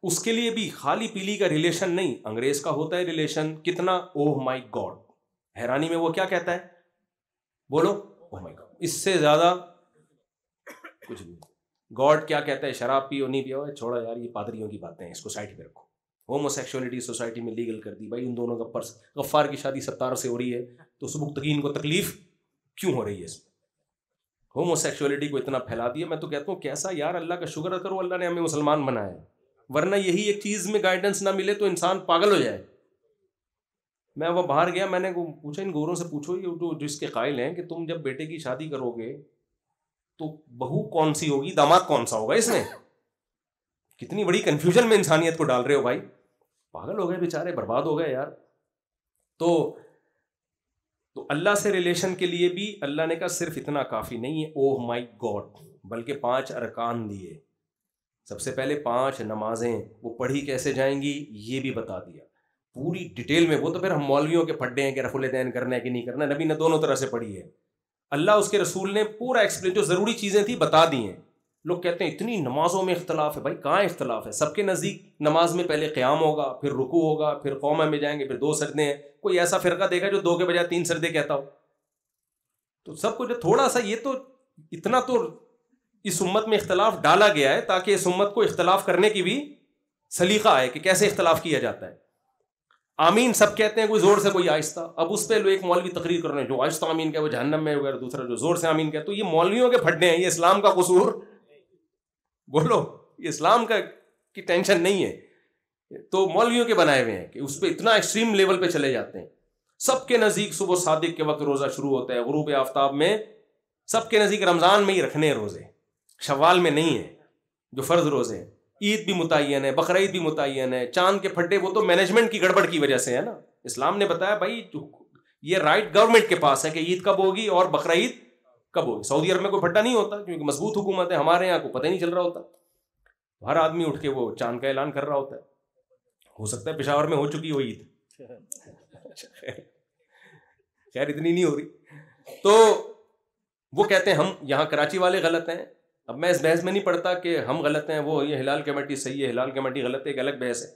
اس کے لیے بھی خالی پیلی کا ریلیشن نہیں, انگریز کا ہوتا ہے ریلیشن. کتنا اوہ مائی گاڈ, حیرانی میں وہ کیا کہتا ہے, بولو اوہ مائی گاڈ. اس سے زیادہ کچھ نہیں. گاڈ کیا کہتا ہے, شراب پیو نہیں پیو, چھوڑا یار یہ پادریوں کی باتیں ہیں, اس کو سائڈ پہ رکھو. ہومو سیکشولیٹی سوسائٹی میں لیگل کر دی. بھائی ان دونوں کا پرس, غفار کی شادی 17 سے ہو رہی ہے تو سبکتگین کو تکلیف کیوں ہو رہی ہے؟ اس میں ہومو سیکشولیٹی کو اتنا پھیلا دیا. میں تو کہتا ہوں کیسا یار, اللہ کا شکر کرو اللہ نے ہمیں مسلمان بنایا ہے, ورنہ یہی ایک چیز میں گائیڈنس نہ ملے تو انسان پاگل ہو جائے. میں وہ باہر گیا, میں نے پوچھا ان گوروں سے, پوچھو یہ جو جس کے قائل ہیں کہ تم جب بیٹے کی شادی کرو گے تو بہو کون سی ہوگی, داماد کون سا ہوگا, اس میں کتنی بڑی کنفیوژن میں انسانیت کو ڈال رہے ہو بھائی. پاگل ہو گئے بیچارے, برباد ہو گئے یار. تو اللہ سے ریلیشن کے لیے بھی اللہ نے کہا صرف اتنا کافی نہیں ہے اوہ مائی گاڈ, بلکہ 5 ارکان دیے. سب سے پہلے 5 نمازیں, وہ پڑھی کیسے جائیں گی یہ بھی بتا دیا پوری ڈیٹیل میں. وہ تو پھر ہم مولویوں کے پھڈے ہیں کہ رفع الیدین کرنا ہے کہ نہیں کرنا, نبی نے دونوں طرح سے پڑھی ہے. اللہ اس کے رسول نے پورا ایکسپلین, جو ضروری چیزیں تھیں بتا دی ہیں. لوگ کہتے ہیں اتنی نمازوں میں اختلاف ہے. بھائی کہاں اختلاف ہے؟ سب کے نزدیک نماز میں پہلے قیام ہوگا, پھر رکوع ہوگا, پھر قومہ میں جائیں گے, پھر 2 سجدے ہیں. کوئی ایسا فرقہ دیکھا جو 2 کے بجائے 3 سجدے کہتا ہو؟ تو سب کو جو تھوڑا سا, یہ تو اتنا تو اس امت میں اختلاف ڈالا گیا ہے تاکہ اس امت کو اختلاف کرنے کی بھی سلیقہ ہے کہ کیسے اختلاف کیا جاتا ہے. آمین سب کہتے ہیں, کوئی زور سے کوئی آہستہ. اب اس پہ ایک مولوی تقریر کر رہے ہیں, جو آہستہ آمین کہے وہ جہنم میں وغیرہ, دوسرا جو زور سے آمین کہے. تو یہ مولویوں کے پھٹنے ہیں, یہ اسلام کا قصور بولو, یہ اسلام کا کی ٹینشن نہیں ہے, تو مولویوں کے بنائے ہوئے ہیں کہ اس پہ اتنا ایکسٹریم لیول پہ چلے جاتے ہیں. سب کے نزدیک صبح صادق کے وقت روزہ شروع ہوتا ہے, غروب آفتاب میں. سب کے نزدیک رمضان میں ہی رکھنے ہیں روزے, شوال میں نہیں ہے جو فرض روزے ہیں. عید بھی متعین ہے, بقرعید بھی متعین ہے. چاند کے پھٹے وہ تو مینجمنٹ کی گڑبڑ کی وجہ سے ہے نا. اسلام نے بتایا بھائی یہ رائٹ گورنمنٹ کے پاس ہے کہ عید کب ہوگی اور بقرعید کب ہوگی. سعودی عرب میں کوئی پھٹا نہیں ہوتا کیونکہ مضبوط حکومت ہے. ہمارے یہاں کو پتہ ہی نہیں چل رہا ہوتا, ہر آدمی اٹھ کے وہ چاند کا اعلان کر رہا ہوتا ہے. ہو سکتا ہے پشاور میں ہو چکی ہو عید, خیر اتنی نہیں ہو رہی. تو وہ کہتے ہیں ہم یہاں کراچی والے غلط ہیں. اب میں اس بحث میں نہیں پڑھتا کہ ہم غلط ہیں, وہ یہ ہلال کمیٹی صحیح ہے, ہلال کمیٹی غلط ہے, ایک الگ بحث ہے.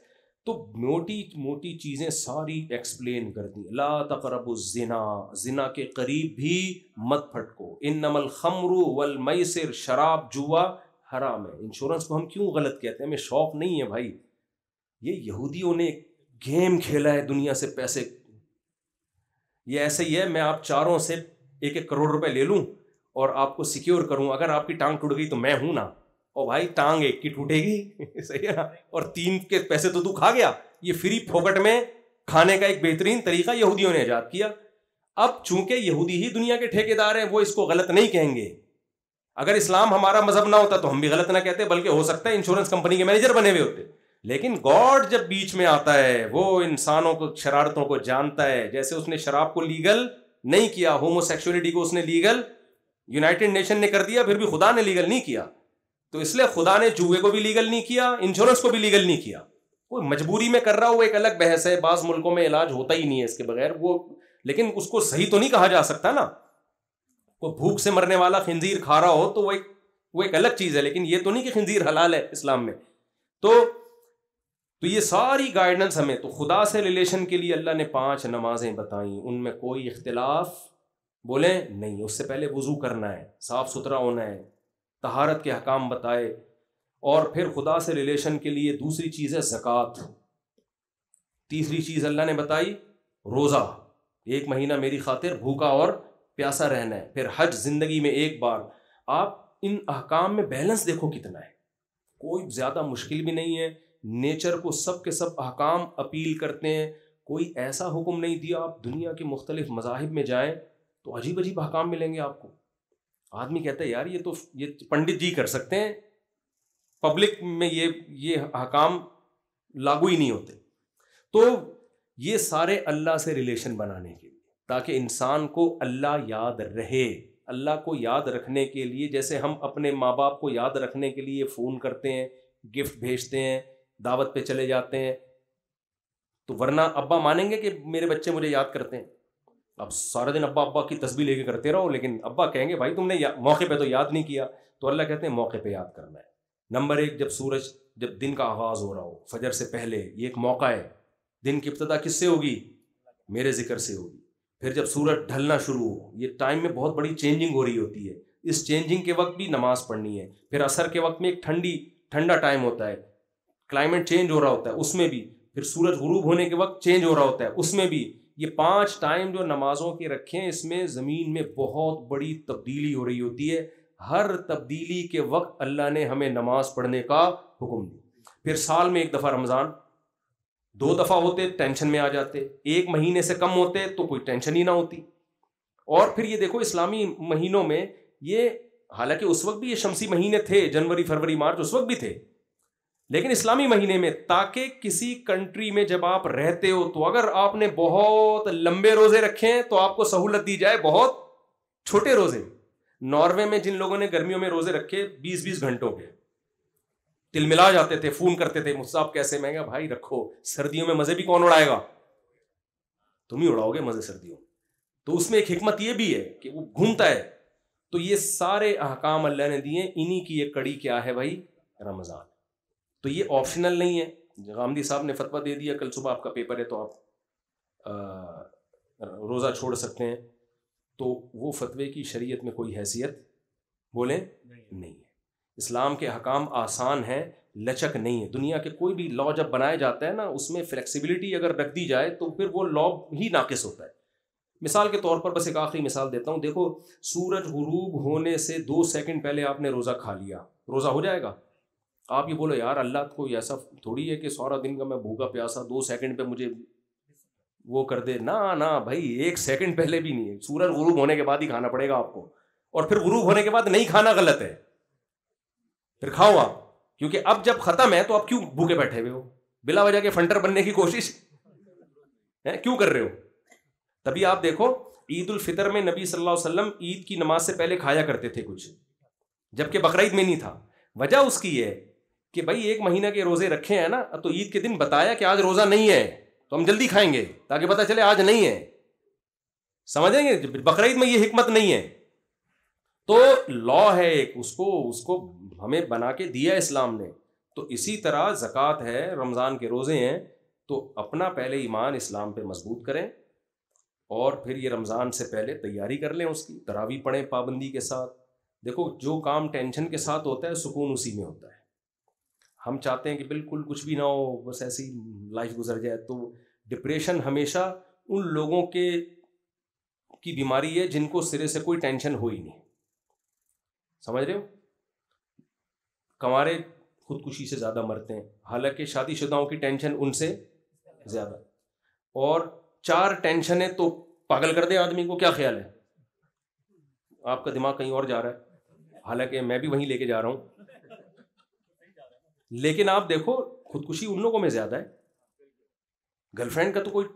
تو موٹی موٹی چیزیں ساری ایکسپلین کرتی ہیں. لا تقربوا الزنا, زنا کے قریب بھی مت پھٹکو. انما الخمر والمیسر, شراب جوا حرام ہے. انشورنس کو ہم کیوں غلط کہتے ہیں, ہمیں شوق نہیں ہے بھائی. یہ یہودیوں نے گیم کھیلا ہے دنیا سے پیسے. یہ ایسے ہی ہے, میں آپ چاروں سے 1-1 کروڑ روپے لے لوں اور آپ کو سیکیور کروں, اگر آپ کی ٹانگ ٹوٹ گئی تو میں ہوں نا. اور بھائی ٹانگ ایک کی ٹوٹے گی صحیح ہے نا, اور 3 کے پیسے تو کھا گیا. یہ فری پھوکٹ میں کھانے کا ایک بہترین طریقہ یہودیوں نے ایجاد کیا. اب چونکہ یہودی ہی دنیا کے ٹھیکیدار ہیں, وہ اس کو غلط نہیں کہیں گے. اگر اسلام ہمارا مذہب نہ ہوتا تو ہم بھی غلط نہ کہتے, بلکہ ہو سکتا ہے انشورنس کمپنی کے مینیجر بنے ہوئے ہوتے. لیکن گاڈ جب بیچ میں آتا ہے, وہ انسانوں کو شرارتوں کو جانتا ہے. جیسے اس نے شراب کو لیگل نہیں کیا, ہومو سیکسولیٹی کو اس نے لیگل یونائٹڈ نیشن نے کر دیا, پھر بھی خدا نے لیگل نہیں کیا. تو اس لیے خدا نے جوئے کو بھی لیگل نہیں کیا, انشورنس کو بھی لیگل نہیں کیا. وہ مجبوری میں کر رہا ہو, ایک الگ بحث ہے. بعض ملکوں میں علاج ہوتا ہی نہیں ہے اس کے بغیر, وہ لیکن اس کو صحیح تو نہیں کہا جا سکتا نا. کوئی بھوک سے مرنے والا خنزیر کھا رہا ہو تو وہ ایک الگ چیز ہے, لیکن یہ تو نہیں کہ خنزیر حلال ہے اسلام میں. تو یہ ساری گائیڈنس ہمیں, تو خدا سے ریلیشن کے لیے اللہ نے 5 نمازیں بتائیں, ان میں کوئی اختلاف بولیں نہیں. اس سے پہلے وضو کرنا ہے, صاف ستھرا ہونا ہے, طہارت کے احکام بتائے. اور پھر خدا سے ریلیشن کے لیے دوسری چیز ہے زکوٰۃ. تیسری چیز اللہ نے بتائی روزہ, 1 مہینہ میری خاطر بھوکا اور پیاسا رہنا ہے. پھر حج زندگی میں ایک بار. آپ ان احکام میں بیلنس دیکھو کتنا ہے, کوئی زیادہ مشکل بھی نہیں ہے. نیچر کو سب کے سب احکام اپیل کرتے ہیں, کوئی ایسا حکم نہیں دیا. آپ دنیا کے مختلف مذاہب میں جائیں تو عجیب عجیب احکام ملیں گے آپ کو. آدمی کہتا ہے یار یہ پنڈت جی کر سکتے ہیں, پبلک میں یہ احکام لاگو ہی نہیں ہوتے. تو یہ سارے اللہ سے ریلیشن بنانے کے لیے, تاکہ انسان کو اللہ یاد رہے. اللہ کو یاد رکھنے کے لیے, جیسے ہم اپنے ماں باپ کو یاد رکھنے کے لیے فون کرتے ہیں, گفٹ بھیجتے ہیں, دعوت پہ چلے جاتے ہیں, تو ورنہ ابا مانیں گے کہ میرے بچے مجھے یاد کرتے ہیں؟ اب سارا دن ابا ابا کی تسبیح لے کے کرتے رہو, لیکن ابا کہیں گے بھائی تم نے موقع پہ تو یاد نہیں کیا. تو اللہ کہتے ہیں موقع پہ یاد کرنا ہے. نمبر 1, جب دن کا آغاز ہو رہا ہو, فجر سے پہلے, یہ ایک موقع ہے. دن کی ابتدا کس سے ہوگی؟ میرے ذکر سے ہوگی. پھر جب سورج ڈھلنا شروع ہو, یہ ٹائم میں بہت بڑی چینجنگ ہو رہی ہوتی ہے, اس چینجنگ کے وقت بھی نماز پڑھنی ہے. پھر عصر کے وقت میں ایک ٹھنڈا ٹائم ہوتا ہے, کلائمیٹ چینج ہو رہا ہوتا ہے, اس میں بھی. پھر سورج غروب ہونے کے وقت چینج ہو رہا ہوتا ہے, اس میں بھی. یہ 5 ٹائم جو نمازوں کے رکھیں, اس میں زمین میں بہت بڑی تبدیلی ہو رہی ہوتی ہے. ہر تبدیلی کے وقت اللہ نے ہمیں نماز پڑھنے کا حکم دیا. پھر سال میں 1 دفعہ رمضان, 2 دفعہ ہوتے ٹینشن میں آ جاتے, 1 مہینے سے کم ہوتے تو کوئی ٹینشن ہی نہ ہوتی. اور پھر یہ دیکھو اسلامی مہینوں میں یہ, حالانکہ اس وقت بھی یہ شمسی مہینے تھے, جنوری فروری مارچ اس وقت بھی تھے, لیکن اسلامی مہینے میں, تاکہ کسی کنٹری میں جب آپ رہتے ہو تو اگر آپ نے بہت لمبے روزے رکھے ہیں تو آپ کو سہولت دی جائے بہت چھوٹے روزے. ناروے میں جن لوگوں نے گرمیوں میں روزے رکھے 20-20 گھنٹوں کے, تل ملا جاتے تھے, فون کرتے تھے مصعب کیسے. میں کہا بھائی رکھو, سردیوں میں مزے بھی کون اڑائے گا, تم ہی اڑاؤ گے مزے سردیوں. تو اس میں ایک حکمت یہ بھی ہے کہ وہ گھومتا ہے. تو یہ سارے احکام اللہ نے دیے, انہی کی ایک کڑی کیا ہے بھائی, رمضان. تو یہ آپشنل نہیں ہے. غامدی صاحب نے فتویٰ دے دیا کل صبح آپ کا پیپر ہے تو آپ روزہ چھوڑ سکتے ہیں, تو وہ فتوے کی شریعت میں کوئی حیثیت بولیں نہیں ہے. اسلام کے احکام آسان ہیں، لچک نہیں ہے. دنیا کے کوئی بھی لا جب بنایا جاتا ہے نا، اس میں فلیکسیبلٹی اگر رکھ دی جائے تو پھر وہ لا ہی ناقص ہوتا ہے. مثال کے طور پر بس ایک آخری مثال دیتا ہوں. دیکھو سورج غروب ہونے سے 2 سیکنڈ پہلے آپ نے روزہ کھا لیا، روزہ ہو جائے گا؟ آپ یہ بولو یار اللہ کو ایسا تھوڑی ہے کہ سارا دن کا میں بھوکا پیاسا 2 سیکنڈ پہ مجھے وہ کر دے. نہ بھائی 1 سیکنڈ پہلے بھی نہیں ہے، سورج غروب ہونے کے بعد ہی کھانا پڑے گا آپ کو. اور پھر غروب ہونے کے بعد نہیں کھانا غلط ہے، پھر کھاؤ آپ، کیونکہ اب جب ختم ہے تو آپ کیوں بھوکے بیٹھے ہوئے ہو؟ بلا وجہ کے فنٹر بننے کی کوشش کیوں کر رہے ہو؟ تبھی آپ دیکھو عید الفطر میں نبی صلی اللہ علیہ وسلم عید کی نماز سے پہلے کھایا کرتے تھے کچھ، جبکہ بقرعید میں نہیں تھا. وجہ اس کی ہے کہ بھائی 1 مہینہ کے روزے رکھے ہیں نا، تو عید کے دن بتایا کہ آج روزہ نہیں ہے تو ہم جلدی کھائیں گے تاکہ پتہ چلے آج نہیں ہے. سمجھیں گے؟ بقرعید میں یہ حکمت نہیں ہے. تو لا ہے ایک، اس کو ہمیں بنا کے دیا اسلام نے. تو اسی طرح زکوٰۃ ہے، رمضان کے روزے ہیں، تو اپنا پہلے ایمان اسلام پہ مضبوط کریں اور پھر یہ رمضان سے پہلے تیاری کر لیں، اس کی تراویح پڑھیں پابندی کے ساتھ. دیکھو جو کام ٹینشن کے ساتھ ہوتا ہے سکون اسی میں ہوتا ہے. ہم چاہتے ہیں کہ بالکل کچھ بھی نہ ہو، بس ایسی لائف گزر جائے. تو ڈپریشن ہمیشہ ان لوگوں کی بیماری ہے جن کو سرے سے کوئی ٹینشن ہو ہی نہیں. سمجھ رہے ہو؟ کنوارے خودکشی سے زیادہ مرتے ہیں، حالانکہ شادی شدہوں کی ٹینشن ان سے زیادہ. اور 4 ٹینشنیں تو پاگل کر دیں آدمی کو. کیا خیال ہے؟ آپ کا دماغ کہیں اور جا رہا ہے، حالانکہ میں بھی وہیں لے کے جا رہا ہوں. لیکن آپ دیکھو خودکشی ان لوگوں میں زیادہ ہے. گرل فرینڈ کا تو کوئی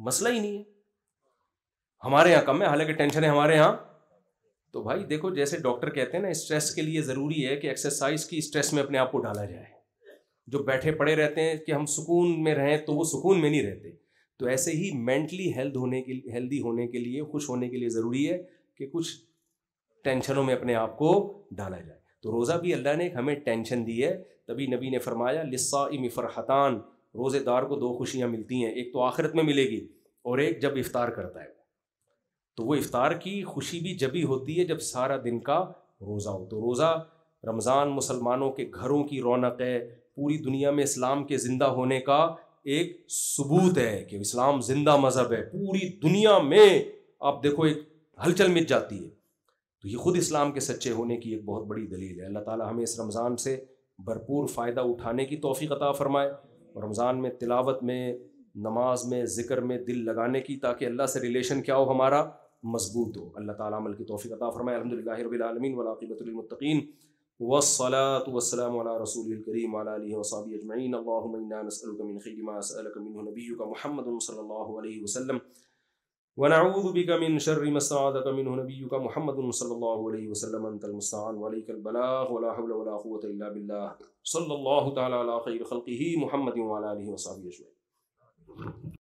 مسئلہ ہی نہیں ہے، ہمارے یہاں کم ہے، حالانکہ ٹینشن ہے ہمارے یہاں. تو بھائی دیکھو جیسے ڈاکٹر کہتے ہیں نا، اسٹریس کے لیے ضروری ہے کہ ایکسرسائز کی اسٹریس میں اپنے آپ کو ڈالا جائے. جو بیٹھے پڑے رہتے ہیں کہ ہم سکون میں رہیں تو وہ سکون میں نہیں رہتے. تو ایسے ہی مینٹلی ہیلدی ہونے کے لیے، خوش ہونے کے لیے ضروری ہے کہ کچھ ٹینشنوں میں اپنے آپ کو ڈالا جائے. تو روزہ بھی اللہ نے ہمیں ٹینشن دی ہے. تبھی نبی نے فرمایا للصائم فرحتان، روزے دار کو 2 خوشیاں ملتی ہیں، ایک تو آخرت میں ملے گی اور ایک جب افطار کرتا ہے. تو وہ افطار کی خوشی بھی جبھی ہوتی ہے جب سارا دن کا روزہ ہو. تو روزہ رمضان مسلمانوں کے گھروں کی رونق ہے، پوری دنیا میں اسلام کے زندہ ہونے کا ایک ثبوت ہے کہ اسلام زندہ مذہب ہے. پوری دنیا میں آپ دیکھو ایک ہلچل مچ جاتی ہے. تو یہ خود اسلام کے سچے ہونے کی ایک بہت بڑی دلیل ہے. اللہ تعالی ہمیں اس رمضان سے بھرپور فائدہ اٹھانے کی توفیق عطا فرمائے، اور رمضان میں تلاوت میں، نماز میں، ذکر میں دل لگانے کی، تاکہ اللہ سے ریلیشن کیا ہو ہمارا، مضبوط ہو. اللہ تعالیٰ عمل کی توفیق عطا فرمائے. الحمدللہ رب العالمین والعاقبۃ للمتقین والصلاة والسلام على رسول الكريم وعلى آله وصحبه أجمعين. اللهم إنا نسألك من خير ما سألك منه نبيك محمد صلى الله عليه وسلم، ونعوذ بك من شر ما استعاذك منه نبيك محمد صلى الله عليه وسلم. أنت المستعان وعليك البلاغ ولا حول ولا قوة إلا بالله. صلى الله تعالى على خير خلقه محمد وعلى آله وصحبه أجمعين.